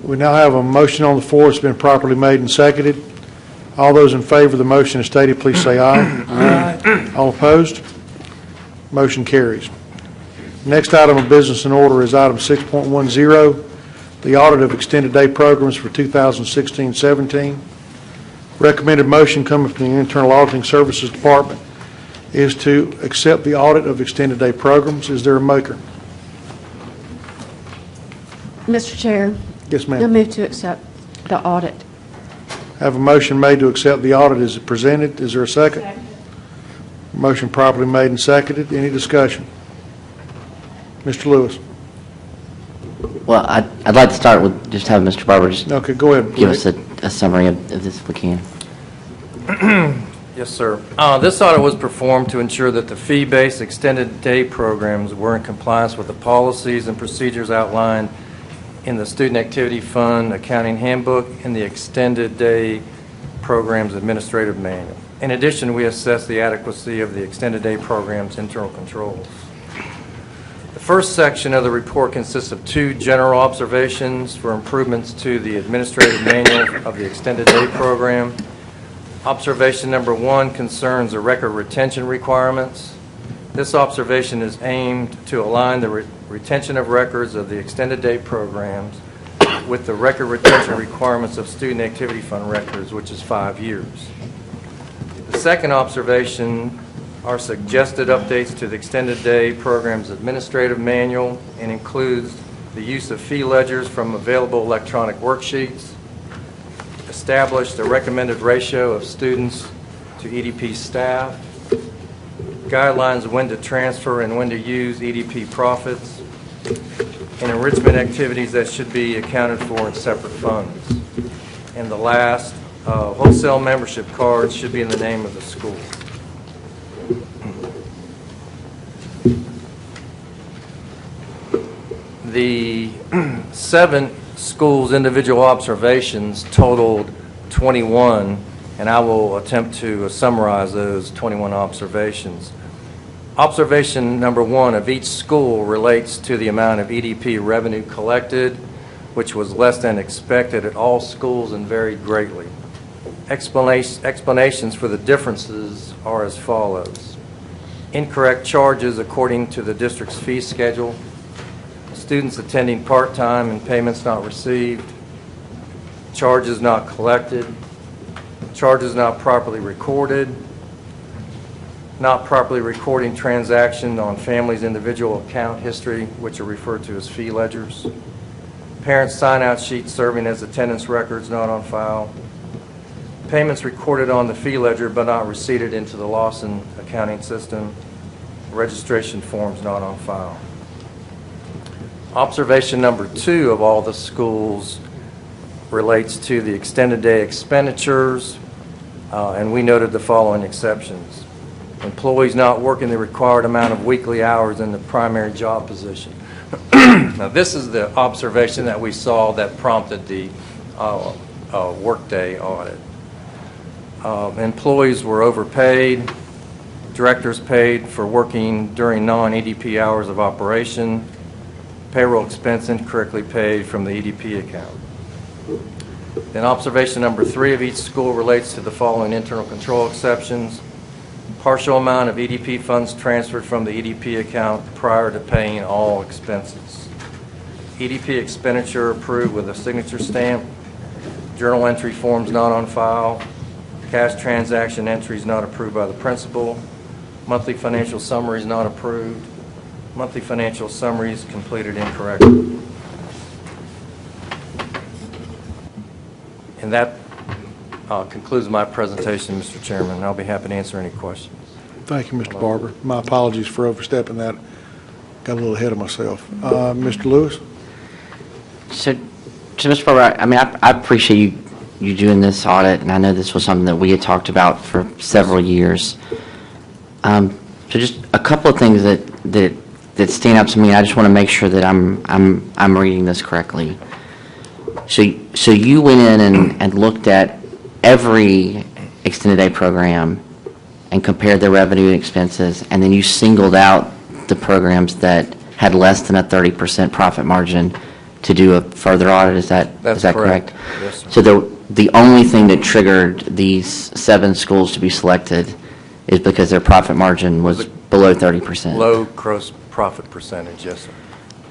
We now have a motion on the floor. It's been properly made and seconded. All those in favor of the motion as stated, please say aye. Aye. All opposed? Motion carries. Next item of business in order is item 6.10, the audit of extended day programs for 2016-17. Recommended motion coming from the Internal Auditing Services Department is to accept the audit of extended day programs. Is there a maker? Mr. Chair. Yes, ma'am. I move to accept the audit. Have a motion made to accept the audit as presented. Is there a second? Second. Motion properly made and seconded. Any discussion? Mr. Lewis? Well, I'd like to start with just having Mr. Barber just Okay, go ahead. give us a summary of this if we can. Yes, sir. This audit was performed to ensure that the fee-based extended day programs were in compliance with the policies and procedures outlined in the Student Activity Fund Accounting Handbook and the Extended Day Programs Administrative Manual. In addition, we assessed the adequacy of the Extended Day Program's internal controls. The first section of the report consists of 2 general observations for improvements to the administrative manual of the Extended Day Program. Observation number 1 concerns the record retention requirements. This observation is aimed to align the retention of records of the Extended Day programs with the record retention requirements of Student Activity Fund records, which is 5 years. The second observation are suggested updates to the Extended Day program's administrative manual and includes the use of fee ledgers from available electronic worksheets, establish the recommended ratio of students to EDP staff, guidelines when to transfer and when to use EDP profits, and enrichment activities that should be accounted for in separate funds. And the last, wholesale membership cards should be in the name of the school. The 7 schools' individual observations totaled 21, and I will attempt to summarize those 21 observations. Observation number 1 of each school relates to the amount of EDP revenue collected, which was less than expected at all schools and varied greatly. Explanations for the differences are as follows. Incorrect charges according to the district's fee schedule, students attending part-time and payments not received, charges not collected, charges not properly recorded, not properly recording transactions on families' individual account history, which are referred to as fee ledgers, parents' sign-out sheets serving as attendance records not on file, payments recorded on the fee ledger but not receipted into the Lawson accounting system, registration forms not on file. Observation number 2 of all the schools relates to the extended day expenditures, and we noted the following exceptions. Employees not working the required amount of weekly hours in the primary job position. Now, this is the observation that we saw that prompted the workday audit. Employees were overpaid. Directors paid for working during non-EDP hours of operation. Payroll expense incorrectly paid from the EDP account. Then observation number 3 of each school relates to the following internal control exceptions. Partial amount of EDP funds transferred from the EDP account prior to paying all expenses. EDP expenditure approved with a signature stamp. Journal entry forms not on file. Cash transaction entries not approved by the principal. Monthly financial summaries not approved. Monthly financial summaries completed incorrectly. And that concludes my presentation, Mr. Chairman. I'll be happy to answer any questions. Thank you, Mr. Barber. My apologies for overstepping that. Got a little ahead of myself. Mr. Lewis? So Mr. Barber, I mean, I appreciate you doing this audit, and I know this was something that we had talked about for several years. So just a couple of things that stand out to me. I just want to make sure that I'm reading this correctly. So you went in and looked at every extended day program and compared their revenue and expenses, and then you singled out the programs that had less than a 30% profit margin to do a further audit. Is that correct? Yes, sir. So the only thing that triggered these 7 schools to be selected is because their profit margin was below 30%. Low gross profit percentage, yes, sir.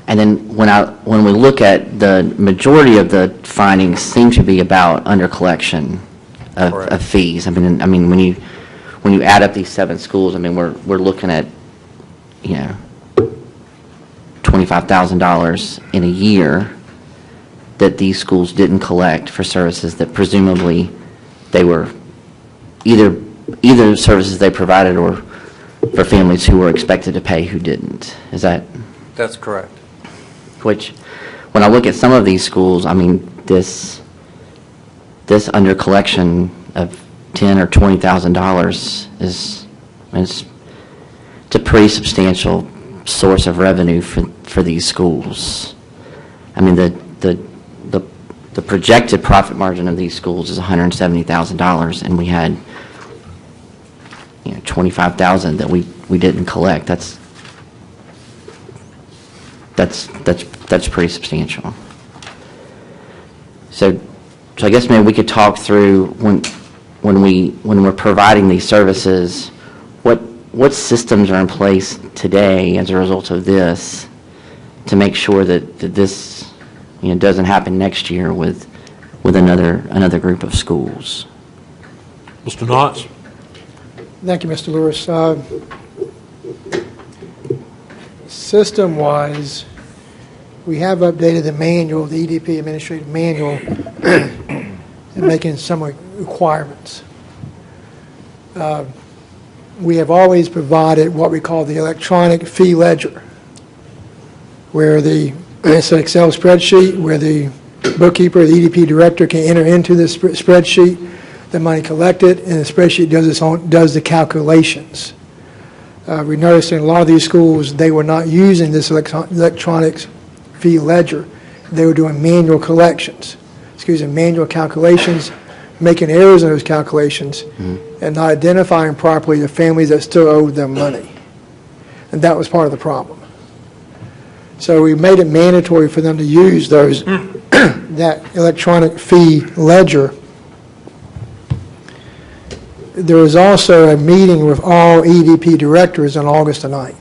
And then when we look at the majority of the findings seem to be about under collection of fees. I mean when you add up these 7 schools, I mean we're looking at $25,000 in a year that these schools didn't collect for services that presumably they were either services they provided or for families who were expected to pay who didn't. Is that That's correct. Which, when I look at some of these schools, I mean, this under collection of $10,000 or $20,000 is, it's a pretty substantial source of revenue for these schools. I mean, the projected profit margin of these schools is $170,000, and we had, $25,000 that we didn't collect. That's pretty substantial. So I guess maybe we could talk through when we're providing these services, what systems are in place today as a result of this to make sure that this doesn't happen next year with another group of schools. Mr. Knotts? Thank you, Mr. Lewis. System-wise, we have updated the manual, the EDP administrative manual, and making some requirements. We have always provided what we call the electronic fee ledger, where it's an Excel spreadsheet where the bookkeeper, the EDP director can enter into this spreadsheet the money collected, and the spreadsheet does the calculations. We noticed in a lot of these schools, they were not using this electronic fee ledger. They were doing manual manual calculations, making errors in those calculations, and not identifying properly the families that still owed them money. And that was part of the problem. So we made it mandatory for them to use that electronic fee ledger. There was also a meeting with all EDP directors on August the 9th.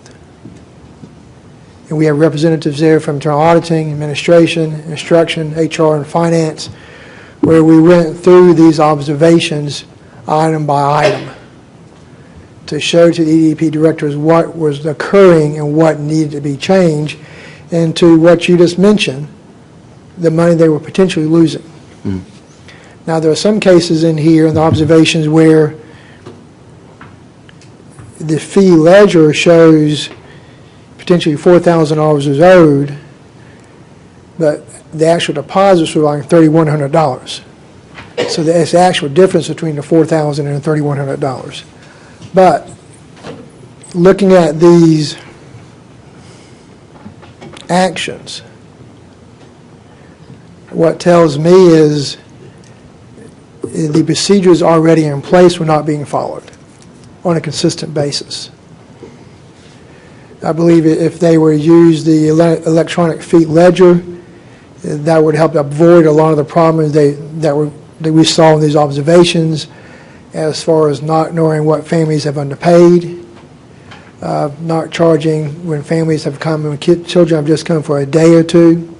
And we have representatives there from internal auditing, administration, instruction, HR, and finance, where we went through these observations item by item to show to the EDP directors what was occurring and what needed to be changed, and to what you just mentioned, the money they were potentially losing. Now, there are some cases in here in the observations where the fee ledger shows potentially $4,000 was owed, but the actual deposits were like $3,100. So there's the actual difference between the $4,000 and the $3,100. But looking at these actions, what tells me is the procedures already in place were not being followed on a consistent basis. I believe if they were to use the electronic fee ledger, that would help avoid a lot of the problems that we saw in these observations, as far as not knowing what families have underpaid, not charging when families have come and children have just come for a day or two.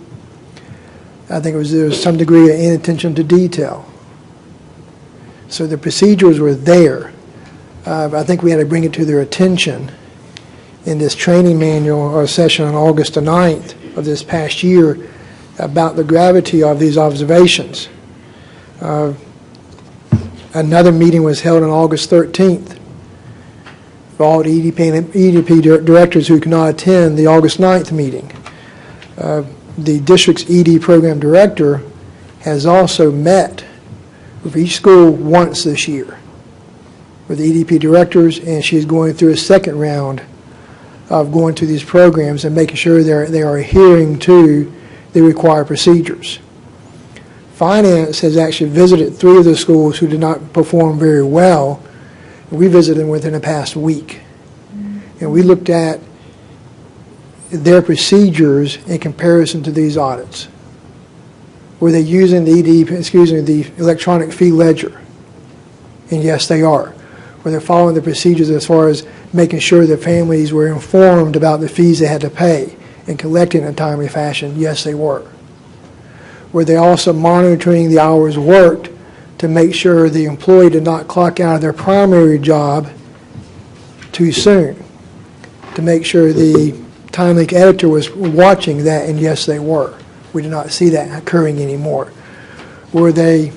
I think there was some degree of inattention to detail. So the procedures were there. I think we had to bring it to their attention in this training manual or session on August the 9th of this past year about the gravity of these observations. Another meeting was held on August 13th for all the EDP directors who could not attend the August 9th meeting. The district's ED program director has also met with each school once this year with the EDP directors, and she's going through a second round of going through these programs and making sure they are adhering to the required procedures. Finance has actually visited 3 of the schools who did not perform very well. We visited them within the past week. And we looked at their procedures in comparison to these audits. Were they using the electronic fee ledger? And yes, they are. Were they following the procedures as far as making sure that families were informed about the fees they had to pay and collecting in a timely fashion? Yes, they were. Were they also monitoring the hours worked to make sure the employee did not clock out of their primary job too soon, to make sure the timely editor was watching that? And yes, they were. We do not see that occurring anymore. Were they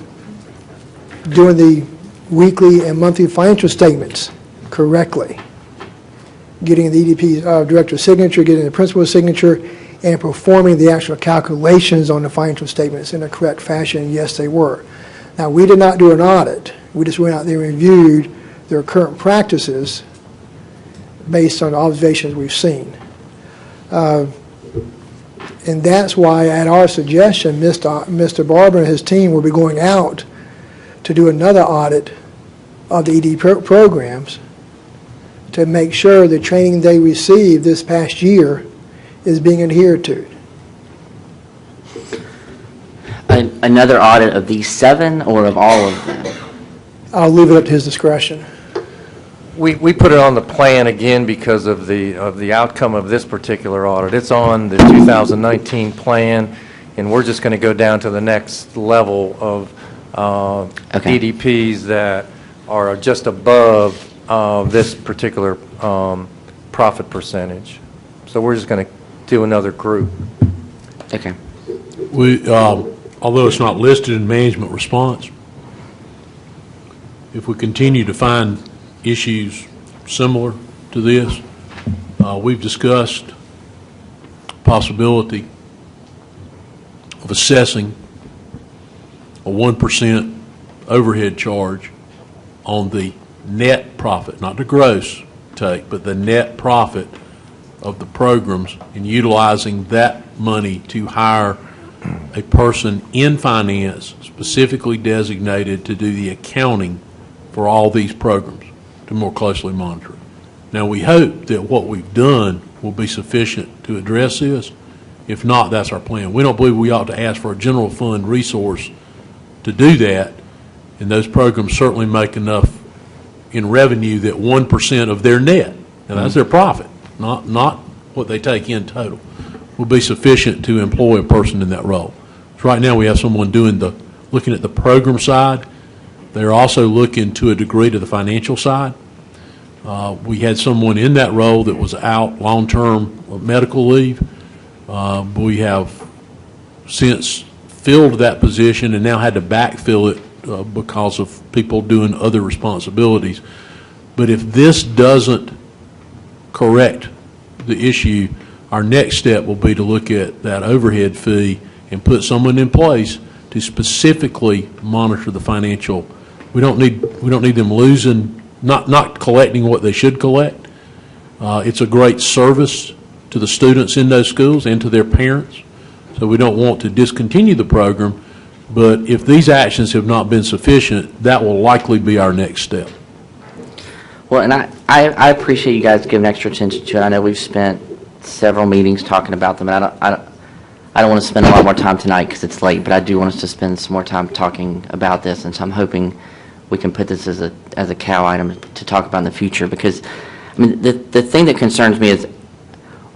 doing the weekly and monthly financial statements correctly? getting the EDP director's signature, getting the principal's signature, and performing the actual calculations on the financial statements in a correct fashion. Yes, they were. Now, we did not do an audit. We just went out there and reviewed their current practices based on the observations we've seen. And that's why, at our suggestion, Mr. Barber and his team will be going out to do another audit of the ED programs to make sure the training they received this past year is being adhered to. Another audit of these 7 or of all of them? I'll leave it up to his discretion. We put it on the plan again because of the outcome of this particular audit. It's on the 2019 plan, and we're just going to go down to the next level of EDPs that are just above this particular profit percentage. So we're just going to do another group. Okay. We, although it's not listed in management response, if we continue to find issues similar to this, we've discussed possibility of assessing a 1% overhead charge on the net profit, not the gross take, but the net profit of the programs, and utilizing that money to hire a person in finance specifically designated to do the accounting for all these programs to more closely monitor it. Now, we hope that what we've done will be sufficient to address this. If not, that's our plan. We don't believe we ought to ask for a general fund resource to do that, and those programs certainly make enough in revenue that 1% of their net, and that's their profit, not what they take in total, will be sufficient to employ a person in that role. So right now we have someone looking at the program side. They're also looking to a degree to the financial side. We had someone in that role that was out long-term medical leave. We have since filled that position and now had to backfill it because of people doing other responsibilities. But if this doesn't correct the issue, our next step will be to look at that overhead fee and put someone in place to specifically monitor the financial. We don't need them losing, not collecting what they should collect. It's a great service to the students in those schools and to their parents. So we don't want to discontinue the program, but if these actions have not been sufficient, that will likely be our next step. Well, and I appreciate you guys giving extra attention to it. I know we've spent several meetings talking about them, and I don't want to spend a lot more time tonight because it's late, but I do want us to spend some more time talking about this, and so I'm hoping we can put this as a cow item to talk about in the future, because I mean the thing that concerns me is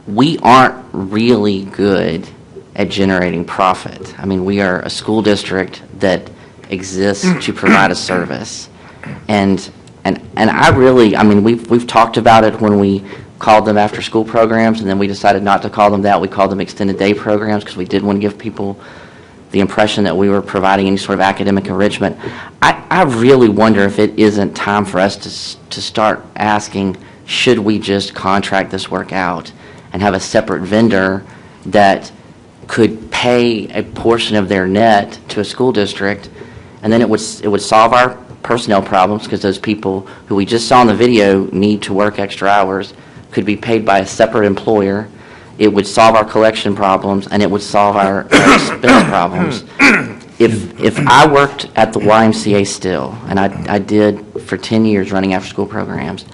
we aren't really good at generating profit. I mean, we are a school district that exists to provide a service, and I mean we've talked about it when we called them after school programs, and then we decided not to call them that. We called them extended day programs because we did want to give people the impression that we were providing any sort of academic enrichment. I really wonder if it isn't time for us to start asking, should we just contract this work out and have a separate vendor that could pay a portion of their net to a school district, and then it would solve our personnel problems, because those people who we just saw in the video need to work extra hours could be paid by a separate employer. It would solve our collection problems, and it would solve our expense problems. If I worked at the YMCA still, and I did for 10 years running after school programs,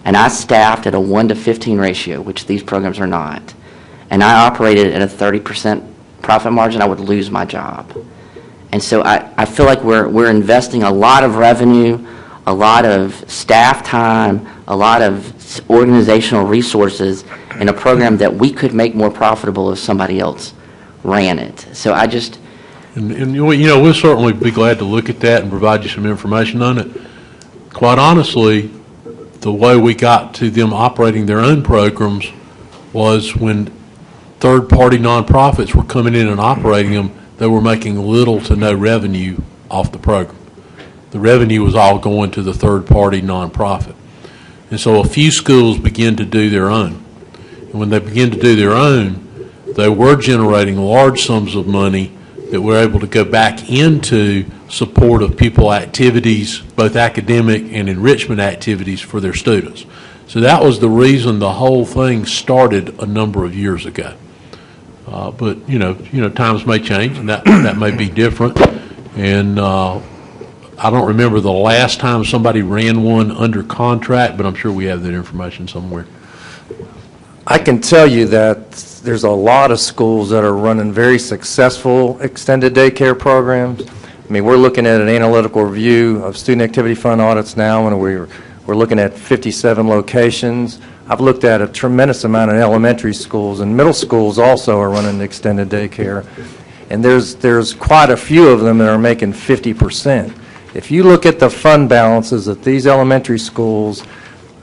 and I staffed at a 1 to 15 ratio, which these programs are not, and I operated at a 30% profit margin, I would lose my job. And so I feel like we're investing a lot of revenue, a lot of staff time, a lot of organizational resources in a program that we could make more profitable if somebody else ran it. So I just... And you know, we'll certainly be glad to look at that and provide you some information on it. Quite honestly, the way we got to them operating their own programs was when third-party nonprofits were coming in and operating them, they were making little to no revenue off the program. The revenue was all going to the third-party nonprofit. And so a few schools begin to do their own. And when they begin to do their own, they were generating large sums of money that we're able to go back into support of pupil activities, both academic and enrichment activities for their students. So that was the reason the whole thing started a number of years ago. But times may change, and that may be different. And I don't remember the last time somebody ran one under contract, but I'm sure we have that information somewhere. I can tell you that there's a lot of schools that are running very successful extended daycare programs. I mean, we're looking at an analytical review of student activity fund audits now, and we're looking at 57 locations. I've looked at a tremendous amount of elementary schools, and middle schools also are running extended daycare. And there's quite a few of them that are making 50%. If you look at the fund balances at these elementary schools,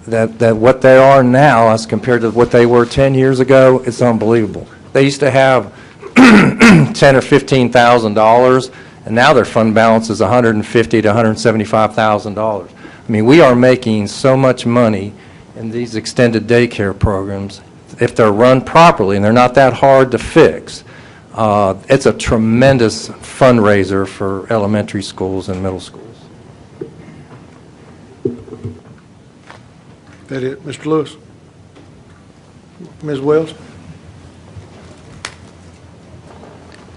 that what they are now as compared to what they were 10 years ago, it's unbelievable. They used to have $10,000 or $15,000, and now their fund balance is $150,000 to $175,000. I mean, we are making so much money in these extended daycare programs. If they're run properly, and they're not that hard to fix, it's a tremendous fundraiser for elementary schools and middle schools. That it, Mr. Lewis? Ms. Wells?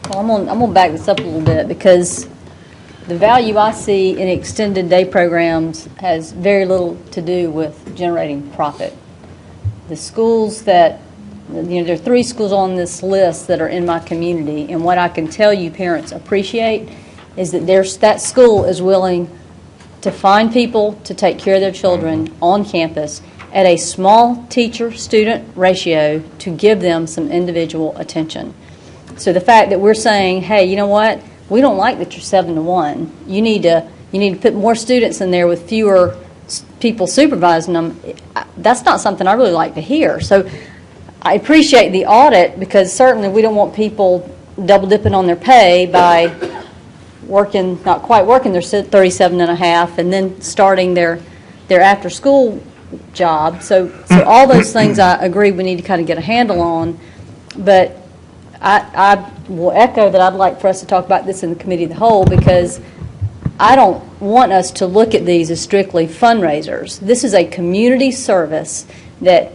Well, I'm gonna back this up a little bit because the value I see in extended day programs has very little to do with generating profit. The schools that, there are 3 schools on this list that are in my community, and what I can tell you parents appreciate is that that school is willing to find people to take care of their children on campus at a small teacher-student ratio to give them some individual attention. So the fact that we're saying, hey, you know what, we don't like that you're 7 to 1. You need to put more students in there with fewer people supervising them. That's not something I really like to hear. So I appreciate the audit because certainly we don't want people double dipping on their pay by not quite working their 37 and a half and then starting their after school job. So all those things I agree we need to kind of get a handle on. But I will echo that I'd like for us to talk about this in the committee of the whole because I don't want us to look at these as strictly fundraisers. This is a community service that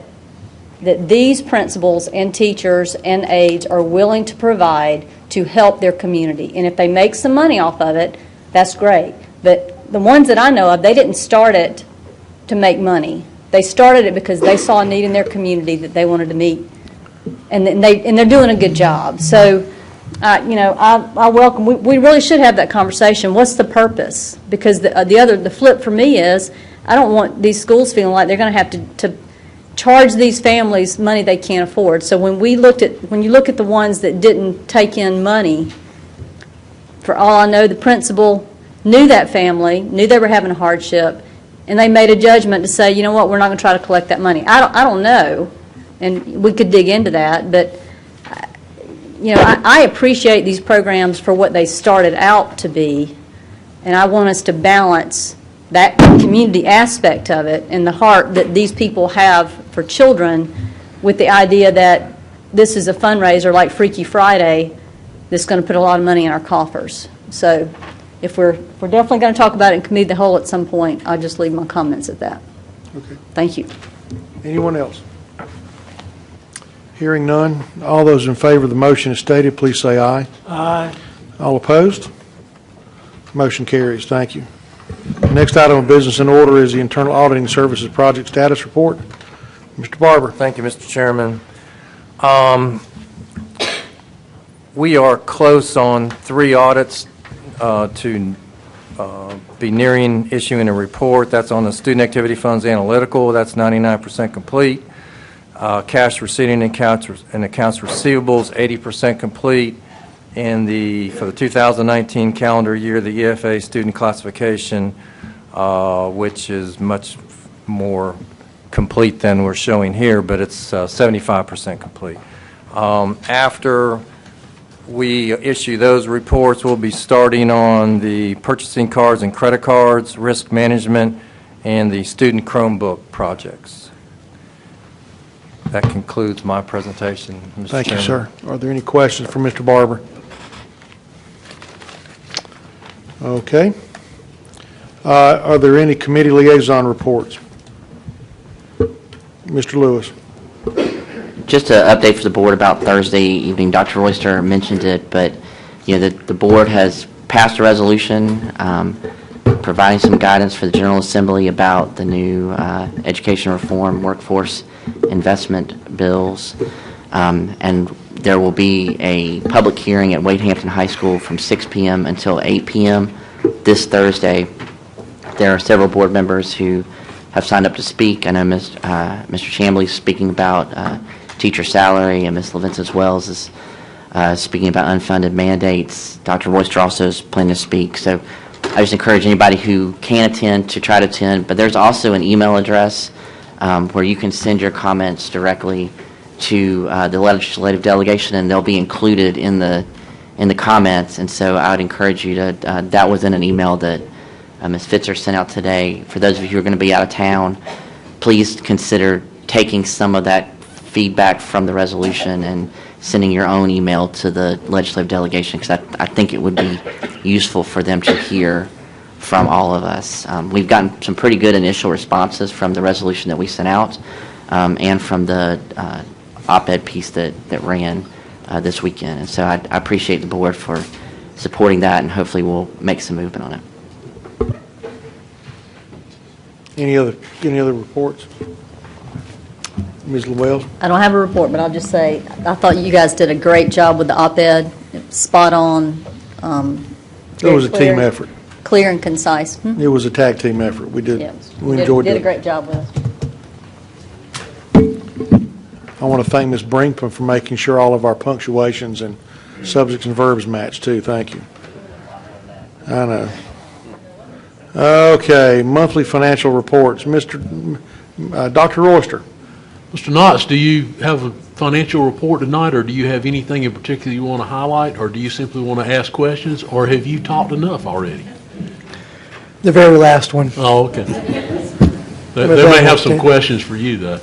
these principals and teachers and aides are willing to provide to help their community. And if they make some money off of it, that's great. But the ones that I know of, they didn't start it to make money. They started it because they saw a need in their community that they wanted to meet. And they're doing a good job. So, I welcome, we really should have that conversation. What's the purpose? Because the flip for me is, I don't want these schools feeling like they're going to have to charge these families money they can't afford. So when you look at the ones that didn't take in money, for all I know, the principal knew that family, knew they were having a hardship, and they made a judgment to say, you know what, we're not going to try to collect that money. I don't know, and we could dig into that, but I appreciate these programs for what they started out to be, and I want us to balance that community aspect of it and the heart that these people have for children with the idea that this is a fundraiser like Freaky Friday that's going to put a lot of money in our coffers. So if we're definitely going to talk about it in committee of the whole at some point, I'll just leave my comments at that. Okay. Thank you. Anyone else? Hearing none, all those in favor of the motion as stated, please say aye. Aye. All opposed? Motion carries. Thank you. Next item of business in order is the Internal Auditing Services Project Status Report. Mr. Barber. Thank you, Mr. Chairman. We are close on 3 audits to be nearing issuing a report. That's on the Student Activity Funds Analytical. That's 99% complete. Cash receiving and accounts receivables, 80% complete. And for the 2019 calendar year, the EFA student classification, which is much more complete than we're showing here, but it's 75% complete. After we issue those reports, we'll be starting on the purchasing cards and credit cards, risk management, and the student Chromebook projects. That concludes my presentation, Mr. Thank you, Chairman. sir. Are there any questions for Mr. Barber? Okay. Are there any committee liaison reports? Mr. Lewis. Just an update for the board about Thursday evening. Dr. Royster mentioned it, but the board has passed a resolution providing some guidance for the General Assembly about the new education reform workforce investment bills. And there will be a public hearing at Wade Hampton High School from 6 p.m. until 8 p.m. this Thursday. There are several board members who have signed up to speak. I know Mr. Chambly is speaking about teacher salary, and Ms. Levinson Wells is speaking about unfunded mandates. Dr. Royster also is planning to speak. So I just encourage anybody who can attend to try to attend. But there's also an email address where you can send your comments directly to the legislative delegation, and they'll be included in the comments. And so I would encourage you to, that was in an email that Ms. Fitzer sent out today. For those of you who are going to be out of town, please consider taking some of that feedback from the resolution and sending your own email to the legislative delegation, because I think it would be useful for them to hear from all of us. We've gotten some pretty good initial responses from the resolution that we sent out and from the op-ed piece that ran this weekend. And so I appreciate the board for supporting that, and hopefully we'll make some movement on it. Any other reports? Ms. Wells? I don't have a report, but I'll just say, I thought you guys did a great job with the op-ed, spot on. It was a team effort. Clear and concise. It was a tag team effort. We did. Yeah, We enjoyed it. Did a great job with it. I want to thank Ms. Brinkman for making sure all of our punctuations and subjects and verbs match too. Thank you. I know. Okay, monthly financial reports. Dr. Royster. Mr. Knotts, do you have a financial report tonight, or do you have anything in particular you want to highlight, or do you simply want to ask questions, or have you talked enough already? The very last one. Oh, okay. They may have some questions for you, though.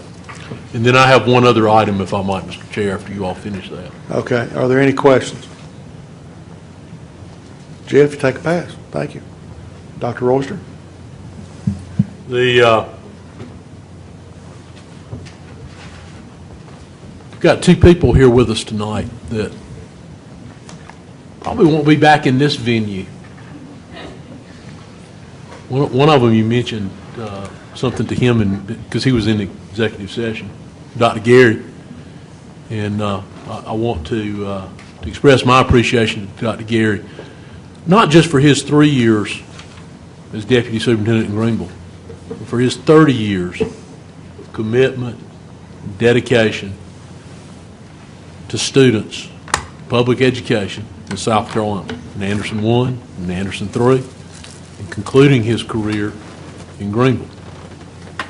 And then I have one other item, if I might, Mr. Chair, after you all finish that. Okay, are there any questions? Jeff, you take a pass. Thank you. Dr. Royster? We've got two people here with us tonight that probably won't be back in this venue. One of them you mentioned something to him because he was in the executive session, Dr. Gary, and I want to express my appreciation to Dr. Gary, not just for his 3 years as deputy superintendent in Greenville, but for his 30 years of commitment, dedication to students, public education in South Carolina, in Anderson 1 and Anderson 3, and concluding his career in Greenville.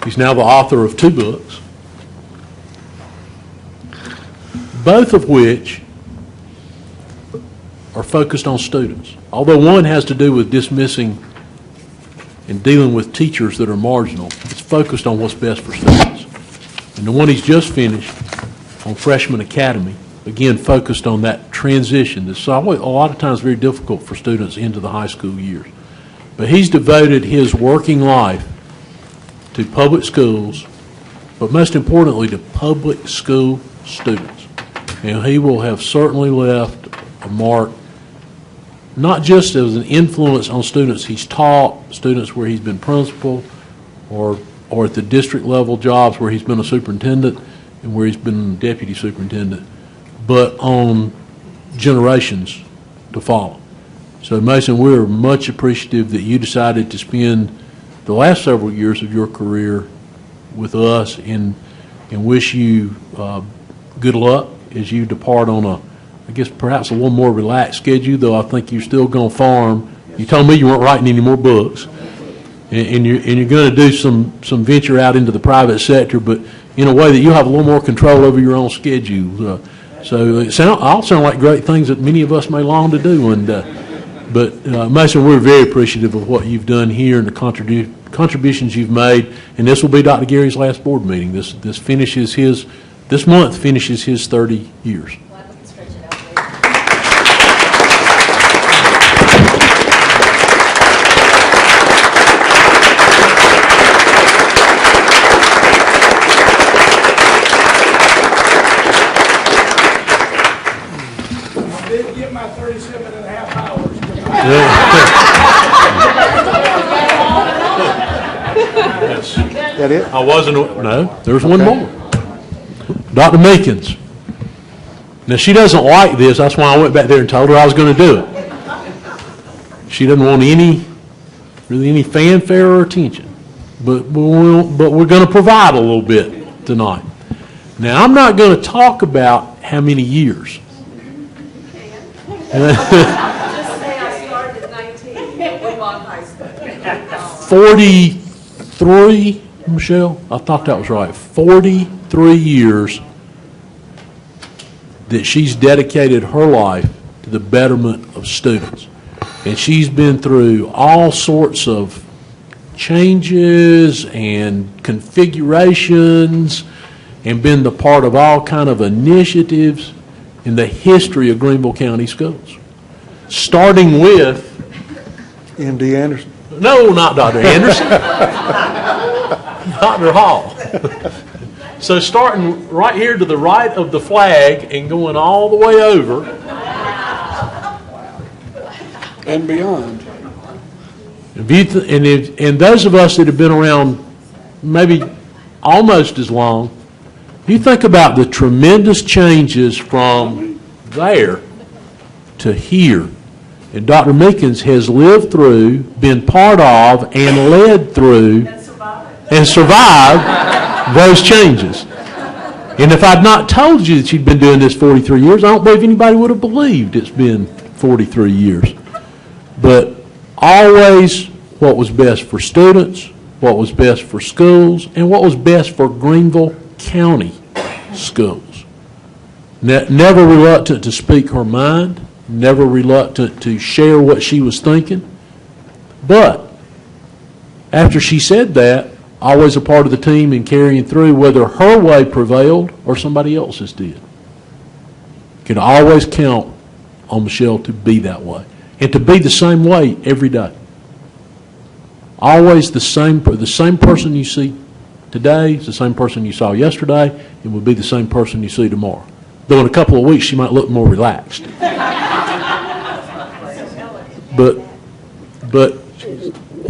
He's now the author of 2 books, both of which are focused on students. Although one has to do with dismissing and dealing with teachers that are marginal, it's focused on what's best for students. And the one he's just finished on Freshman Academy, again, focused on that transition that's a lot of times very difficult for students into the high school years. But he's devoted his working life to public schools, but most importantly to public school students. And he will have certainly left a mark, not just as an influence on students he's taught, students where he's been principal, or at the district level jobs where he's been a superintendent and where he's been deputy superintendent, but on generations to follow. So Mason, we're much appreciative that you decided to spend the last several years of your career with us, and wish you good luck as you depart on I guess perhaps a little more relaxed schedule, though I think you're still going to farm. You told me you weren't writing any more books, and you're going to do some venture out into the private sector, but in a way that you'll have a little more control over your own schedule. So it all sound like great things that many of us may long to do. But Mason, we're very appreciative of what you've done here and the contributions you've made, and this will be Dr. Gary's last board meeting. This month finishes his 30 years. I did get my 37 and a half hours. That it? I wasn't, no, there's one more. Dr. Meekins. Now, she doesn't like this. That's why I went back there and told her I was going to do it. She doesn't want any fanfare or attention. But we're going to provide a little bit tonight. Now, I'm not going to talk about how many years. Just say I started at 19 at Woodlawn High School. 43, Michelle? I thought that was right. 43 years that she's dedicated her life to the betterment of students. And she's been through all sorts of changes and configurations and been the part of all kind of initiatives in the history of Greenville County Schools. Starting with... M.D. Anderson? No, not Dr. Anderson. Dr. Hall. So starting right here to the right of the flag and going all the way over. And beyond. And those of us that have been around maybe almost as long, you think about the tremendous changes from there to here. And Dr. Meekins has lived through, been part of, and led through, and survived those changes. And if I'd not told you that she'd been doing this 43 years, I don't believe anybody would have believed it's been 43 years. But always what was best for students, what was best for schools, and what was best for Greenville County schools. Never reluctant to speak her mind, never reluctant to share what she was thinking. But after she said that, always a part of the team in carrying through, whether her way prevailed or somebody else's did. Can always count on Michelle to be that way. And to be the same way every day. Always the same person you see today is the same person you saw yesterday, and will be the same person you see tomorrow. Though in a couple of weeks she might look more relaxed. But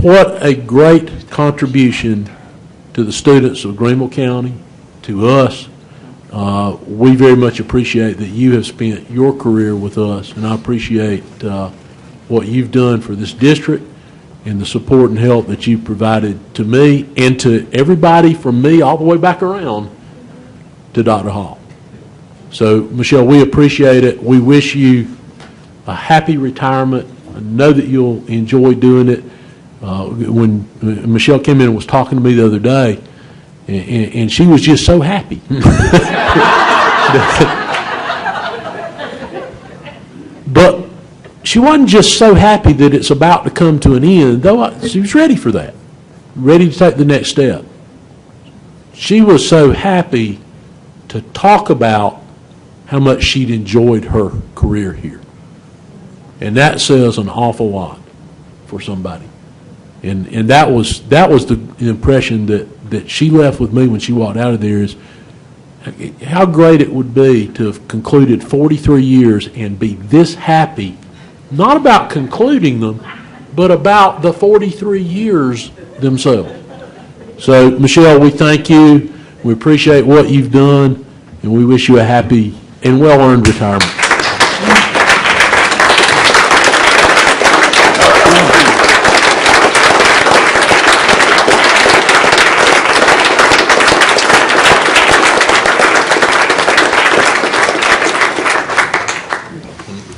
what a great contribution to the students of Greenville County, to us. We very much appreciate that you have spent your career with us, and I appreciate what you've done for this district and the support and help that you've provided to me and to everybody from me all the way back around to Dr. Hall. So, Michelle, we appreciate it. We wish you a happy retirement. I know that you'll enjoy doing it. When Michelle came in and was talking to me the other day, and she was just so happy. But she wasn't just so happy that it's about to come to an end, though she was ready for that, ready to take the next step. She was so happy to talk about how much she'd enjoyed her career here. And that says an awful lot for somebody. And that was the impression that she left with me when she walked out of there, is how great it would be to have concluded 43 years and be this happy, not about concluding them, but about the 43 years themselves. So, Michelle, we thank you. We appreciate what you've done, and we wish you a happy and well-earned retirement.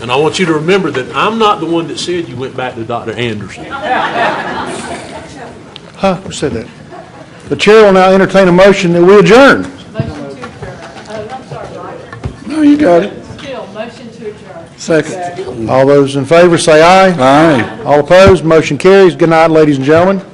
And I want you to remember that I'm not the one that said you went back to Dr. Anderson. Who said that? The chair will now entertain a motion that we adjourn. Motion to adjourn. I'm sorry, Roger. No, you got it. Still, motion to adjourn. Second. All those in favor say aye. Aye. All opposed, motion carries. Good night, ladies and gentlemen.